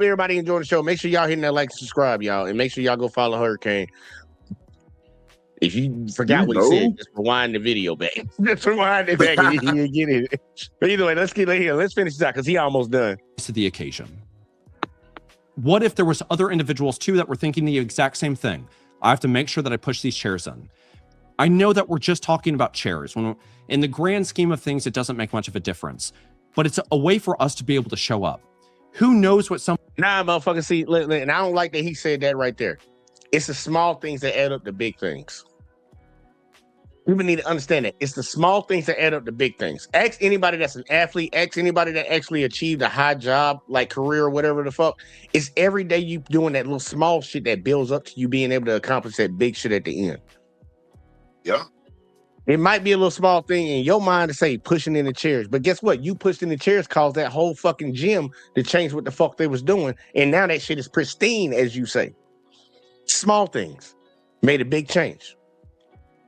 everybody enjoying the show. Make sure y'all hitting that like and subscribe, y'all. And make sure y'all go follow Hurricane. If you forgot what he said, just rewind the video back. Just rewind it back and you get it. But either way, let's finish this out because he almost done. To the occasion. What if there was other individuals too that were thinking the exact same thing? I have to make sure that I push these chairs in. I know that we're just talking about chairs. When in the grand scheme of things, it doesn't make much of a difference. But it's a way for us to be able to show up. Who knows what some... Nah, motherfucker, see, and I don't like that he said that right there. It's the small things that add up to big things. People need to understand that. It's the small things that add up to big things. Ask anybody that's an athlete, ask anybody that actually achieved a high job, like career or whatever the fuck. It's every day you doing that little small shit that builds up to you being able to accomplish that big shit at the end. Yeah. It might be a little small thing in your mind to say pushing in the chairs, but guess what? You pushed in the chairs caused that whole fucking gym to change what the fuck they was doing, and now that shit is pristine, as you say. Small things made a big change.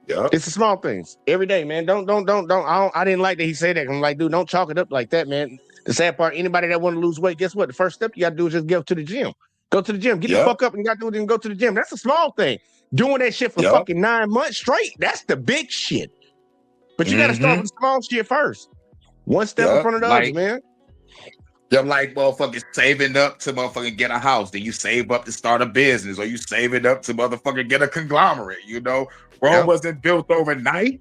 Yeah, it's the small things every day, man. Don't. I didn't like that he said that. I'm like, dude, don't chalk it up like that, man. The sad part, anybody that want to lose weight, guess what? The first step you got to do is just go to the gym. Go to the gym. Get the fuck up and you got to do it and go to the gym. That's a small thing. Doing that shit for fucking 9 months straight, that's the big shit. But you got to start with the small shit first. One step in front of the other, man. You're like motherfucking saving up to motherfucking get a house. Then you save up to start a business, or you saving up to motherfucking get a conglomerate. You know, Rome wasn't built overnight.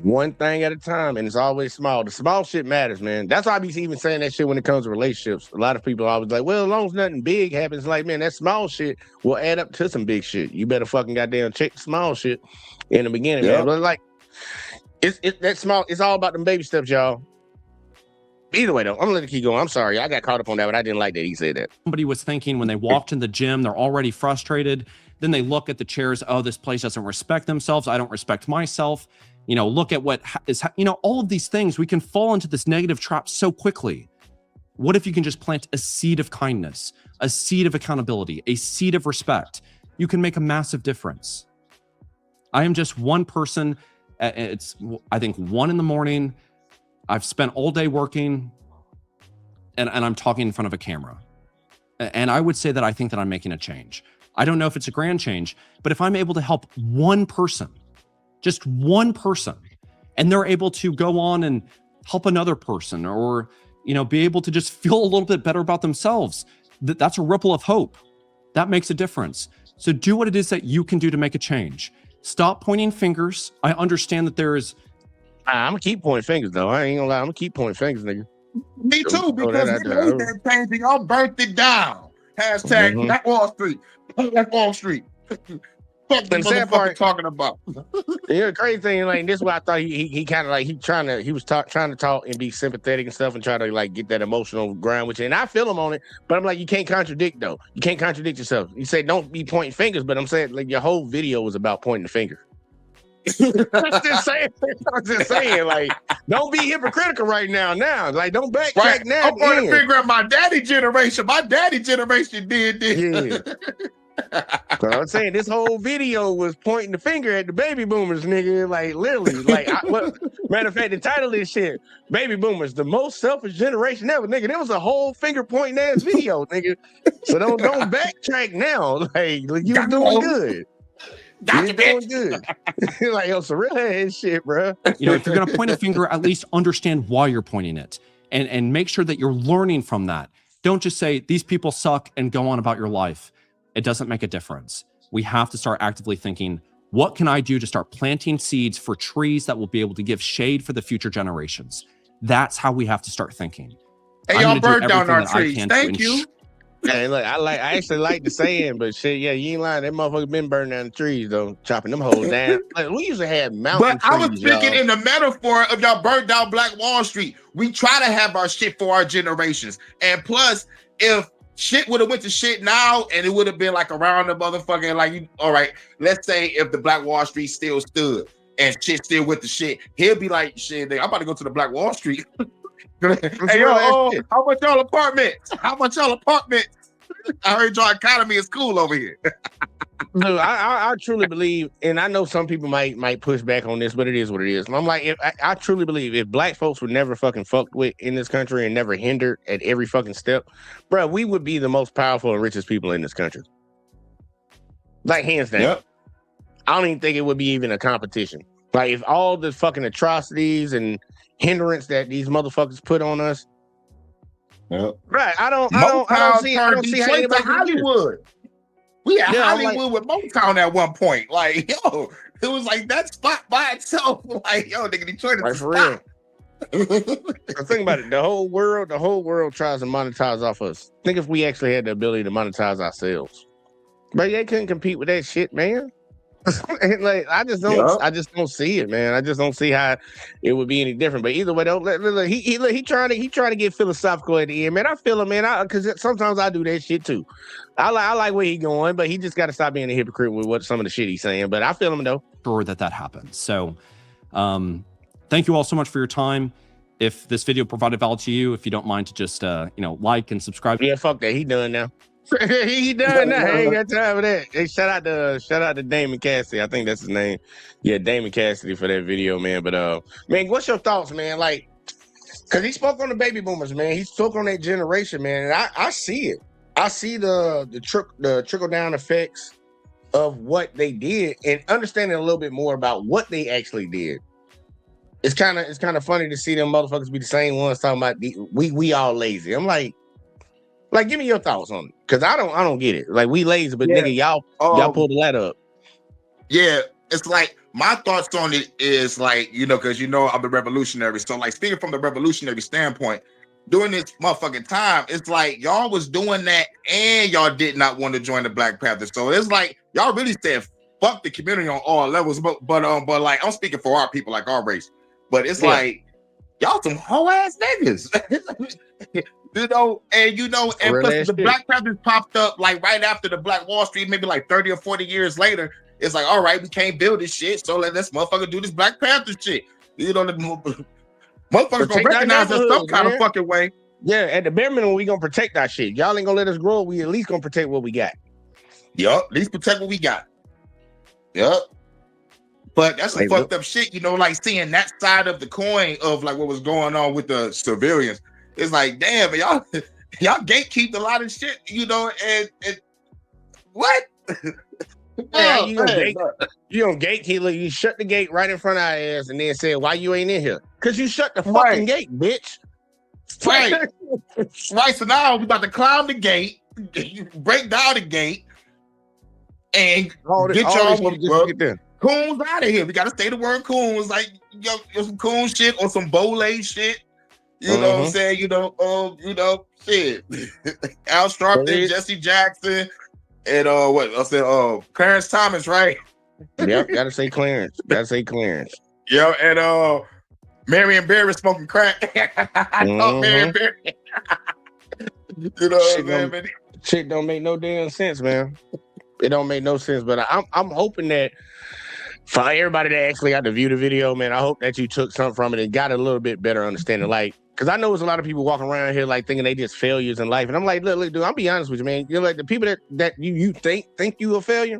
One thing at a time, and it's always small. The small shit matters, man. That's why I be even saying that shit when it comes to relationships. A lot of people are always like, well, as long as nothing big happens, like, man, that small shit will add up to some big shit. You better fucking goddamn check the small shit in the beginning, man. But like, it's that small. It's all about them baby steps, y'all. Either way, though, I'm gonna let it keep going. I'm sorry, I got caught up on that, but I didn't like that he said that. Somebody was thinking when they walked in the gym, they're already frustrated. Then they look at the chairs. Oh, this place doesn't respect themselves. I don't respect myself. You know, look at what is, you know, all of these things. We can fall into this negative trap so quickly. What if you can just plant a seed of kindness, a seed of accountability, a seed of respect? You can make a massive difference. I am just one person. It's, I think, 1 a.m. I've spent all day working and I'm talking in front of a camera. And I would say that I think that I'm making a change. I don't know if it's a grand change, but if I'm able to help one person, just one person, and they're able to go on and help another person, or, you know, be able to just feel a little bit better about themselves, that's a ripple of hope. That makes a difference. So do what it is that you can do to make a change. Stop pointing fingers. I understand that there is... I'm gonna keep pointing fingers, though. I ain't gonna lie. I'm gonna keep pointing fingers, nigga. Me too, because we made that change. Y'all burnt it down. Hashtag not Wall Street. That's Wall Street. Fuck the motherfucker talking about. Yeah, crazy thing, like, this is why I thought he kind of like he was trying to talk and be sympathetic and stuff and try to like get that emotional ground with you. And I feel him on it, but I'm like, you can't contradict though. You can't contradict yourself. You say don't be pointing fingers, but I'm saying like your whole video was about pointing the finger. I'm just saying, like, don't be hypocritical right now. Like, don't backtrack now. I'm going to figure out my daddy generation. My daddy generation did this. Yeah. So I'm saying this whole video was pointing the finger at the baby boomers, nigga. Like, literally, like, matter of fact, the title of this shit, "Baby Boomers, the most selfish generation ever," nigga. There was a whole finger pointing ass video, nigga. So don't backtrack now. Like you were doing good. You're doing good. Like, yo, some real ass shit, bro. You know, if you're gonna point a finger, at least understand why you're pointing it, and make sure that you're learning from that. Don't just say these people suck and go on about your life. It doesn't make a difference. We have to start actively thinking, what can I do to start planting seeds for trees that will be able to give shade for the future generations? That's how we have to start thinking. Hey, y'all burned down our trees. Thank you. Hey, look, I actually like the saying, but shit, yeah, you ain't lying. That motherfucker been burning down the trees though, chopping them hoes down. Like, we used to have mountain trees. But I was speaking in the metaphor of y'all burnt down Black Wall Street. We try to have our shit for our generations, and plus, if shit would have went to shit now, and it would have been like around the motherfucking like, all right, let's say if the Black Wall Street still stood and shit still went to shit, he'll be like, shit, I'm about to go to the Black Wall Street. Hey, yo, how much y'all apartments? How much y'all apartments? I heard y'all economy is cool over here. Look, I truly believe, and I know some people might push back on this, but it is what it is. And I'm like, I truly believe if black folks were never fucking fucked with in this country and never hindered at every fucking step, bro, we would be the most powerful and richest people in this country. Like, hands down. Yep. I don't even think it would be even a competition. Like, if all the fucking atrocities and hindrance that these motherfuckers put on us, Yep. right? I don't see how anybody can Hollywood. We had Yeah, I'm Hollywood with Motown at one point. Like, yo, it was like that spot by itself. Like, yo, nigga, Detroit is Like, the for spot. Think about it. The whole world tries to monetize off us. Think if we actually had the ability to monetize ourselves. But they couldn't compete with that shit, man. Like, I just don't see it, man. I just don't see how it would be any different. But either way, look, he trying to get philosophical at the end, man. I feel him, man. Because sometimes I do that shit too. I like where he going, but he just got to stop being a hypocrite with what some of the shit he's saying. But I feel him though. Sure that happens. So, thank you all so much for your time. If this video provided value to you, if you don't mind to just like and subscribe. Yeah, fuck that. He done now. He done now. I ain't got time for that. Hey, shout out to Damon Cassidy. I think that's his name. Yeah, Damon Cassidy for that video, man. But man, what's your thoughts, man? Like, cause he spoke on the baby boomers, man. He spoke on that generation, man. And I see it. I see the trickle down effects of what they did and understanding a little bit more about what they actually did. It's kind of funny to see them motherfuckers be the same ones talking about we all lazy. I'm like, give me your thoughts on it, cause I don't get it. Like, we lazy, but nigga, y'all pulled the ladder up. Yeah, it's like my thoughts on it is like, because I'm a revolutionary. So like, speaking from the revolutionary standpoint, during this motherfucking time, it's like y'all was doing that and y'all did not want to join the Black Panthers. So it's like y'all really said fuck the community on all levels. But like, I'm speaking for our people, like our race. But it's like y'all some whole ass niggas. And plus the Black Panthers popped up like right after the Black Wall Street, maybe like 30 or 40 years later. It's like, all right, we can't build this shit, so let this motherfucker do this Black Panther shit. The motherfuckers gonna recognize us some kind of fucking way. Yeah, at the bare minimum, we gonna protect our shit. Y'all ain't gonna let us grow. We at least gonna protect what we got. Yup, at least protect what we got. Yup. But that's some fucked up shit, like seeing that side of the coin of like what was going on with the civilians. It's like, damn, y'all gatekeep a lot of shit, and what? Yeah, you don't gatekeep. You shut the gate right in front of our ass and then say, why you ain't in here? Because you shut the fucking gate, bitch. Right. Right, so now we about to climb the gate, break down the gate, and get y'all coons out of here. We got to say the word coons, like, some coon shit or some bole shit. You know what I'm saying? Shit. Al Sharpton, Jesse Jackson, and Clarence Thomas, right? Yep, gotta say Clarence. Yeah, and Marion Barry smoking crack. I thought Marion Barry. Shit don't make no damn sense, man. It don't make no sense. But I'm hoping that for everybody that actually got to view the video, man, I hope that you took something from it and got a little bit better understanding. Like, because I know there's a lot of people walking around here like thinking they just failures in life. And I'm like, look, dude, I'll be honest with you, man. You're like the people that you think you a failure,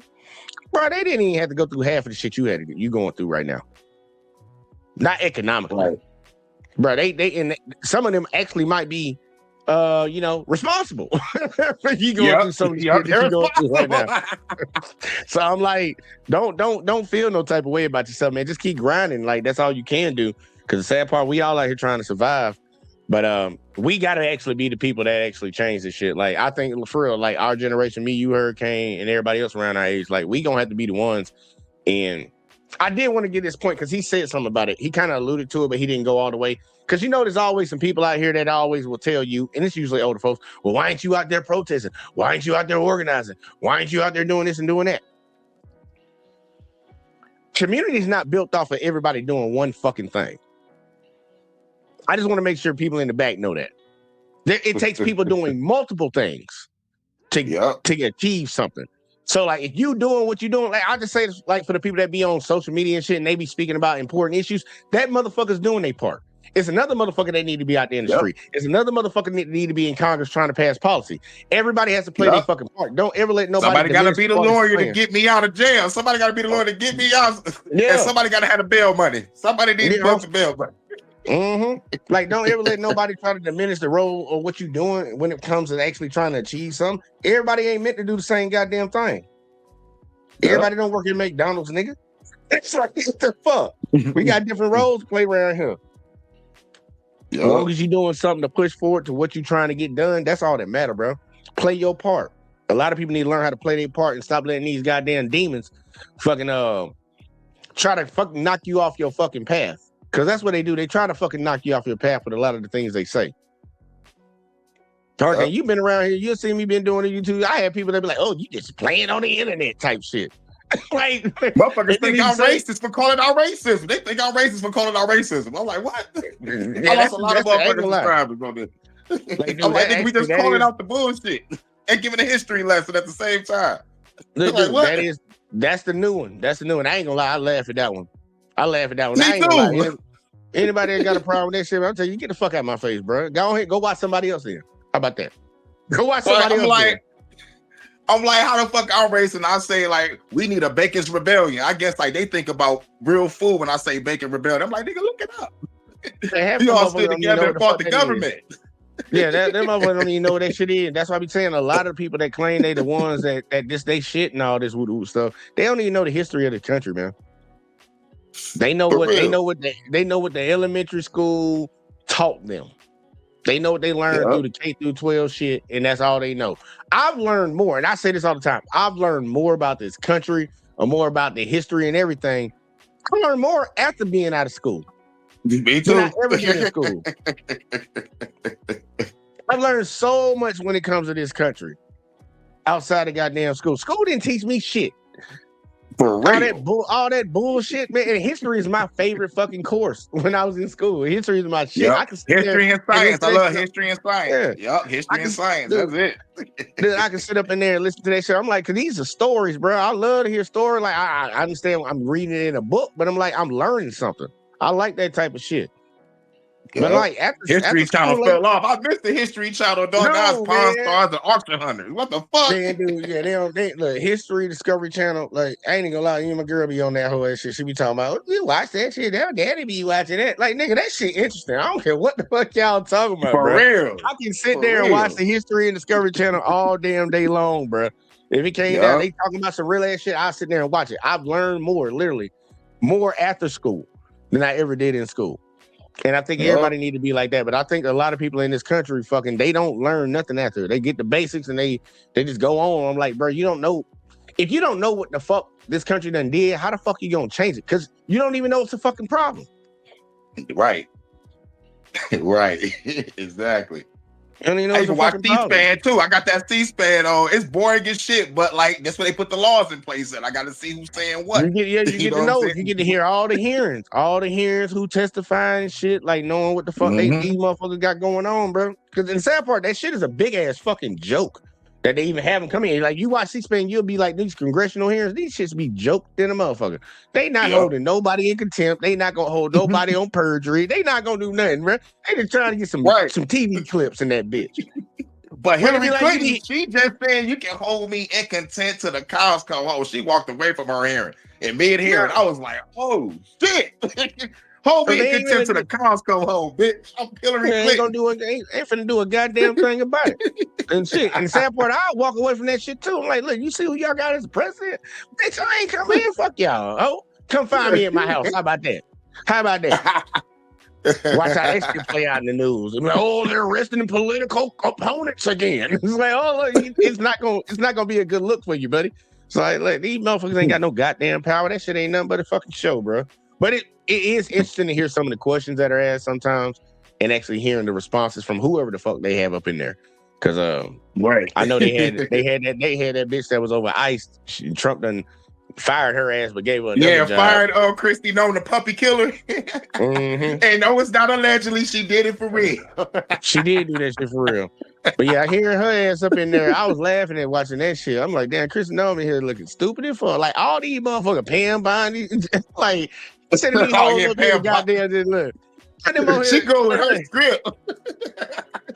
bro, they didn't even have to go through half of the shit you going through right now. Not economically. Right. Bro, they and some of them actually might be responsible for you going through some of the shit that you going through right now. So I'm like, don't feel no type of way about yourself, man. Just keep grinding. Like, that's all you can do. Because the sad part, we all out here trying to survive. But we gotta actually be the people that actually change this shit. Like, I think for real, like our generation, me, you, Hurricane, and everybody else around our age, like, we gonna have to be the ones. And I did want to get this point because he said something about it. He kind of alluded to it, but he didn't go all the way. Because there's always some people out here that always will tell you, and it's usually older folks, well, why ain't you out there protesting? Why ain't you out there organizing? Why ain't you out there doing this and doing that? Community is not built off of everybody doing one fucking thing. I just want to make sure people in the back know that. It takes people doing multiple things to achieve something. So, like, if you doing what you're doing, like, I'll just say this, like, for the people that be on social media and shit and they be speaking about important issues, that motherfucker's doing their part. It's another motherfucker that need to be out there in the Yep. street. It's another motherfucker that need to be in Congress trying to pass policy. Everybody has to play their Yep. fucking part. Don't ever let nobody. Somebody got to diminish be the party's lawyer to plan. get me out of jail. Somebody got to be the lawyer to get me out. Yeah. And somebody got to have the bail money. Somebody needs to Yeah. put the bail money. Like, don't ever let nobody try to diminish the role of what you're doing when it comes to actually trying to achieve something. Everybody ain't meant to do the same goddamn thing. Yep. Everybody don't work at McDonald's, nigga. It's like, what the fuck? We got different roles to play around here. As long as you're doing something to push forward to what you're trying to get done, that's all that matter, bro. Play your part. A lot of people need to learn how to play their part and stop letting these goddamn demons fucking try to fucking knock you off your fucking path. Because that's what they do. They try to fucking knock you off your path with a lot of the things they say. Tarkan, you've been around here. You'll see me been doing it YouTube. I have people that be like, oh, you just playing on the internet type shit. Like, motherfuckers think I'm racist for calling out racism. They think I'm racist for calling out racism. I'm like, what? Yeah, I lost a lot of motherfuckers lie. subscribers on this. Like, I'm like, nigga, we just calling is, out the bullshit and giving a history lesson at the same time. Look, Like, dude, what? that's the new one. That's the new one. I ain't gonna lie, I laugh at that one. I laugh at that one. Me I ain't gonna lie. too. Anybody that got a problem with that shit, I'll tell you, get the fuck out of my face, bro. Go ahead, go watch somebody else then. How about that? Go watch somebody else. I'm like, how the fuck I'm racing? I say, like, we need a Bacon's Rebellion. I guess, like, they think about real food when I say Bacon Rebellion. I'm like, nigga, look it up. You all stood together and fought the government. Yeah, that motherfucker don't even know what that shit is. That's why I be saying a lot of the people that claim they the ones that just they shit and all this woo stuff. They don't even know the history of the country, man. They know what they know what the elementary school taught them. They know what they learned through the K through 12 shit, and that's all they know. I've learned more, and I say this all the time. I've learned more about this country, or more about the history and everything. I learned more after being out of school. Me too. Than I ever been in school. I've learned so much when it comes to this country outside of goddamn school. School didn't teach me shit. For real. All that bullshit, man. And history is my favorite fucking course when I was in school. History is my shit. Yep. I can History and science. I love history and Yeah. science. Yep. History and science. That's it. Dude, I can sit up in there and listen to that shit. I'm like, cause these are stories, bro. I love to hear stories. Like, I understand I'm reading it in a book, but I'm like, I'm learning something. I like that type of shit. But like after History Channel school, fell off. I missed the History Channel, dog. Now it's Pawn Stars and Auction Hunters. What the fuck? Man, dude, yeah, they look, History Discovery Channel. Like, I ain't gonna lie, you and my girl be on that whole ass shit. She be talking about, you watch that shit. Her daddy be watching that. Like, nigga, that shit interesting. I don't care what the fuck y'all talking about, For bro. real. I can sit there and watch the History and Discovery Channel all damn day long, bro. If it came down, they talking about some real ass shit, I'll sit there and watch it. I've learned more, literally, more after school than I ever did in school. And I think everybody need to be like that. But I think a lot of people in this country they don't learn nothing after. They get the basics and they just go on. I'm like, bro, you don't know. If you don't know what the fuck this country done did, how the fuck you gonna change it? Because you don't even know it's a fucking problem. Right. Right. Exactly. And you know, I even watch C-SPAN too. I got that C-SPAN on. It's boring as shit, but like that's where they put the laws in place. And I got to see who's saying what. You get to know. You get to hear all the hearings, who testify and shit. Like knowing what the fuck these motherfuckers got going on, bro. Because in the sad part, that shit is a big ass fucking joke that they even have them come in. Like you watch C-SPAN, you'll be like, these congressional hearings, these shits be joked in a motherfucker. They not holding nobody in contempt. They not gonna hold nobody on perjury. They not gonna do nothing, bro. They just trying to get some TV clips in that bitch. But Hillary Clinton, she just saying you can hold me in contempt till the cows come home. She walked away from her hearing. And mid-hearing, I was like, oh shit. Hold me in contempt till the cows come home, bitch. I'm Hillary Clinton. Ain't finna do a goddamn thing about it. And shit. And the sad part, I'll walk away from that shit too. I'm like, look, you see who y'all got as president? Bitch, I ain't coming in. Fuck y'all. Oh, come find me at my house. How about that? Watch how that shit play out in the news. I'm like, oh, they're arresting political opponents again. It's like, oh, look, it's not gonna be a good look for you, buddy. So like, look, these motherfuckers ain't got no goddamn power. That shit ain't nothing but a fucking show, bro. But it is interesting to hear some of the questions that are asked sometimes, and actually hearing the responses from whoever the fuck they have up in there. Because I know they had that bitch that was over ICE. Trump done fired her ass, but gave her another job. Fired Christy Known, the puppy killer. And no, it's not allegedly. She did it for real. She did do that shit for real. But yeah, hearing her ass up in there, I was laughing at watching that shit. I'm like, damn, Christy Known in here looking stupid as fuck. Like all these motherfuckers Pam Bondi, like instead of these hoes up here, goddamn, just look. She go with her script.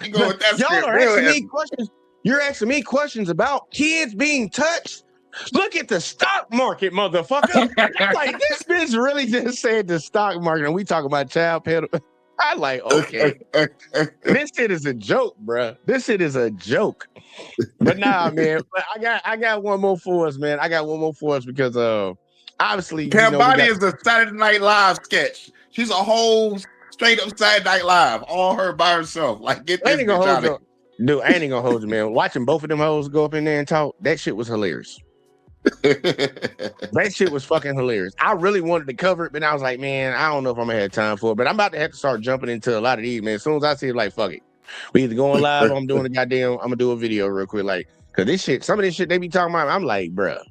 She go with that Y'all script. are asking me questions. You're asking me questions about kids being touched. Look at the stock market, motherfucker. Like, this bitch really just said the stock market, and we talk about child pedo. I like, okay. This shit is a joke, bro. This shit is a joke. But nah, man. But I got one more for us, man. I got one more for us because obviously Cam Body is a Saturday Night Live sketch. She's a whole straight up Saturday Night Live, all her by herself. Like, get this bitch out of here. Dude, I ain't gonna hold you, man. Watching both of them hoes go up in there and talk, that shit was hilarious. That shit was fucking hilarious. I really wanted to cover it, but I was like, man, I don't know if I'm gonna have time for it. But I'm about to have to start jumping into a lot of these, man. As soon as I see it, like, fuck it. We either going live or I'm doing I'm gonna do a video real quick. Like, cause this shit, some of this shit they be talking about, I'm like, bruh.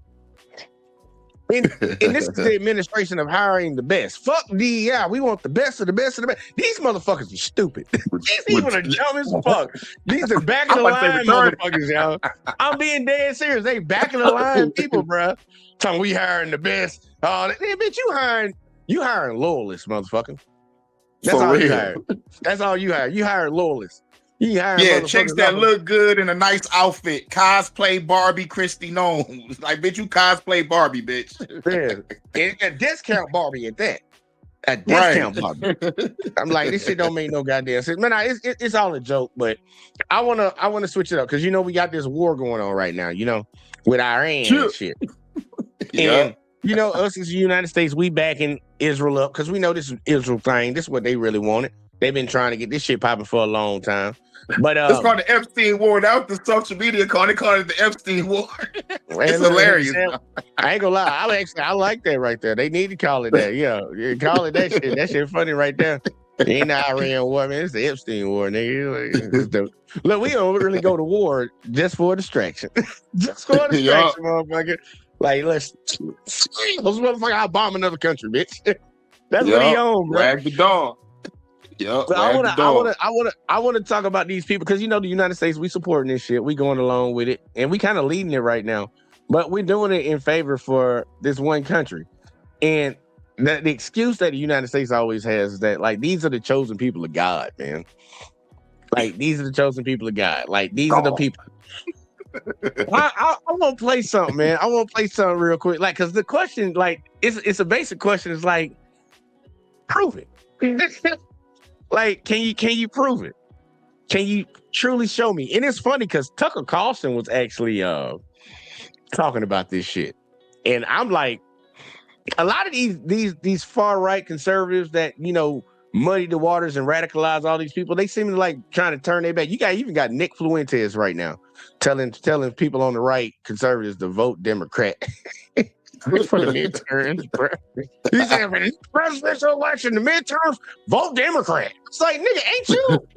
And this is the administration of hiring the best. Fuck DEI. We want the best of the best of the best. These motherfuckers are stupid. These people are dumb as fuck. These are back of the line motherfuckers, y'all. I'm being dead serious. They back of the line people, bro. Talking we hiring the best. Oh, bitch, you hiring loyalists, motherfucker. That's all you hired. That's all you hired. You hired loyalists. Yeah, chicks that look good in a nice outfit, cosplay Barbie Christy Knowles. Like, bitch, you cosplay Barbie, bitch. Yeah, a discount Barbie at that. A discount Barbie. I'm like, this shit don't make no goddamn sense. Man, it's all a joke, but I wanna switch it up because we got this war going on right now, with Iran and shit. Yeah. And us as the United States, we backing Israel up because we know this is Israel thing. This is what they really wanted. They've been trying to get this shit popping for a long time. But it's called the Epstein War. That was the social media call. They call it the Epstein War. It's hilarious. I ain't gonna lie. I like that right there. They need to call it that. Yeah, call it that shit. That shit funny right there. It ain't the Iran War, man. It's the Epstein War, nigga. Look, we don't really go to war just for a distraction. Just for a distraction, motherfucker. Like, those motherfuckers out bomb another country, bitch. That's what he on, bro. Wag the dog. Yep, but I want to talk about these people because the United States, we supporting this shit. We going along with it, and we kind of leading it right now. But we're doing it in favor for this one country, and the excuse that the United States always has is that like these are the chosen people of God, man. Like these are the chosen people of God. Like these are the people. I want to play something, man. I want to play something real quick, like because the question, like it's a basic question. It's like, prove it. Like, can you prove it? Can you truly show me? And it's funny because Tucker Carlson was actually talking about this shit, and I'm like, a lot of these far right conservatives that muddy the waters and radicalize all these people, they seem to like trying to turn their back. You even got Nick Fuentes right now telling people on the right, conservatives, to vote Democrat. For the midterms, bro. He said for the presidential election, the midterms, vote Democrat. It's like, nigga, ain't you?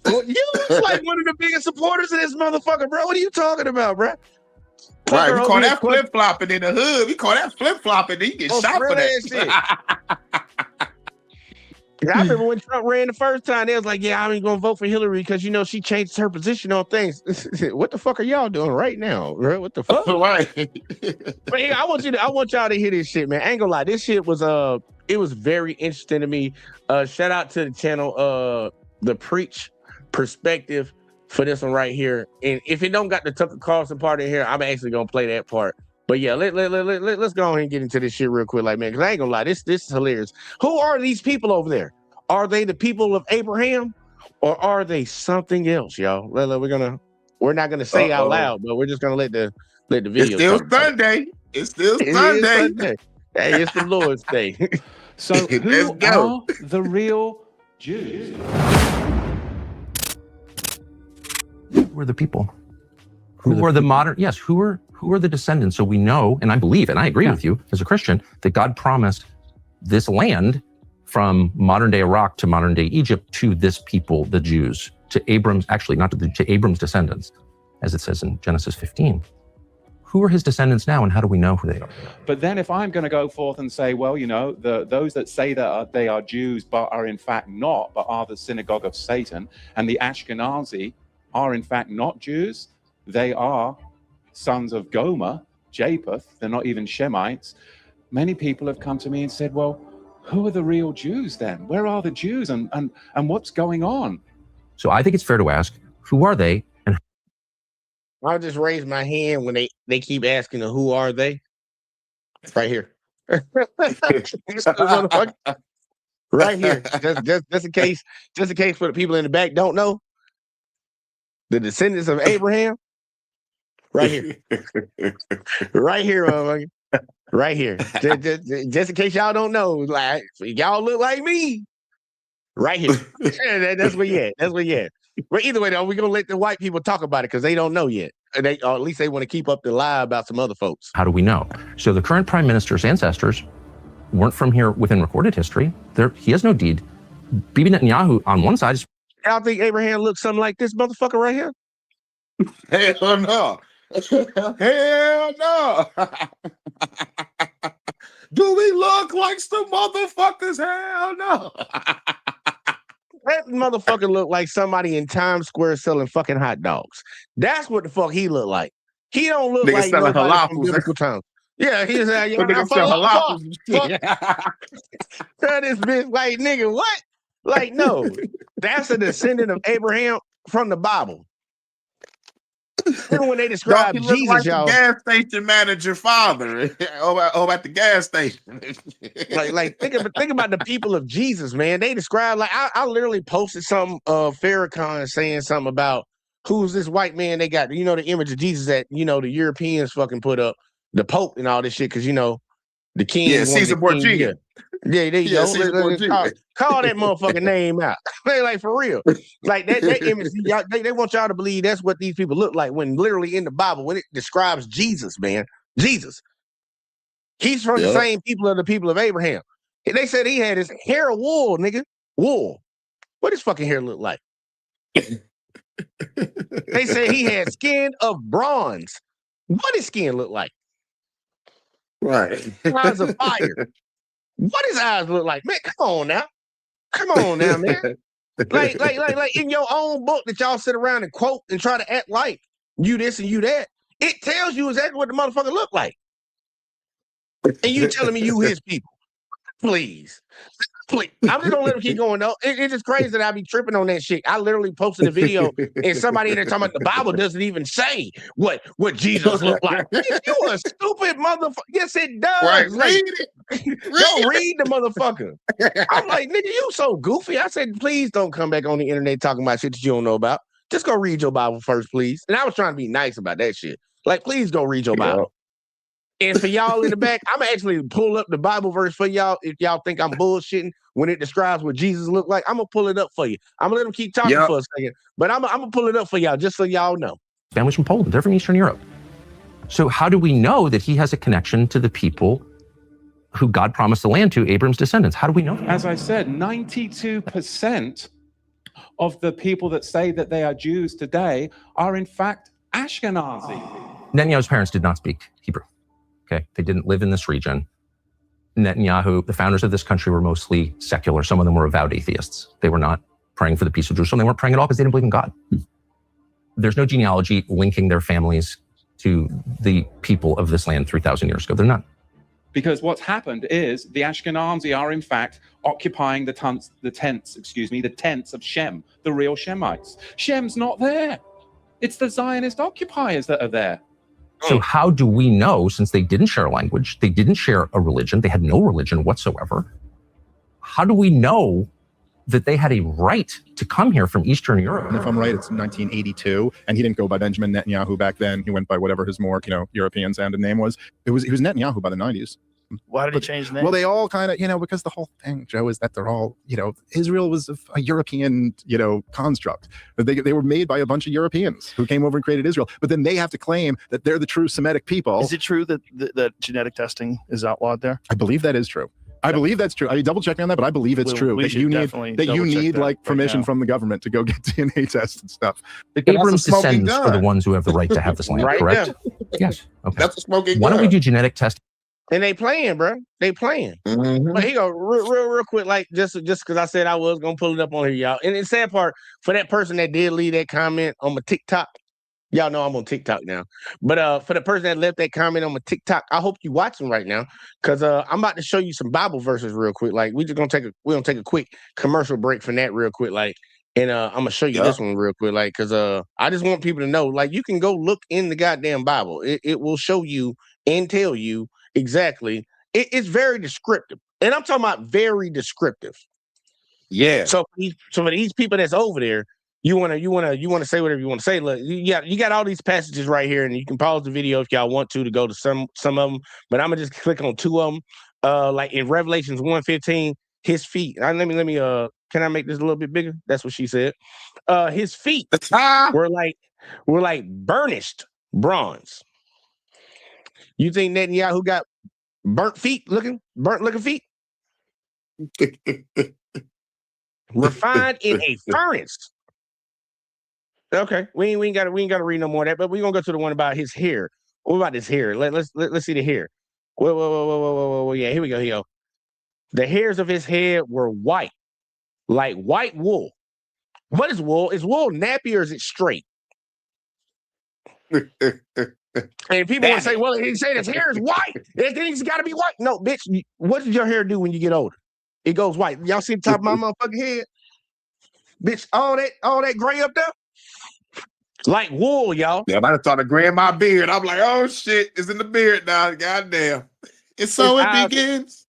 Well, you was like one of the biggest supporters of this motherfucker, bro. What are you talking about, bro? Right, we call that flip-flopping in the hood. We call that flip-flopping, then you get shot for that shit. I remember when Trump ran the first time, they was like, yeah, I ain't gonna vote for Hillary because she changed her position on things. What the fuck are y'all doing right now, bro? What the fuck? Right. But yeah, I want y'all to hear this shit, man. I ain't gonna lie, this shit was it was very interesting to me. Shout out to the channel, The Preach Perspective for this one right here. And if it don't got the Tucker Carlson part in here, I'm actually gonna play that part. But yeah, let's go ahead and get into this shit real quick, like, man, because I ain't gonna lie, this is hilarious. Who are these people over there? Are they the people of Abraham, or are they something else, y'all? We're not gonna say out loud, but we're just gonna let the video. It's still Sunday. It's still Sunday. Hey, it's the Lord's Day. So who are the real Jews? Who are the people? Who are the modern? Yes, who are the descendants? So we know, and I believe, and I agree with you as a Christian, that God promised this land from modern day Iraq to modern day Egypt to this people, the Jews, to Abram's, actually not to Abram's descendants, as it says in Genesis 15. Who are his descendants now, and how do we know who they are? But then if I'm going to go forth and say, well, those that say that they are Jews, but are in fact not, but are the synagogue of Satan, and the Ashkenazi are in fact not Jews, they are sons of Gomer, Japheth, they're not even Shemites. Many people have come to me and said, well, who are the real Jews then? Where are the Jews, and what's going on? So I think it's fair to ask, who are they? And I'll just raise my hand when they keep asking the who are they? Right here. Motherfucker. Right here. Just in case for the people in the back don't know. The descendants of Abraham. Right here. Right here, motherfucker. Right here. Just in case y'all don't know, like y'all look like me. Right here. That's where you at. That's where you at. But either way, though, we're gonna let the white people talk about it because they don't know yet. Or at least they want to keep up the lie about some other folks. how do we know? So the current prime minister's ancestors weren't from here within recorded history. He has no deed. Bibi Netanyahu on one side is Y'all think Abraham looks something like this motherfucker right here? Hell no. Hell no. Do we look like some motherfuckers? Hell no. That motherfucker look like somebody in Times Square selling fucking hot dogs. That's what the fuck he look like. He don't look Nigga like selling nobody from falafels. biblical times. Yeah, he's like, That nigga sell falafels and shit. Tell this bitch like, nigga, what? Like, no, that's a descendant of Abraham from the Bible. Even when they describe Dog, he look Jesus, like y'all, the gas station manager father over at the gas station. like think about the people of Jesus, man. They describe like I literally posted something of Farrakhan saying something about who's this white man they got, you know, the image of Jesus that, you know, the Europeans fucking put up, the Pope and all this shit, because you know the king. Yeah, Caesar Borgia. Yeah, there you go. Caesar Borgia. Call that motherfucking name out. Like for real. Like that image, y'all, they want y'all to believe that's what these people look like when literally in the Bible, when it describes Jesus, man. Jesus. He's from the same people of the people of Abraham. They said he had his hair of wool, nigga. Wool. What does fucking hair look like? They said he had skin of bronze. What does skin look like? Right. Eyes of fire. What his eyes look like? Man, come on now. Come on now, man. Like in your own book that y'all sit around and quote and try to act like you this and you that, it tells you exactly what the motherfucker look like. And you telling me you his people. Please. Please. I'm just gonna let him keep going though. It's just crazy that I be tripping on that shit. I literally posted a video and somebody in there talking about the Bible doesn't even say what Jesus looked like. You a stupid motherfucker. Yes, it does. Right. Like, Read it. go read the motherfucker. I'm like, nigga, you so goofy. I said, please don't come back on the internet talking about shit that you don't know about. Just go read your Bible first, please. And I was trying to be nice about that shit. Like, please go read your Bible. And for y'all in the back, I'm actually pull up the Bible verse for y'all if y'all think I'm bullshitting when it describes what Jesus looked like. I'm gonna pull it up for you. I'm gonna let him keep talking for a second, but I'm gonna pull it up for y'all just so y'all know. families from Poland. They're from Eastern Europe. So how do we know that he has a connection to the people who God promised the land to, Abram's descendants? How do we know that? As I said, 92% of the people that say that they are Jews today are in fact Ashkenazi. Netanyahu's parents did not speak Hebrew. Okay, they didn't live in this region. Netanyahu, the founders of this country, were mostly secular. Some of them were avowed atheists. They were not praying for the peace of Jerusalem. They weren't praying at all because they didn't believe in God. There's no genealogy linking their families to the people of this land 3,000 years ago. They're not. Because what's happened is the Ashkenazi are in fact occupying the tents of Shem, the real Shemites. Shem's not there. It's the Zionist occupiers that are there. So how do we know, since they didn't share a language, they didn't share a religion, they had no religion whatsoever, how do we know that they had a right to come here from Eastern Europe? And if I'm right, it's 1982, and he didn't go by Benjamin Netanyahu back then. He went by whatever his more, European sounded name was. He was Netanyahu by the 90s. Why did he change the name? Well, they all kind of, because the whole thing, Joe, is that they're all, Israel was a European, construct. They were made by a bunch of Europeans who came over and created Israel. But then they have to claim that they're the true Semitic people. Is it true that genetic testing is outlawed there? I believe that is true. I believe that's true. I mean, double check me on that, but I believe it's true that you need like permission from the government to go get DNA tests and stuff. Abram's descendants are the ones who have the right to have this land, Right correct? there. Yes. Okay. That's a smoking Why don't we gun. do genetic testing? And they playing, bro. They playing. Mhm. But he go real quick, like just because I said I was gonna pull it up on here, y'all. And the sad part for that person that did leave that comment on my TikTok, Y'all know I'm on TikTok now. But for the person that left that comment on my TikTok, I hope you watching right now, because I'm about to show you some Bible verses real quick. Like we're gonna take a quick commercial break from that real quick. Like, and I'm gonna show you this one real quick. Like, because I just want people to know, like, you can go look in the goddamn Bible. It will show you and tell you exactly. It's very descriptive, and I'm talking about very descriptive. Yeah. So for these people that's over there, you wanna say whatever you want to say. Look, you got all these passages right here, and you can pause the video if y'all want to go to some of them. But I'm gonna just click on two of them. Like in Revelations 1:15, his feet. Let me. Can I make this a little bit bigger? That's what she said. His feet were like burnished bronze. You think Netanyahu got burnt looking feet? Refined in a furnace. Okay, we ain't got to read no more of that, but we're gonna go to the one about his hair. What about his hair? Let's see the hair. Whoa. Yeah, here we go. The hairs of his head were white, like white wool. What is wool? Is wool nappy or is it straight? And people want to say, well, he said his hair is white. Then he's got to be white. No, bitch. What does your hair do when you get older? It goes white. Y'all see the top of my motherfucking head? Bitch, all that gray up there? Like wool, y'all. Yeah, I might have thought of gray in my beard. I'm like, oh shit, it's in the beard now. Goddamn. And so it begins.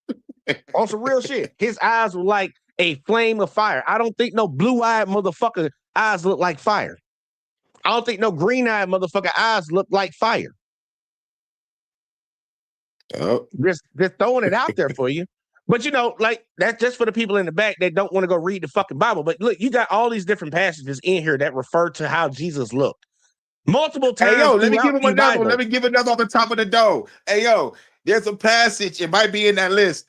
On some real shit. His eyes were like a flame of fire. I don't think no blue-eyed motherfucker eyes look like fire. I don't think no green-eyed motherfucker eyes look like fire. Oh. Just throwing it out there for you. But like that's just for the people in the back that don't want to go read the fucking Bible. But look, you got all these different passages in here that refer to how Jesus looked. Multiple times. Hey, yo, let me give him another one. Let me give another off the top of the dome. Hey, yo, there's a passage, it might be in that list.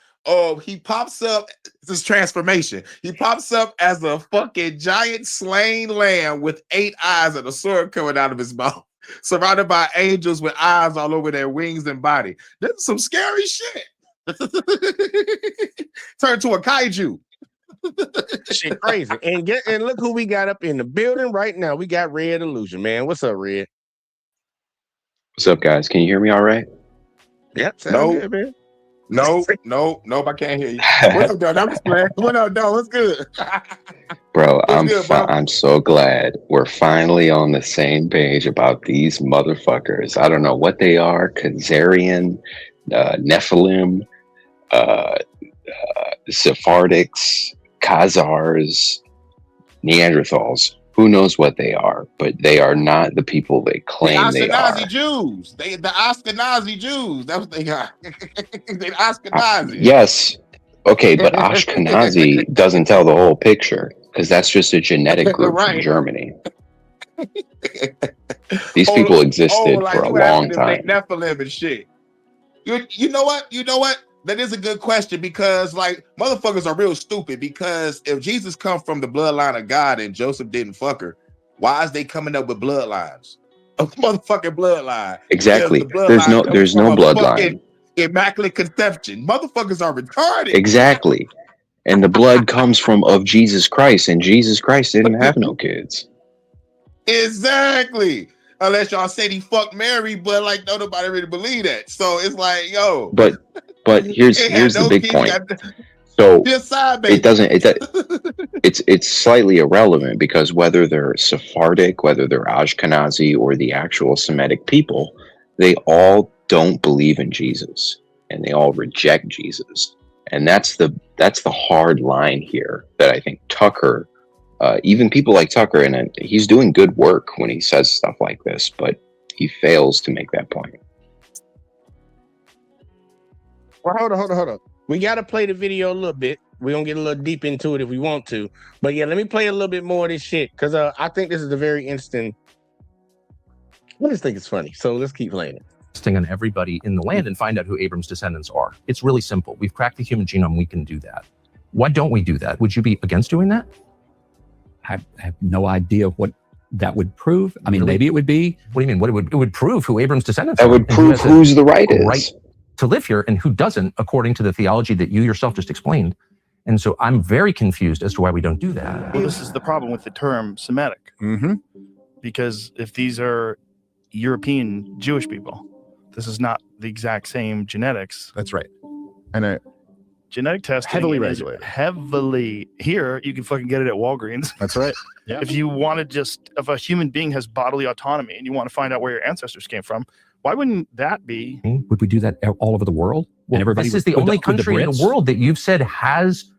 He pops up, this transformation. He pops up as a fucking giant slain lamb with 8 eyes and a sword coming out of his mouth, surrounded by angels with eyes all over their wings and body. This is some scary shit. Turn to a kaiju. Shit crazy. And look who we got up in the building right now. We got Red Illusion, man. What's up, Red? What's up, guys? Can you hear me all right? Yep. Good, man. Nope, I can't hear you. What's up, dog? I'm just playing. What up, dog? What's good? Bro, I'm so glad we're finally on the same page about these motherfuckers. I don't know what they are. Khazarian, Nephilim, Sephardics, Khazars, Neanderthals. Who knows what they are, but they are not the people they claim they are. The Ashkenazi Jews. That's what they are. They Ashkenazi. Yes. Okay, but Ashkenazi doesn't tell the whole picture because that's just a genetic group from Germany. These people existed for a long time. Nephilim and shit. You know what? That is a good question because, like, motherfuckers are real stupid because if Jesus comes from the bloodline of God and Joseph didn't fuck her, why is they coming up with bloodlines? A motherfucking bloodline. Exactly. There's no bloodline. Immaculate conception. Motherfuckers are retarded. Exactly. And the blood comes of Jesus Christ, and Jesus Christ didn't have no kids. Exactly. Unless y'all said he fucked Mary, but like nobody really believe that. So it's like, yo. But here's the big point. So it's slightly irrelevant because whether they're Sephardic, whether they're Ashkenazi, or the actual Semitic people, they all don't believe in Jesus and they all reject Jesus. And that's the hard line here that I think Tucker, even people like Tucker, and he's doing good work when he says stuff like this, but he fails to make that point. Well, hold on. We got to play the video a little bit. We're going to get a little deep into it if we want to. But yeah, let me play a little bit more of this shit because I think this is a very interesting. I just think it's funny. So let's keep playing it. On everybody in the land and find out who Abram's descendants are. It's really simple. We've cracked the human genome. We can do that. Why don't we do that? Would you be against doing that? I have no idea what that would prove. I mean, maybe it would be. What do you mean? It would prove who Abram's descendants are. That would prove who's the right to live here and who doesn't, according to the theology that you yourself just explained. And so I'm very confused as to why we don't do that. Well, this is the problem with the term Semitic. Mm-hmm. because if these are European Jewish people, this is not the exact same genetics. That's right. And genetic testing heavily is regulated. Heavily here, you can fucking get it at Walgreens. That's right. Yeah. If you want to if a human being has bodily autonomy and you want to find out where your ancestors came from, why wouldn't that be? Would we do that all over the world? Well, and everybody this is the only country in the world that you've said has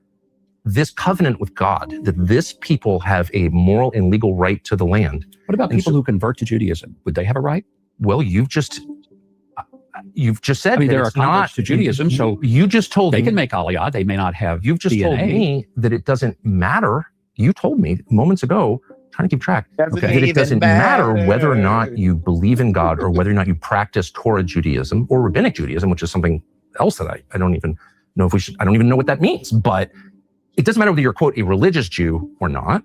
this covenant with God, that this people have a moral and legal right to the land. What about people who convert to Judaism? Would they have a right? Well, you've just said. I mean, that there are it's not converts to Judaism, so you just told they me, can make Aliyah. They may not have. You've just DNA. told me that it doesn't matter. You told me moments ago, trying to keep track, Doesn't that it even doesn't matter whether or not matter. you believe in God or whether or not you practice Torah Judaism or Rabbinic Judaism, which is something else that I don't even know if we should. I don't even know what that means. But it doesn't matter whether you're, quote, a religious Jew or not.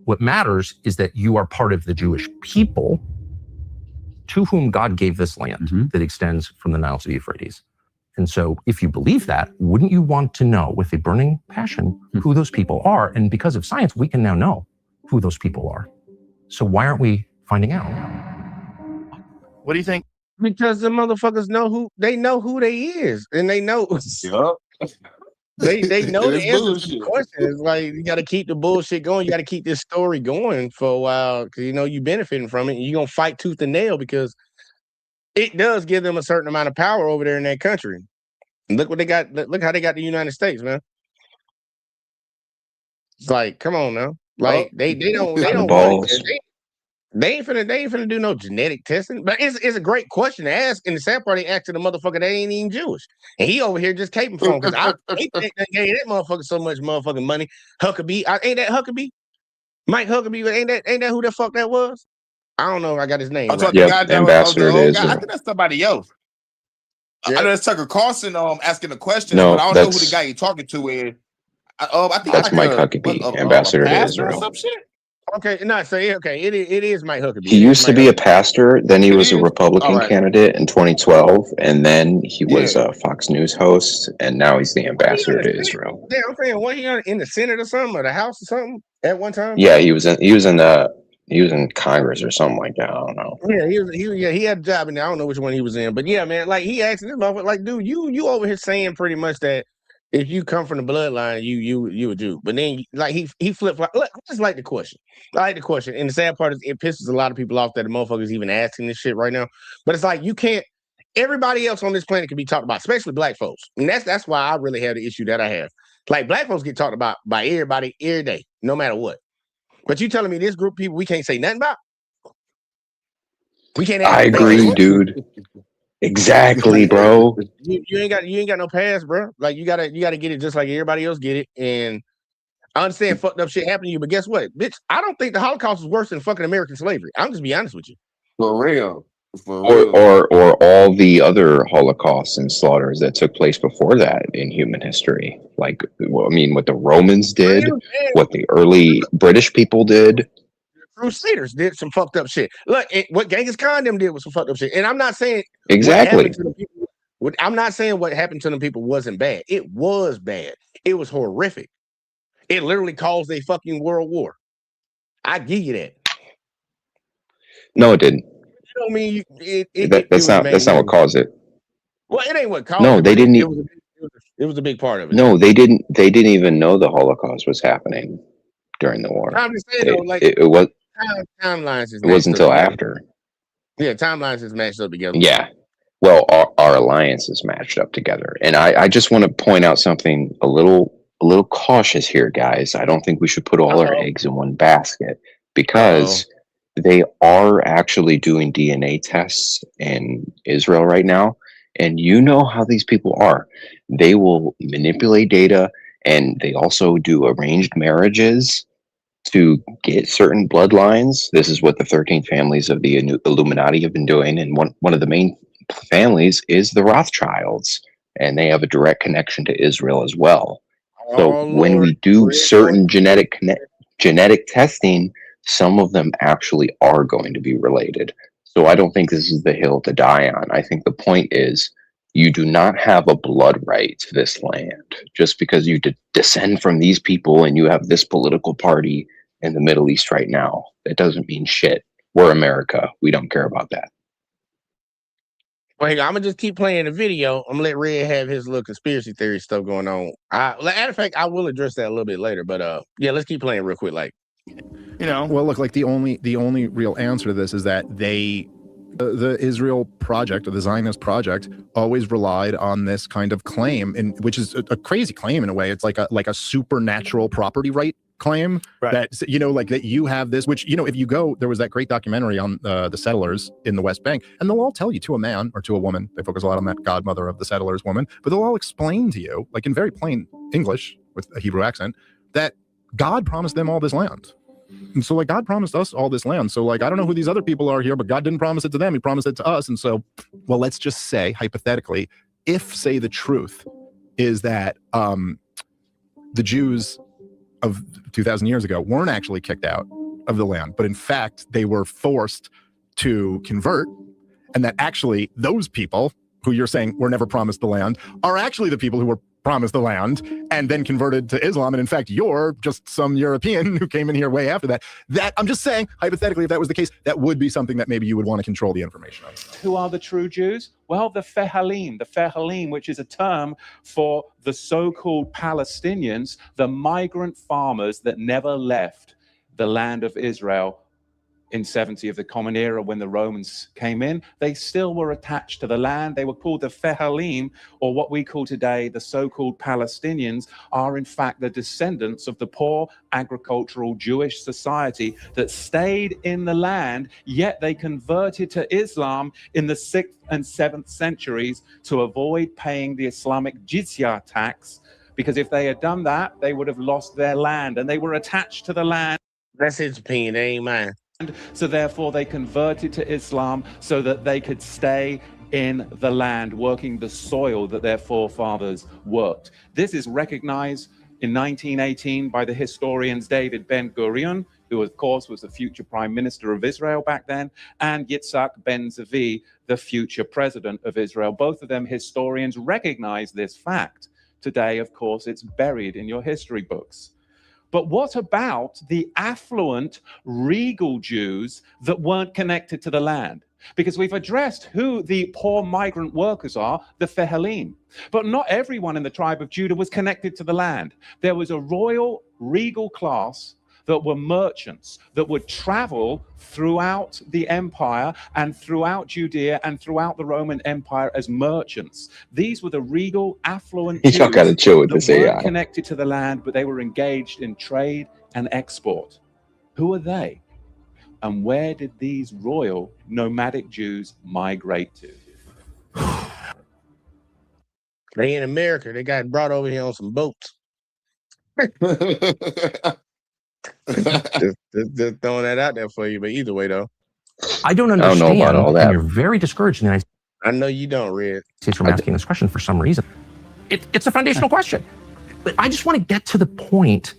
What matters is that you are part of the Jewish people to whom God gave this land that extends from the Nile to the Euphrates. And so if you believe that, wouldn't you want to know with a burning passion who those people are? And because of science, we can now know who those people are. So why aren't we finding out? What do you think? Because the motherfuckers know who they is, and they know they know the answers to the questions. Like, you got to keep the bullshit going. You got to keep this story going for a while because you know you're benefiting from it. And you're gonna fight tooth and nail because it does give them a certain amount of power over there in that country. And look what they got. Look how they got the United States, man. It's like, come on now. Like they don't want it. They ain't finna do no genetic testing. But it's a great question to ask. And the sad part, they asking the motherfucker that ain't even Jewish. And he over here just caping for him because I think they gave that motherfucker so much motherfucking money. Huckabee, ain't that Huckabee? Mike Huckabee, ain't that who the fuck that was? I don't know if I got his name. I'm talking Yep, ambassador to I Israel. think that's somebody else. I know that's Tucker Carlson asking the question, No, but I don't know who that's- the guy you're talking to is. I think That's like Mike Huckabee, ambassador to pastor or Israel. some shit. Okay, no, so okay, it is Mike Huckabee. He used to be a pastor, then he was a is? Republican All right. candidate in 2012, and then he was Yeah. a Fox News host, and now he's the ambassador to Israel. Yeah, I'm saying, what, he in the Senate or something, or the House or something at one time? Yeah, he was in Congress or something like that. I don't know. Yeah, he had a job, and I don't know which one he was in, but yeah, man, like he asked this motherfucker, like, dude, you over here saying pretty much that if you come from the bloodline, you a Jew, but then like he flipped. Look, I just like the question. I like the question, and the sad part is it pisses a lot of people off that the motherfuckers even asking this shit right now. But it's like you can't. Everybody else on this planet can be talked about, especially black folks, and that's why I really have the issue that I have. Like black folks get talked about by everybody every day, no matter what. But you telling me this group of people we can't say nothing about? We can't. I agree, dude. Exactly, bro. You ain't got no past, bro. Like you gotta get it just like everybody else get it. And I understand fucked up shit happened to you, but guess what, bitch? I don't think the Holocaust is worse than fucking American slavery. I'm just be honest with you. For real. Or all the other Holocausts and slaughters that took place before that in human history. Like, I mean, what the Romans did, what the early British people did. Crusaders did some fucked up shit. Look, what Genghis Khan them did was some fucked up shit. And I'm not saying Exactly. I'm not saying what happened to them people wasn't bad. It was bad. It was horrific. It literally caused a fucking world war. I give you that. No, it didn't. You know what I mean? That's not what caused it. Well, it ain't what caused No, it. they didn't. It was a big part of it. No, they didn't even know the Holocaust was happening during the war. I'm just saying though, like it was. Timelines. It wasn't until after. Yeah, timelines is matched up together. Yeah. Well, our alliance is matched up together, and I just want to point out something a little cautious here, guys. I don't think we should put all our eggs in one basket because they are actually doing DNA tests in Israel right now, and you know how these people are. They will manipulate data, and they also do arranged marriages to get certain bloodlines. This is what the 13 families of the Illuminati have been doing, and one of the main families is the Rothschilds, and they have a direct connection to Israel as well. So when we do certain genetic testing, some of them actually are going to be related. So I don't think this is the hill to die on. I think the point is you do not have a blood right to this land. Just because you descend from these people and you have this political party in the Middle East right now, that doesn't mean shit. we're America. We don't care about that. Well, I'm gonna just keep playing the video. I'm gonna let Red have his little conspiracy theory stuff going on. Matter of fact, I will address that a little bit later. But yeah, let's keep playing real quick. Like, You know, Well, look, like the only real answer to this is that the Israel project or the Zionist project always relied on this kind of claim, and which is a crazy claim in a way. It's like a supernatural property right claim, Right. that, you know, like that you have this, which, you know, if you go, there was that great documentary on the settlers in the West Bank, and they'll all tell you, to a man or to a woman, they focus a lot on that godmother of the settlers woman, but they'll all explain to you, like in very plain English with a Hebrew accent, that God promised them all this land. And so, like, God promised us all this land. So, like, I don't know who these other people are here, but God didn't promise it to them. He promised it to us. And so, well, let's just say, hypothetically, if, say, the truth is that the Jews of 2,000 years ago weren't actually kicked out of the land, but in fact, they were forced to convert, and that actually those people who you're saying were never promised the land are actually the people who were promised the land and then converted to Islam, and in fact you're just some European who came in here way after that. That, I'm just saying, hypothetically, if that was the case, that would be something that maybe you would want to control the information on. Who are the true Jews? Well, the Fehalim, which is a term for the so-called Palestinians, the migrant farmers that never left the land of Israel in 70 of the Common Era when the Romans came in. They still were attached to the land. They were called the Fehalim, or what we call today the so-called Palestinians, are in fact the descendants of the poor agricultural Jewish society that stayed in the land, yet they converted to Islam in the 6th and 7th centuries to avoid paying the Islamic jizya tax, because if they had done that, they would have lost their land, and they were attached to the land. that's his opinion, that ain't mine. So therefore they converted to Islam so that they could stay in the land, working the soil that their forefathers worked. This is recognized in 1918 by the historians David Ben-Gurion, who of course was the future prime minister of Israel back then, and Yitzhak Ben-Zvi, the future president of Israel. Both of them historians recognize this fact. Today, of course, it's buried in your history books. But what about the affluent, regal Jews that weren't connected to the land? Because we've addressed who the poor migrant workers are, the Fehalim. But not everyone in the tribe of Judah was connected to the land. There was a royal, regal class that were merchants that would travel throughout the empire and throughout Judea and throughout the Roman Empire as merchants. These were the regal, affluent Jews Y'all gotta chill with that this weren't AI. connected to the land, but they were engaged in trade and export. Who are they? And where did these royal nomadic Jews migrate to? They in America. They got brought over here on some boats. just throwing that out there for you. But either way, though, I don't know understand, about all that. and you're very discouraged in the United I know you don't, Red. States from asking this question for some reason. It's a foundational question. But I just want to get to the point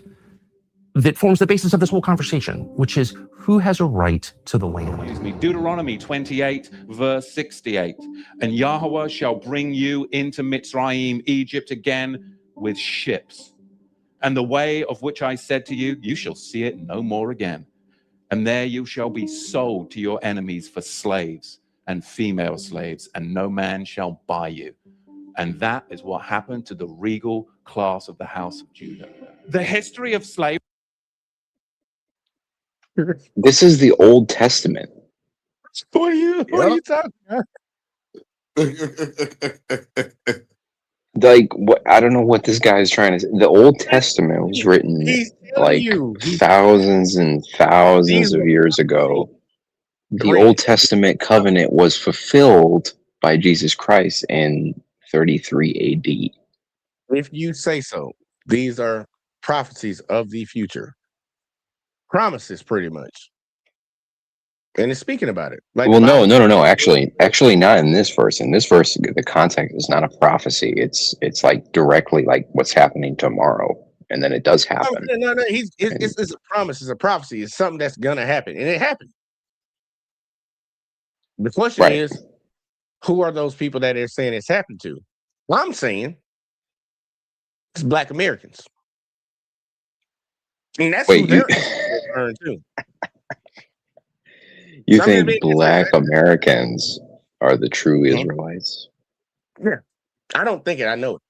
that forms the basis of this whole conversation, which is who has a right to the land? Excuse me, Deuteronomy 28, verse 68. And Yahweh shall bring you into Mitzrayim, Egypt again with ships. And the way of which I said to you, you shall see it no more again. And there you shall be sold to your enemies for slaves and female slaves, and no man shall buy you. And that is what happened to the regal class of the house of Judah. The history of slavery. This is the Old Testament. What are you talking about? Like, what? I don't know what this guy is trying to say. The Old Testament was written He's telling like you. thousands and thousands of years ago. The Old Testament covenant was fulfilled by Jesus Christ in 33 AD. If you say so, these are prophecies of the future. Promises, pretty much. And it's speaking about it. Like, Well, no. Actually, not in this verse. In this verse, the context is not a prophecy. It's like directly like what's happening tomorrow, and then it does happen. No. It's a promise. It's a prophecy. It's something that's gonna happen, and it happened. The question Right. is, who are those people that they're saying it's happened to? Well, I'm saying it's Black Americans. And that's Wait, who they're concerned to. You I'm just think being Black Americans are the true Mhm. Israelites? Yeah. I don't think it. I know it.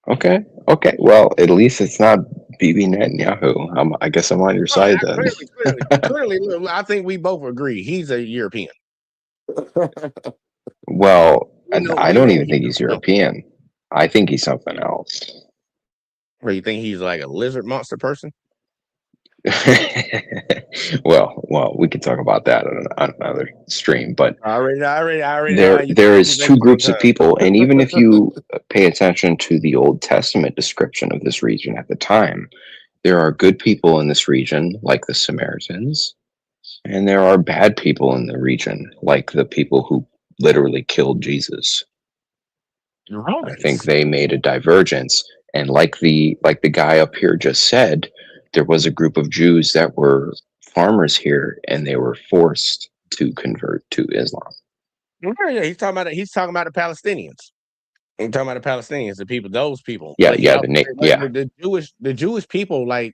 Okay. Okay. Well, at least it's not Bibi Netanyahu. I guess I'm on your Oh, yeah, side then. clearly, look, I think we both agree he's a European. Well, We know, I we don't know even think he's European. I think he's something else. Or you think he's like a lizard monster person? well, we can talk about that on another stream. But I already know there how you there think is he's two groups of sometimes. people, and even if you pay attention to the Old Testament description of this region at the time, there are good people in this region, like the Samaritans, and there are bad people in the region, like the people who literally killed Jesus. I think they made a divergence, and like the guy up here just said, there was a group of Jews that were farmers here, and they were forced to convert to Islam. Yeah, he's talking about the Palestinians. He's talking about the Palestinians, the people, those people. Yeah, But yeah, the Jewish people, like,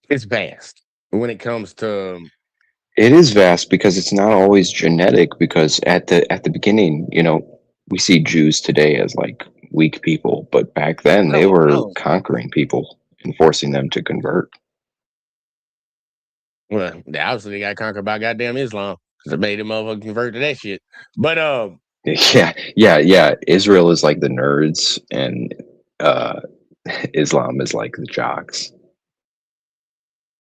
it's vast when it comes to. It is vast because it's not always genetic. Because at the beginning, we see Jews today as like weak people, but back then they were conquering people and forcing them to convert. Well, obviously they got conquered by goddamn Islam because it made them motherfucker convert to that shit. But Yeah. Israel is like the nerds, and Islam is like the jocks.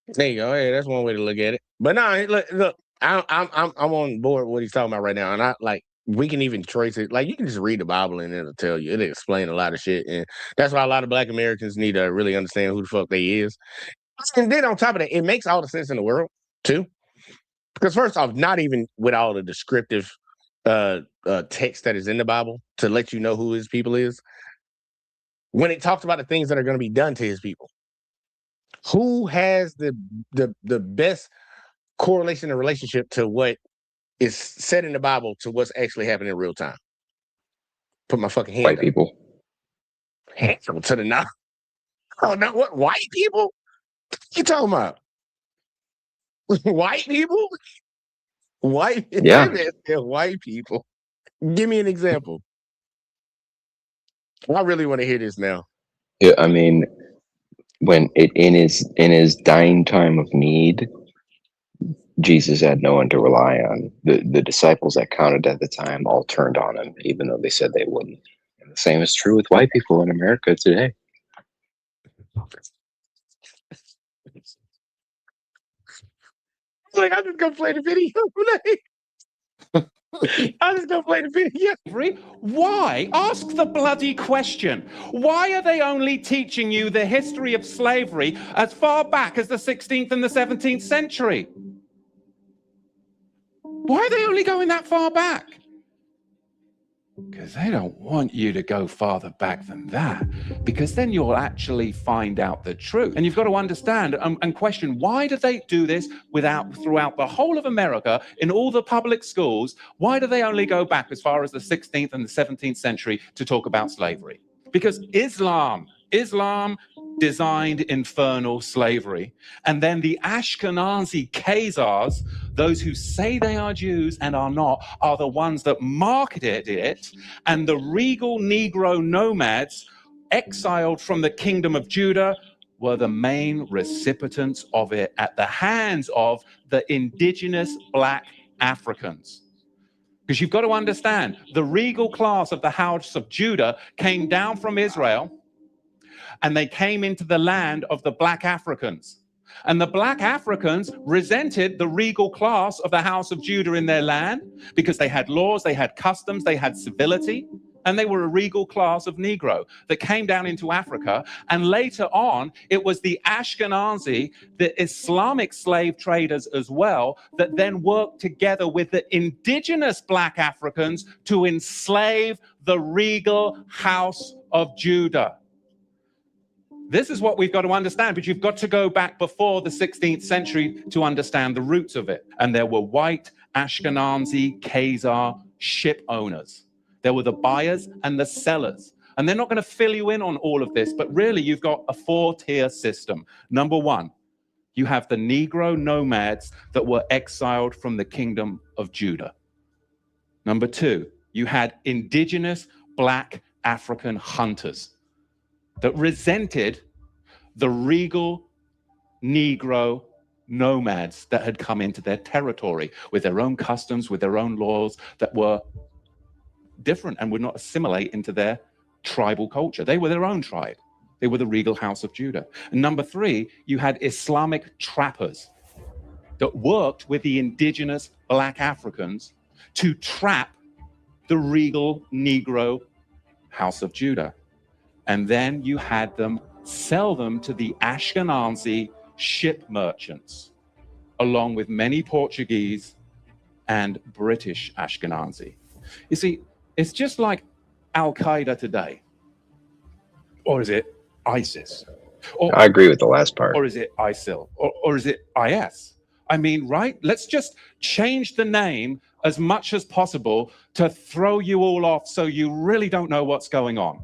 there you go. Hey, that's one way to look at it. But no, look, I'm on board with what he's talking about right now, and I like we can even trace it. Like you can just read the Bible and it'll tell you. It'll explain a lot of shit, and that's why a lot of Black Americans need to really understand who the fuck they is. And then on top of that, it makes all the sense in the world too. Because first off, not even with all the descriptive text that is in the Bible to let you know who his people is, when it talks about the things that are going to be done to his people, who has the best correlation and relationship to what is said in the Bible to what's actually happening in real time? Put my fucking hand White up. people. Hand up to the knob. Oh no, what white people? What you talking about? White people? White? Yeah. White people. Give me an example. I really want to hear this now. Yeah, I mean, when in his dying time of need, Jesus had no one to rely on. The disciples that counted at the time all turned on him, even though they said they wouldn't. And the same is true with white people in America today. Like, I'm just gonna play the video. I'm just gonna play the video. Why? Ask the bloody question. Why are they only teaching you the history of slavery as far back as the 16th and the 17th century? Why are they only going that far back? Because they don't want you to go farther back than that, because then you'll actually find out the truth. And you've got to understand and question, why do they do this throughout the whole of America, in all the public schools? Why do they only go back as far as the 16th and the 17th century to talk about slavery? Because Islam designed infernal slavery. And then the Ashkenazi Khazars, those who say they are Jews and are not, are the ones that marketed it. And the regal Negro nomads exiled from the kingdom of Judah were the main recipients of it at the hands of the indigenous Black Africans. Because you've got to understand, the regal class of the house of Judah came down from Israel, and they came into the land of the Black Africans. And the Black Africans resented the regal class of the house of Judah in their land because they had laws, they had customs, they had civility, and they were a regal class of Negro that came down into Africa. And later on, it was the Ashkenazi, the Islamic slave traders as well, that then worked together with the indigenous Black Africans to enslave the regal house of Judah. This is what we've got to understand, but you've got to go back before the 16th century to understand the roots of it. And there were white Ashkenazi Khazar ship owners. There were the buyers and the sellers And they're not going to fill you in on all of this, but really you've got a 4-tier system. Number one, you have the Negro nomads that were exiled from the kingdom of Judah. Number two, you had indigenous Black African hunters that resented the regal Negro nomads that had come into their territory with their own customs, with their own laws that were different and would not assimilate into their tribal culture. They were their own tribe. They were the regal house of Judah. And number three, you had Islamic trappers that worked with the indigenous Black Africans to trap the regal Negro house of Judah. And then you had them sell them to the Ashkenazi ship merchants, along with many Portuguese and British Ashkenazi. You see, it's just like Al-Qaeda today. Or is it ISIS? Or, I agree with the last part. or is it ISIL? Or is it IS? I mean, right? Let's just change the name as much as possible to throw you all off so you really don't know what's going on.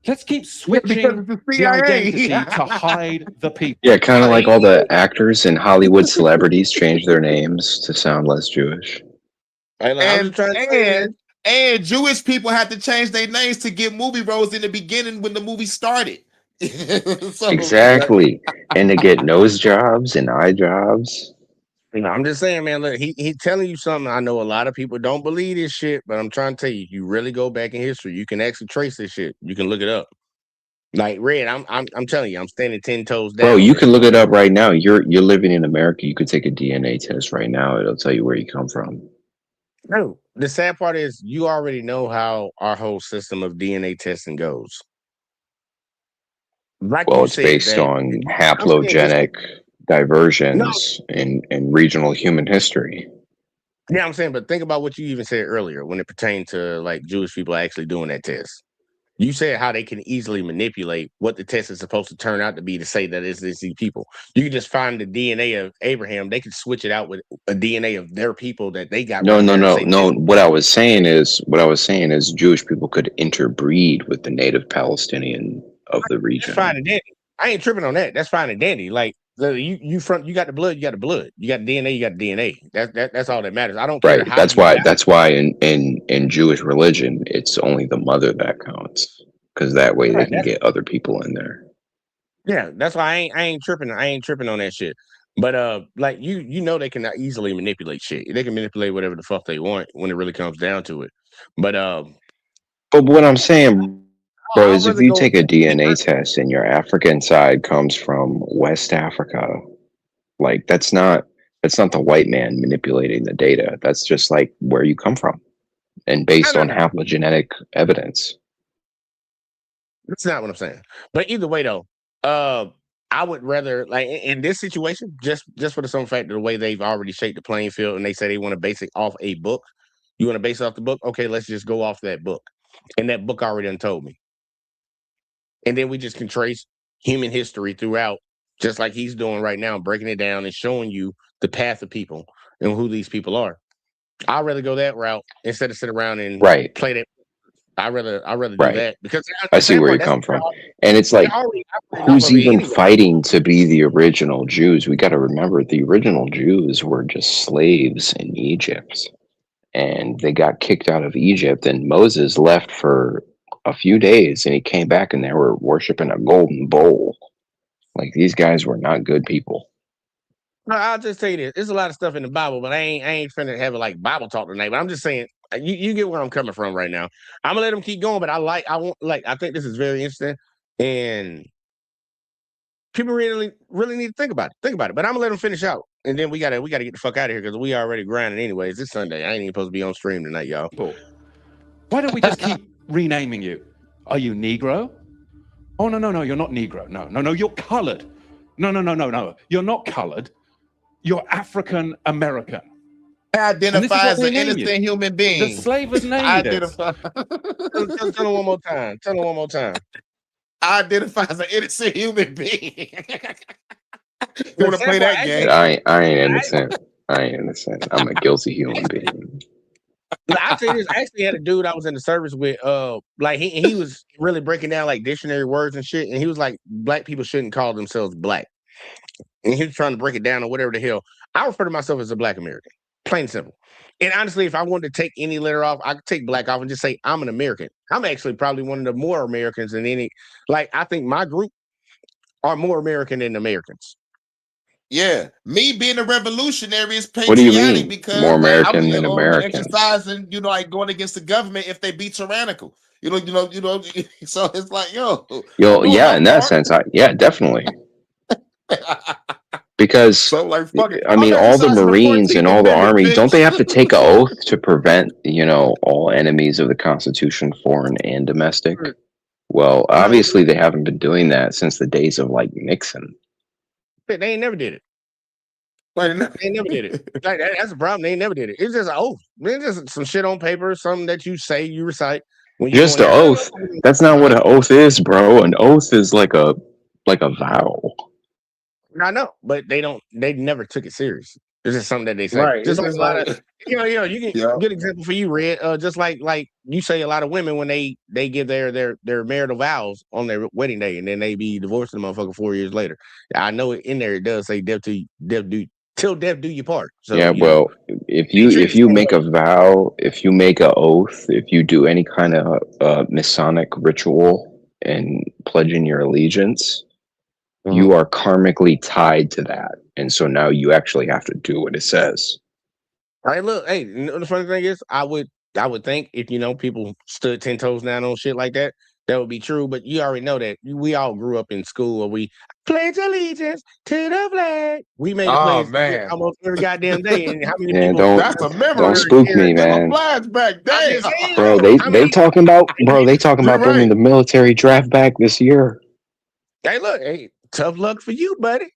Let's keep switching the the CIA. identity to hide the people. Yeah, kind of like all the actors and Hollywood celebrities change their names to sound less Jewish. And Jewish people had to change their names to get movie roles in the beginning when the movie started. So, Exactly. And to get nose jobs and eye jobs. You know, I'm just saying, man, look, he telling you something. I know a lot of people don't believe this shit, but I'm trying to tell you, you really go back in history, you can actually trace this shit. You can look it up. Like Red, I'm telling you, I'm standing 10 toes down. Bro, you can look it up right now. You're living in America. You could take a DNA test right now. It'll tell you where you come from. No, the sad part is you already know how our whole system of DNA testing goes. Like Well, you it's said, based that- on I'm saying haplogenic diversions in regional human history. Yeah, I'm saying, but think about what you even said earlier when it pertained to like Jewish people actually doing that test. You said how they can easily manipulate what the test is supposed to turn out to be to say that it's these people. You can just find the DNA of Abraham. They can switch it out with a DNA of their people that they got. No. right there and say, What I was saying is Jewish people could interbreed with the native Palestinian of the That's region. fine and dandy. I ain't tripping on that. That's fine and dandy. Like you got the blood, you got the blood. You got DNA, you got DNA. That's all that matters. I don't care. Right. How That's you why. got it. That's why in Jewish religion, it's only the mother that counts, because that way they Right, can that's- get other people in there. Yeah, that's why I ain't tripping. I ain't tripping on that shit. But like you know they can easily manipulate shit. They can manipulate whatever the fuck they want when it really comes down to it. But But what I'm saying, bro, I'd is if rather you go- take a DNA test and your African side comes from West Africa, like that's not the white man manipulating the data. That's just like where you come from, and based No. on haplogenetic evidence. That's not what I'm saying. But either way, though, I would rather like in this situation, just for the simple fact of the way they've already shaped the playing field, and they say they want to base it off a book. You want to base it off the book? Okay, let's just go off that book, and that book already done told me. And then we just can trace human history throughout, just like he's doing right now, breaking it down and showing you the path of people and who these people are. I'd rather go that route instead of sit around and Right. play that. I'd rather do Right. that because I see where you come from. And it's like, who's even fighting to be the original Jews? We got to remember the original Jews were just slaves in Egypt, and they got kicked out of Egypt, and Moses left for a few days, and he came back and they were worshiping a golden bowl. Like, these guys were not good people. No, I'll just tell you this. There's a lot of stuff in the Bible, but I ain't finna have it like Bible talk tonight. But I'm just saying, you get where I'm coming from right now. I'm gonna let them keep going, but I think this is very interesting, and people really need to think about it. But I'm gonna let them finish out, and then we gotta get the fuck out of here because we already grinding anyways. It's Sunday. I ain't even supposed to be on stream tonight, y'all. Why don't we just keep renaming you? Are you Negro? Oh, no, you're not Negro. No, you're colored. No, you're not colored. You're African American. Identify as an innocent human being. The slavers named it. Tell them one more time. Identify as an innocent human being. You want to play that game? I ain't innocent. I'm a guilty human being. I tell you this, I actually had a dude I was in the service with, like he was really breaking down like dictionary words and shit, and he was like, black people shouldn't call themselves black. And he was trying to break it down or whatever the hell. I refer to myself as a black American. Plain and simple. And honestly, if I wanted to take any letter off, I could take black off and just say I'm an American. I'm actually probably one of the more Americans than any. Like, I think my group are more American than Americans. Yeah, me being a revolutionary is What do you patriotic mean? because More like, I'm American than Americans? exercising, like going against the government if they be tyrannical. So it's like, yo, Yeah, in that sense, yeah, definitely. Because so like, fuck it. I mean, all the Marines and all the Army, don't they have to take an oath to prevent, all enemies of the Constitution, foreign and domestic? Well, obviously they haven't been doing that since the days of like Nixon. They ain't never did it. They never did it. Like, that's the problem. They never did it. It's just an oath. It's just some shit on paper, something that you say, you recite. When Just an oath. That's not what an oath is, bro. An oath is like a vow. I know, but they never took it serious. It's just something that they say. Right. Just like It's a lot like- of, you can good example for you, Red. Just like you say, a lot of women when they give their marital vows on their wedding day, and then they be divorcing the motherfucker 4 years later. I know in there it does say till death do you part. So Yeah, well, if you make a vow, if you make an oath, if you do any kind of Masonic ritual and pledging your allegiance, you are karmically tied to that, and so now you actually have to do what it says. All right, look, hey, the funny thing is, I would think if people stood 10 toes down on shit like that, that would be true. But you already know that we all grew up in school where we pledge allegiance to the flag. We made a pledge almost every goddamn day. And how many people? That's a memory. Don't spook me, man. Flashback, damn. Bro, they talking about bringing the military draft back this year. Hey, look, hey, tough luck for you, buddy.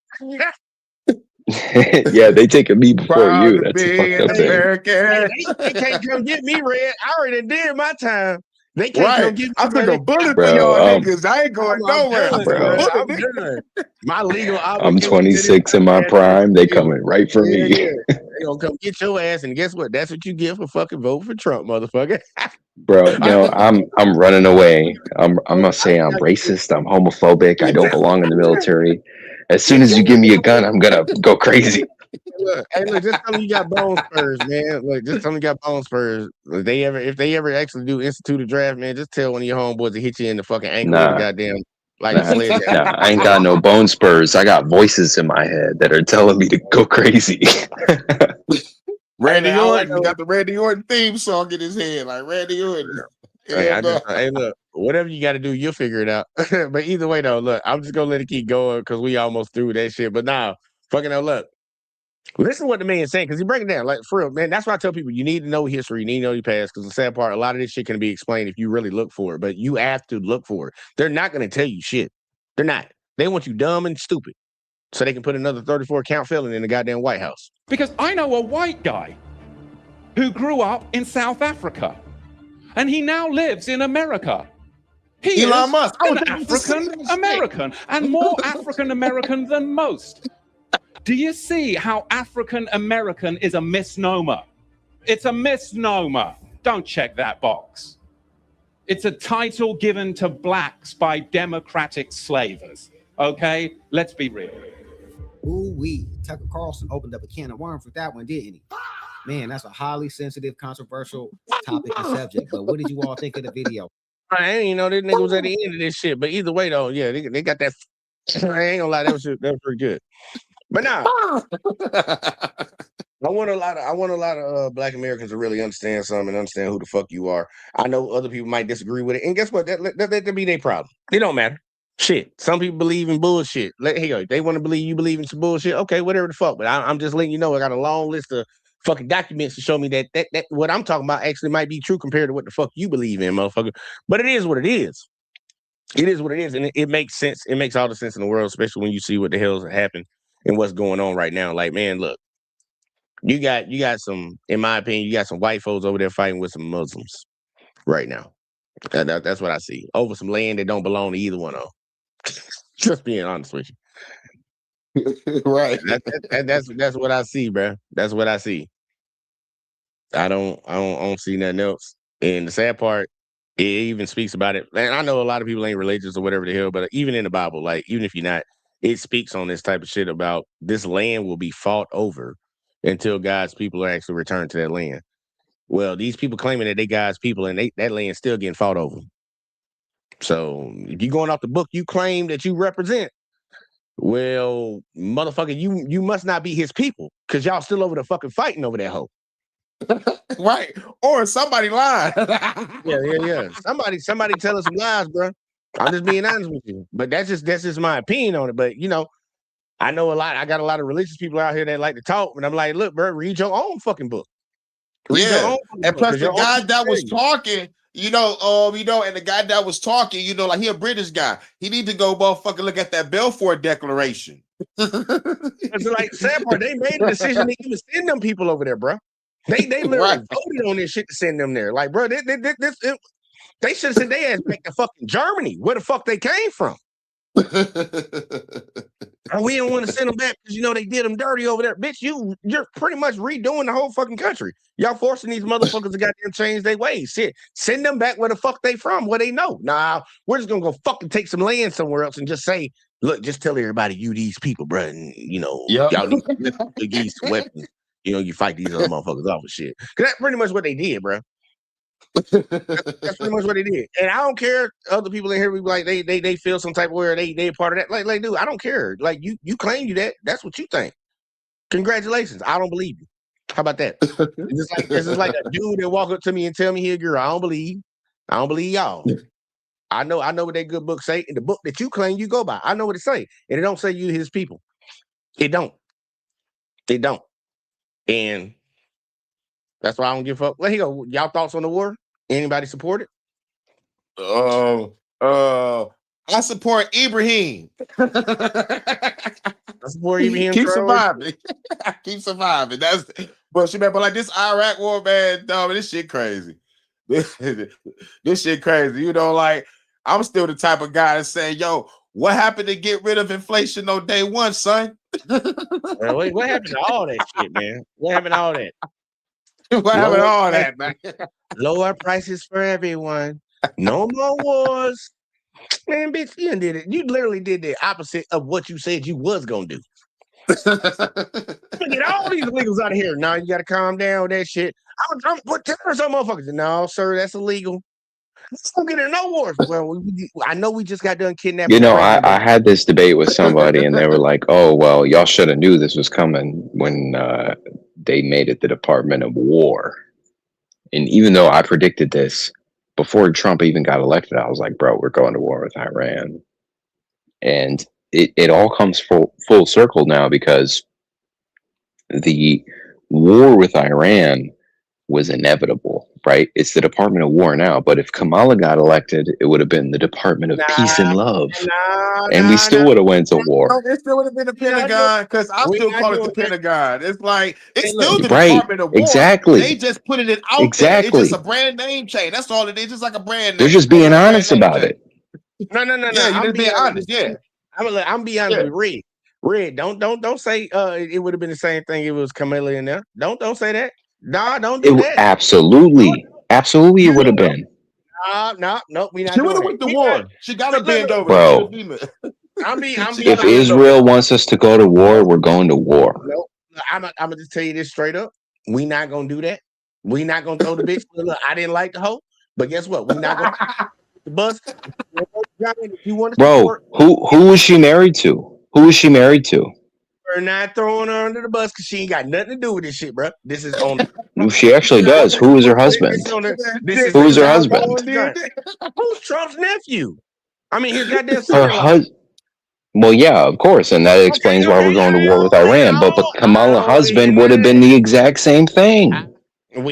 Yeah, they taking me before you. That's a fucked up thing. They can't come get me, Red. I already did my time. They can't come get me. I took a bullet Bro, for y'all niggas. I ain't going nowhere. I'm Bro. My legal I'm 26 in my prime. They coming right for me. Yeah. They gonna come get your ass, and guess what? That's what you get for fucking voting for Trump, motherfucker. Bro, no, I'm running away. I'm gonna say I'm racist. I'm homophobic. I don't belong in the military. As soon as you give me a gun, I'm gonna go crazy. Look, just tell me you got bone spurs, man. Look, just tell me you got bone spurs. If they ever actually do institute a draft, man, just tell one of your homeboys to hit you in the fucking ankle with a goddamn I ain't got no bone spurs. I got voices in my head that are telling me to go crazy. Randy Orton, he got the Randy Orton theme song in his head, like Randy Orton. Hey, look, whatever you got to do, you'll figure it out. But either way, though, look, I'm just gonna let it keep going because we almost through that shit. But now, fucking hell, look. Listen to what the man is saying, because he break it down. Like, for real, man, that's why I tell people you need to know history, you need to know your past, because the sad part, a lot of this shit can be explained if you really look for it, but you have to look for it. They're not going to tell you shit. They're not. They want you dumb and stupid so they can put another 34 count felon in the goddamn White House. Because I know a white guy who grew up in South Africa, and he now lives in America. He Elon is Musk. an African American, and more African American than most. Do you see how African American is a misnomer? It's a misnomer. Don't check that box. It's a title given to blacks by democratic slavers. Okay? Let's be real. Ooh-wee. Tucker Carlson opened up a can of worms with that one, didn't he? Man, that's a highly sensitive, controversial topic and subject. But what did you all think of the video? I didn't even know this nigga was at the end of this shit. But either way, though, yeah, they got that. I ain't gonna lie, that was pretty good. But now, I want a lot of Black Americans to really understand something and understand who the fuck you are. I know other people might disagree with it, and guess what? That be their problem. It don't matter. Shit. Some people believe in bullshit. They want to believe you believe in some bullshit. Okay, whatever the fuck. But I'm just letting you know I got a long list of fucking documents to show me that what I'm talking about actually might be true compared to what the fuck you believe in, motherfucker. But it is what it is. It is what it is, and it makes sense. It makes all the sense in the world, especially when you see what the hell's happened and what's going on right now. Like, man, look, you got some, in my opinion, you got some white folks over there fighting with some Muslims right now. That's what I see. Over some land that don't belong to either one of them. Just being honest with you. Right. That's what I see, bro. That's what I see. I don't see nothing else. And the sad part, it even speaks about it. And I know a lot of people ain't religious or whatever the hell, but even in the Bible, like even if you're not, it speaks on this type of shit about this land will be fought over until God's people are actually returned to that land. Well, these people claiming that they God's people and that land's still getting fought over. So if you're going off the book you claim that you represent, well, motherfucker, you must not be his people because y'all still over the fucking fighting over that hoe. Right. Or somebody lied. Yeah. Somebody tell us some lies, bro. I'm just being honest with you. But that's just my opinion on it. But you know, I know a lot. I got a lot of religious people out here that like to talk, and I'm like, look, bro, read your own fucking book. Read your own fucking And book, plus 'cause the your guy own that was thing. talking, and the guy that was talking, like he a British guy. He need to go motherfucking look at that Balfour Declaration. It's like sad part. They made a decision to even send them people over there, bro. They literally Right. voted on this shit to send them there. Like, bro, they should have sent their ass back to fucking Germany, where the fuck they came from. And we didn't want to send them back because they did them dirty over there. Bitch, you're pretty much redoing the whole fucking country. Y'all forcing these motherfuckers to goddamn change their ways. Shit, send them back where the fuck they from, where they know. Nah, we're just gonna go fucking take some land somewhere else and just say, look, just tell everybody you these people, bro, and y'all need to give some weapons. You fight these other motherfuckers off of shit. Cause that's pretty much what they did, bro. That's pretty much what they did. And I don't care. Other people in here be like they feel some type of way or they part of that. Like dude, I don't care. Like you claim you that. That's what you think. Congratulations. I don't believe you. How about that? It's just like a dude that walk up to me and tell me he a girl. I don't believe y'all. I know what that good book say. In the book that you claim you go by, I know what it say. And it don't say you his people. It don't. And that's why I don't give a fuck. Let here go. Y'all thoughts on the war? Anybody support it? I support Ibrahim. I support Ibrahim. Keep surviving. Keep surviving. But like this Iraq war, man, dog, this shit crazy. This shit crazy. Like I'm still the type of guy to say, yo, what happened to get rid of inflation on day one, son? What happened to all that shit, man? What happened to all that? What happened to all that, man? Lower prices for everyone. No more wars. Man, bitch, you did it. You literally did the opposite of what you said you was gonna do. Get all these illegals out of here. Now you gotta calm down with that shit. I'm what some motherfuckers. No, sir, that's illegal. Let's don't get in no wars. Well, I know we just got done kidnapping. I had this debate with somebody, and they were like, "Oh, well, y'all should have knew this was coming when they made it the Department of War." And even though I predicted this before Trump even got elected, I was like, "Bro, we're going to war with Iran," and it all comes full circle now because the war with Iran was inevitable, right? It's the Department of War now, but if Kamala got elected, it would have been the Department of Peace and Love, and we still would have went to war. It still would have been the Pentagon, because I still call it the Pentagon. It's like it's still the Department of War. Exactly. They just put it out there. It's just a brand name change. That's all it is. Just like a brand name. They're just being honest about it. No. Yeah, you're being honest. Yeah, I'm being honest with Red. Don't say it would have been the same thing if it was Kamala in there. Don't say that. Nah, don't do that. Absolutely, it would have been. No, we not. She would have went to war. She got to bend over, bro. If Israel wants us to go to war, we're going to war. No, I'm gonna just tell you this straight up. We not gonna do that. We not gonna throw the bitch. Look, I didn't like the hoe, but guess what? We not gonna the bus. If you want to, bro, who was she married to? Who was she married to? We're not throwing her under the bus because she ain't got nothing to do with this shit, bro. This is on. She actually does. Who is her husband? Who is her husband? Who's Trump's nephew? I mean, his goddamn her husband. Well, yeah, of course, and that explains why we're going to war with Iran. But Kamala's husband would have been the exact same thing.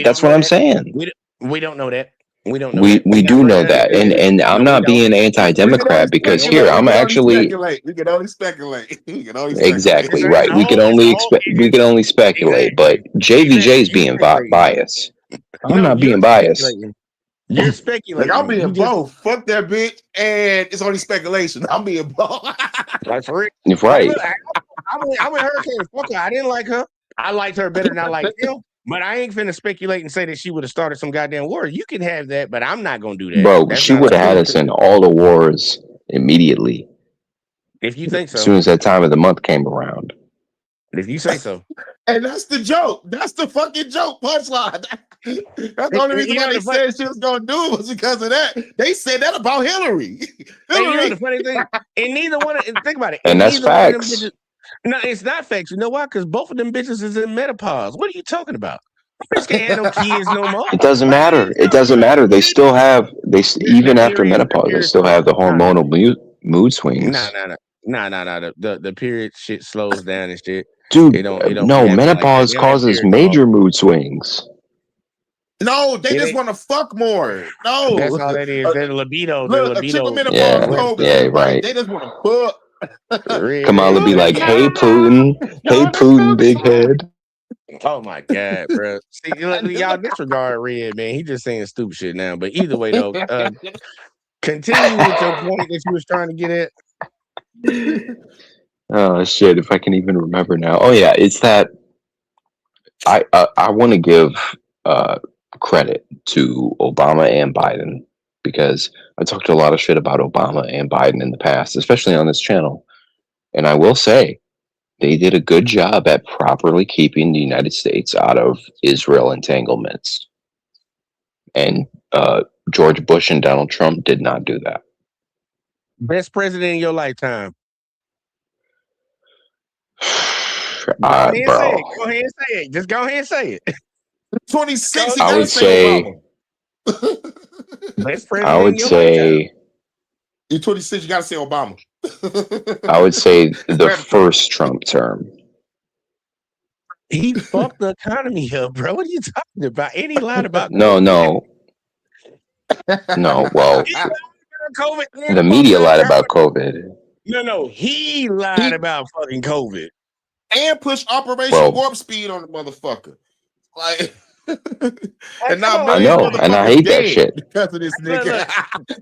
That's what I'm saying. We don't know that. We don't know. We do know that, and I'm not being anti-democrat because here I'm actually. We can only speculate. Exactly right. We can only speculate. But JVJ is being biased. I'm not being biased. You're speculating. Like I'm being both. Fuck that bitch, and it's only speculation. I'm being both. Like for real. Right. I went Hurricane. Fuck her. I didn't like her. I liked her better than I liked him. But I ain't finna speculate and say that she would have started some goddamn war. You can have that, but I'm not gonna do that. Bro, That's she not would have had cool. us in all the wars immediately If you think as so. soon as that time of the month came around. If you say so. And that's the joke. That's the fucking joke punchline. That's the only reason You know why they the fun- said she was gonna do it was because of that. They said that about Hillary. And you know Hillary. the funny thing, and neither one of think about it. And that's neither one of them facts. bitches- no, it's not facts. You know why? Because both of them bitches is in menopause. What are you talking about? Bitch can't have no kids no more. It doesn't Like, what are matter. you It talking doesn't about? matter. They still have even after period- menopause, they period still have the slows. hormonal mood swings. No. The period shit slows down and shit. Dude, It don't no, happen like that. menopause They don't have causes period major mood swings. No, they It just ain't- want to fuck more. No, That's all that is. Their libido. Their Look, a chick with libido. menopause Yeah, told me, yeah, she was like, right. they just want to fuck. Kamala be like, "Hey Putin, hey Putin, big head." Oh my god, bro! See, y'all disregard Red, man. He just saying stupid shit now. But either way, though, continue with your point that you was trying to get at. Oh shit! If I can even remember now. Oh yeah, it's that. I want to give credit to Obama and Biden because I talked a lot of shit about Obama and Biden in the past, especially on this channel, and I will say they did a good job at properly keeping the United States out of Israel entanglements. And George Bush and Donald Trump did not do that. Best president in your lifetime. Go Bro, ahead and say it. Go ahead and say it. Just go ahead and say it. 26. I would say. Best president I would in your say. lifetime. You're 26. You gotta say Obama. I would say the first Trump term. He fucked the economy up, bro. What are you talking about? And he lied about No. Well, COVID. the media lied about COVID. No. He lied about fucking COVID. And push Operation Warp Speed on the motherfucker. Like, and now I know, and I hate that shit. because of this nigga.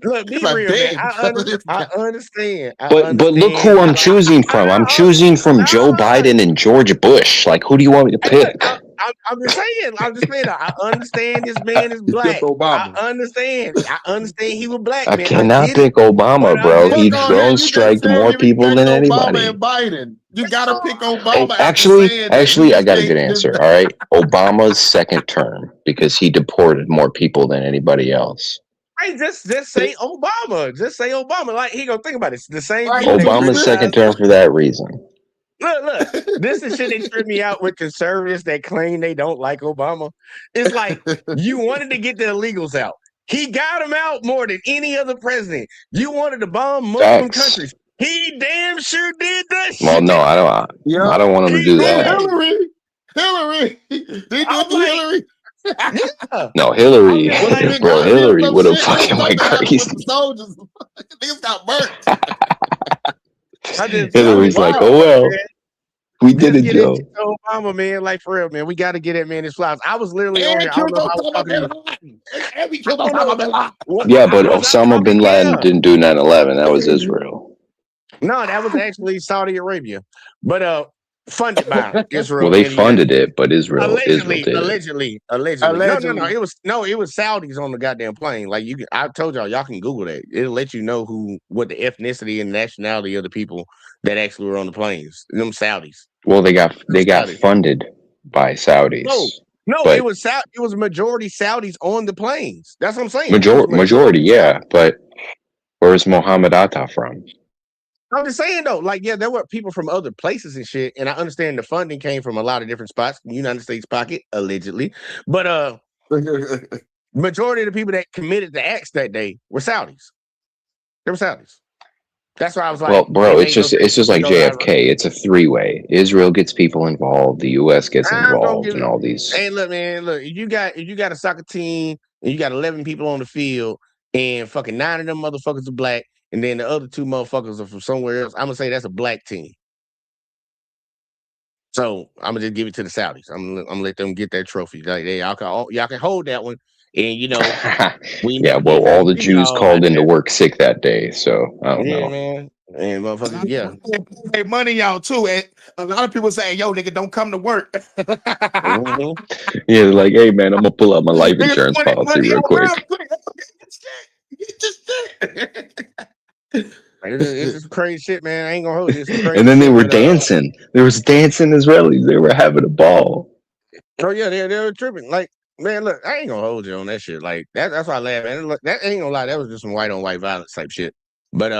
Look, be Like, real, damn, man. I understand. But look who I'm choosing from. I'm choosing from Joe Biden and George Bush. Like, who do you want me to pick? I'm just saying. I understand this man is black. I understand he was black. I man. cannot pick Obama, bro. He drone striked more people than anybody. Obama and Biden. You gotta pick Obama. Actually, I got a good answer. All right, Obama's second term because he deported more people than anybody else. Hey, just say Obama. Just say Obama. Like he gonna think about it. It's the same. Obama's second term for that reason. Look. This is shit that tripped me out with conservatives that claim they don't like Obama. It's like you wanted to get the illegals out. He got them out more than any other president. You wanted to bomb Muslim countries. He damn sure did that shit. Well, no, I don't want him to do that. Hillary. They do it to Hillary. No, Hillary, bro, Hillary would have fucking went crazy. Soldiers. Niggas got burnt. Hillary's like, oh well, we did it, Joe. Obama, man, like for real, man, we got to get that man his flowers. I was literally on here. I don't know how Yeah, but Osama bin Laden didn't do 9/11. That was Israel. No, that was actually Saudi Arabia, but funded by Israel. Well, they funded it, but Israel did. Allegedly. No. It was Saudis on the goddamn plane. Like I told y'all can Google that. It'll let you know what the ethnicity and nationality of the people that actually were on the planes. Them Saudis. Well, they got funded by Saudis. No, but it was majority Saudis on the planes. That's what I'm saying. Majority, yeah. But where's Mohammed Atta from? I'm just saying though, like, yeah, there were people from other places and shit, and I understand the funding came from a lot of different spots, United States pocket, allegedly. But majority of the people that committed the acts that day were Saudis. They were Saudis. That's why I was like, well, bro, it's just like JFK. It's a three-way. Israel gets people involved, the US gets involved, and all these. Hey, look, man, if you got a soccer team and you got 11 people on the field, and fucking 9 of them motherfuckers are black. And then the other 2 motherfuckers are from somewhere else. I'm gonna say that's a black team. So I'm gonna just give it to the Saudis. I'm gonna let them get that trophy. Like y'all can hold that one. And yeah, well, all the Jews called into work sick that day, so I don't know. Man. And motherfuckers, yeah. Pay money out too. And a lot of people saying, yo, nigga, don't come to work. Mhm. Yeah, like, hey man, I'm gonna pull out my life Nigga, insurance money policy real out quick. real quick. Get this shit. Like, it's just crazy shit, man. I ain't gonna hold you. It's some crazy And then they shit, were but, dancing. There was dancing Israelis. They were having a ball. Oh yeah, they were tripping. Like, man, look, I ain't gonna hold you on that shit. Like that's why I laugh, man. Look, that ain't gonna lie, that was just some white on white violence type shit. But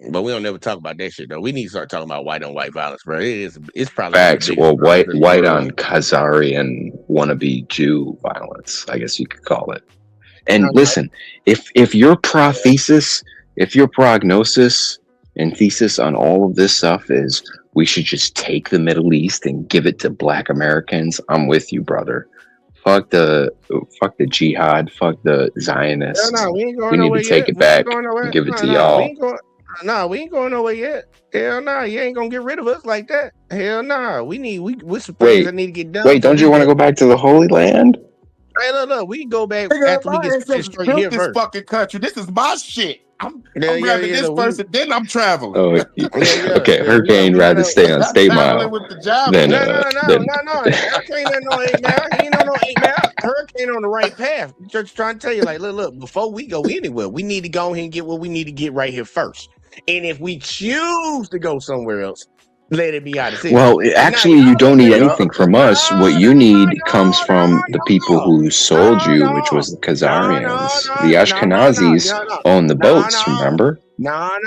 we don't never talk about that shit though. We need to start talking about white on white violence, bro. It's probably one of the Facts. biggest Well, crimes in the white world. on Khazarian wannabe Jew violence, I guess you could call it. And listen, if your prothesis, if your prognosis and thesis on all of this stuff is we should just take the Middle East and give it to Black Americans, I'm with you, brother. Fuck the jihad, fuck the Zionists. Hell no, we ain't going We need nowhere to take yet. it We ain't back going nowhere. and give it to We y'all. ain't going. No, we ain't going nowhere yet. Hell no, you ain't gonna get rid of us like that. Hell no, we some things that need to get done. Wait, don't you want to go back to the Holy Land? Hey, look, we can go back Nigga, after we my get ancestors straight built here this first. fucking country. This is my shit. I'm Yeah, grabbing this look, person, then I'm traveling. Oh, okay. yeah, Hurricane we rather gotta- stay on I'm State traveling Mile with the job. than No. Hurricane ain't no 8 mile. He ain't on no 8 mile. Hurricane on the right path. Just trying to tell you, like, look, before we go anywhere, we need to go ahead and get what we need to get right here first. And if we choose to go somewhere else, let it be our decision. Well, actually, you don't need anything from us. What you need comes from the people who sold you, which was the Khazarians. The Ashkenazis own the boats, remember? No.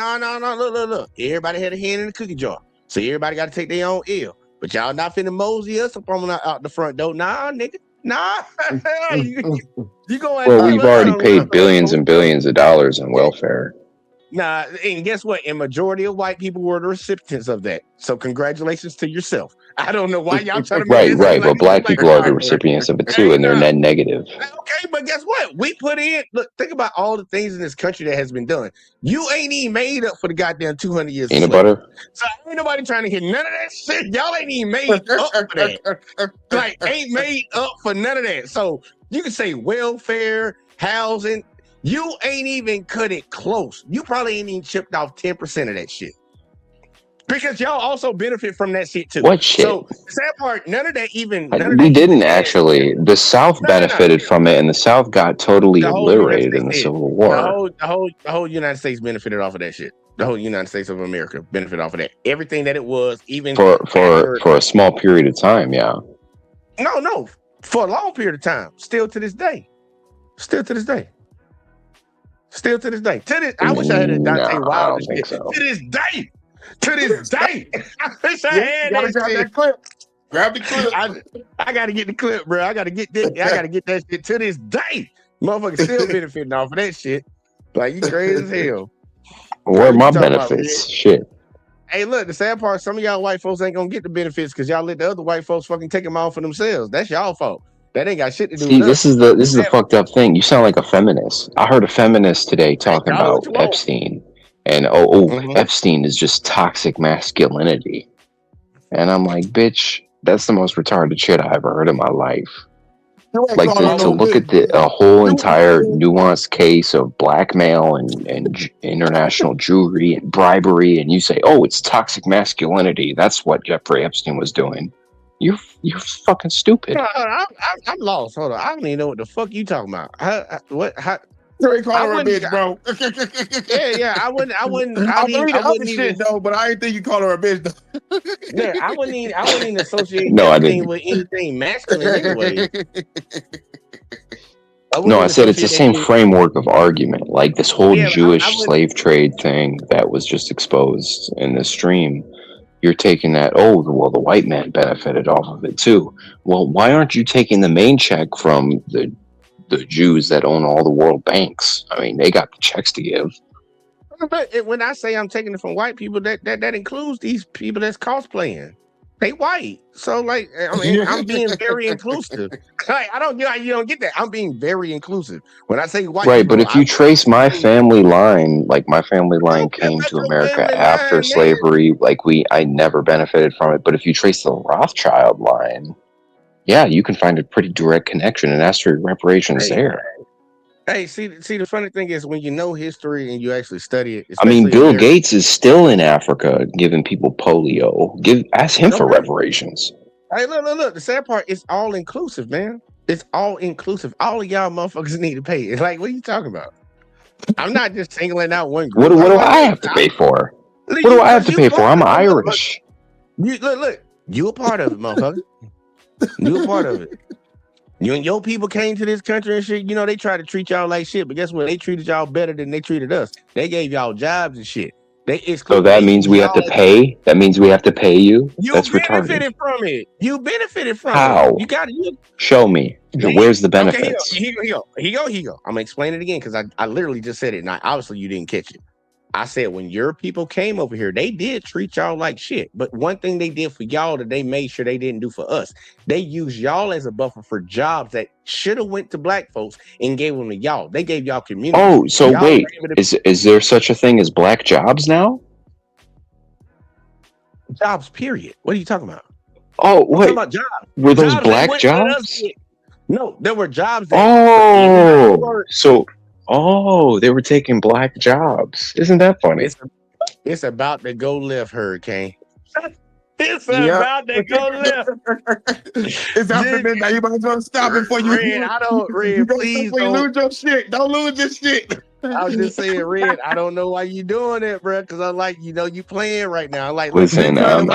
Look. Everybody had a hand in the cookie jar. So everybody got to take their own ill. But y'all not finna mosey us up on out the front door. Nah, nigga. Nah. you going Well, we've already paid billions and billions of dollars in welfare. Nah, and guess what? And majority of white people were the recipients of that. So congratulations to yourself. I don't know why y'all trying to make it Right. Well, black people are the recipients of it too, and they're net negative. Okay, but guess what? We put in, look, think about all the things in this country that has been done. You ain't even made up for the goddamn 200 years Peanut of slavery. butter? So ain't nobody trying to hear none of that shit. Y'all ain't even made up for that. Like, ain't made up for none of that. So you can say welfare, housing. You ain't even cut it close. You probably ain't even chipped off 10% of that shit. Because y'all also benefit from that shit too. What shit? So the sad part, none of that even. We didn't actually. The South benefited from it, and the South got totally obliterated in the Civil War. The whole United States benefited off of that shit. The whole United States of America benefited off of that. Everything that it was, even for a small period of time, yeah. No, for a long period of time. Still to this day. I wish I had a Dante Wilder shit. So. To this day. I wish I had that clip. Grab the clip. I gotta get the clip, bro. I gotta get that shit to this day. Motherfuckers still benefiting off of that shit. Like, you crazy as hell. Where are my benefits? Shit. Hey, look, the sad part, some of y'all white folks ain't gonna get the benefits because y'all let the other white folks fucking take them off for themselves. That's y'all fault. That ain't got shit to do with us. this is the fucked up thing. You sound like a feminist. I heard a feminist today talking about Epstein. And Epstein is just toxic masculinity. And I'm like, bitch, that's the most retarded shit I ever heard in my life. Like to look at a whole entire nuanced case of blackmail and international Jewry and bribery, and you say, oh, it's toxic masculinity. That's what Jeffrey Epstein was doing. You're fucking stupid. I'm lost. Hold on. I don't even know what the fuck you talking about. You ain't call her a bitch, bro. Yeah. I wouldn't even though, but I ain't think you call her a bitch though. Yeah, I wouldn't even associate Epstein with anything masculine anyway. No, I said it's the same framework of argument. Like this whole Jewish slave trade thing that was just exposed in this stream. You're taking that, the white man benefited off of it too. Well, why aren't you taking the main check from the Jews that own all the world banks? I mean, they got the checks to give. But when I say I'm taking it from white people, that includes these people that's cosplaying. They white, so like, I mean, I'm being very inclusive. Like, you don't get that. I'm being very inclusive when I say white. Right, people, but if you trace my family line, like my family line came to America after slavery, like I never benefited from it. But if you trace the Rothschild line, yeah, you can find a pretty direct connection and ask for reparations there. Hey, see, the funny thing is when you know history and you actually study it. I mean, Especially Bill America, Gates is still in Africa giving people polio. Ask him for okay. reparations. Hey, look. The sad part is all inclusive, man. It's all inclusive. All of y'all motherfuckers need to pay. It's like, what are you talking about? I'm not just singling out one group. What do I'm I have to pay for? Look, What do I have because to pay for? I'm Irish. Look. You a part of it, motherfucker. You a part of it. You and your people came to this country and shit. You know, they try to treat y'all like shit, but guess what? They treated y'all better than they treated us. They gave y'all jobs and shit. So that means we have to pay? That means we have to pay you? You That's benefited retarded. from it. You benefited from How? it. You got it. Show me. Where's the benefits? Okay, here you go. I'm gonna explain it again because I literally just said it. Now, obviously, you didn't catch it. I said when your people came over here, they did treat y'all like shit. But one thing they did for y'all that they made sure they didn't do for us, they used y'all as a buffer for jobs that should have went to black folks and gave them to y'all. They gave y'all community. Oh, so y'all wait, is there such a thing as black jobs now? Jobs, period. What are you talking about? Oh, wait. About jobs. Were those Jobs black jobs? No, there were jobs that they were taking black jobs. Isn't that funny? It's about to go left, Hurricane. It's about to go left. It's after midnight. You might as well stop before you. Red, please don't lose your shit. Don't lose your shit. I was just saying, Red. I don't know why you doing it, bro. Because I'm like, you playing right now. Like, listen, I'm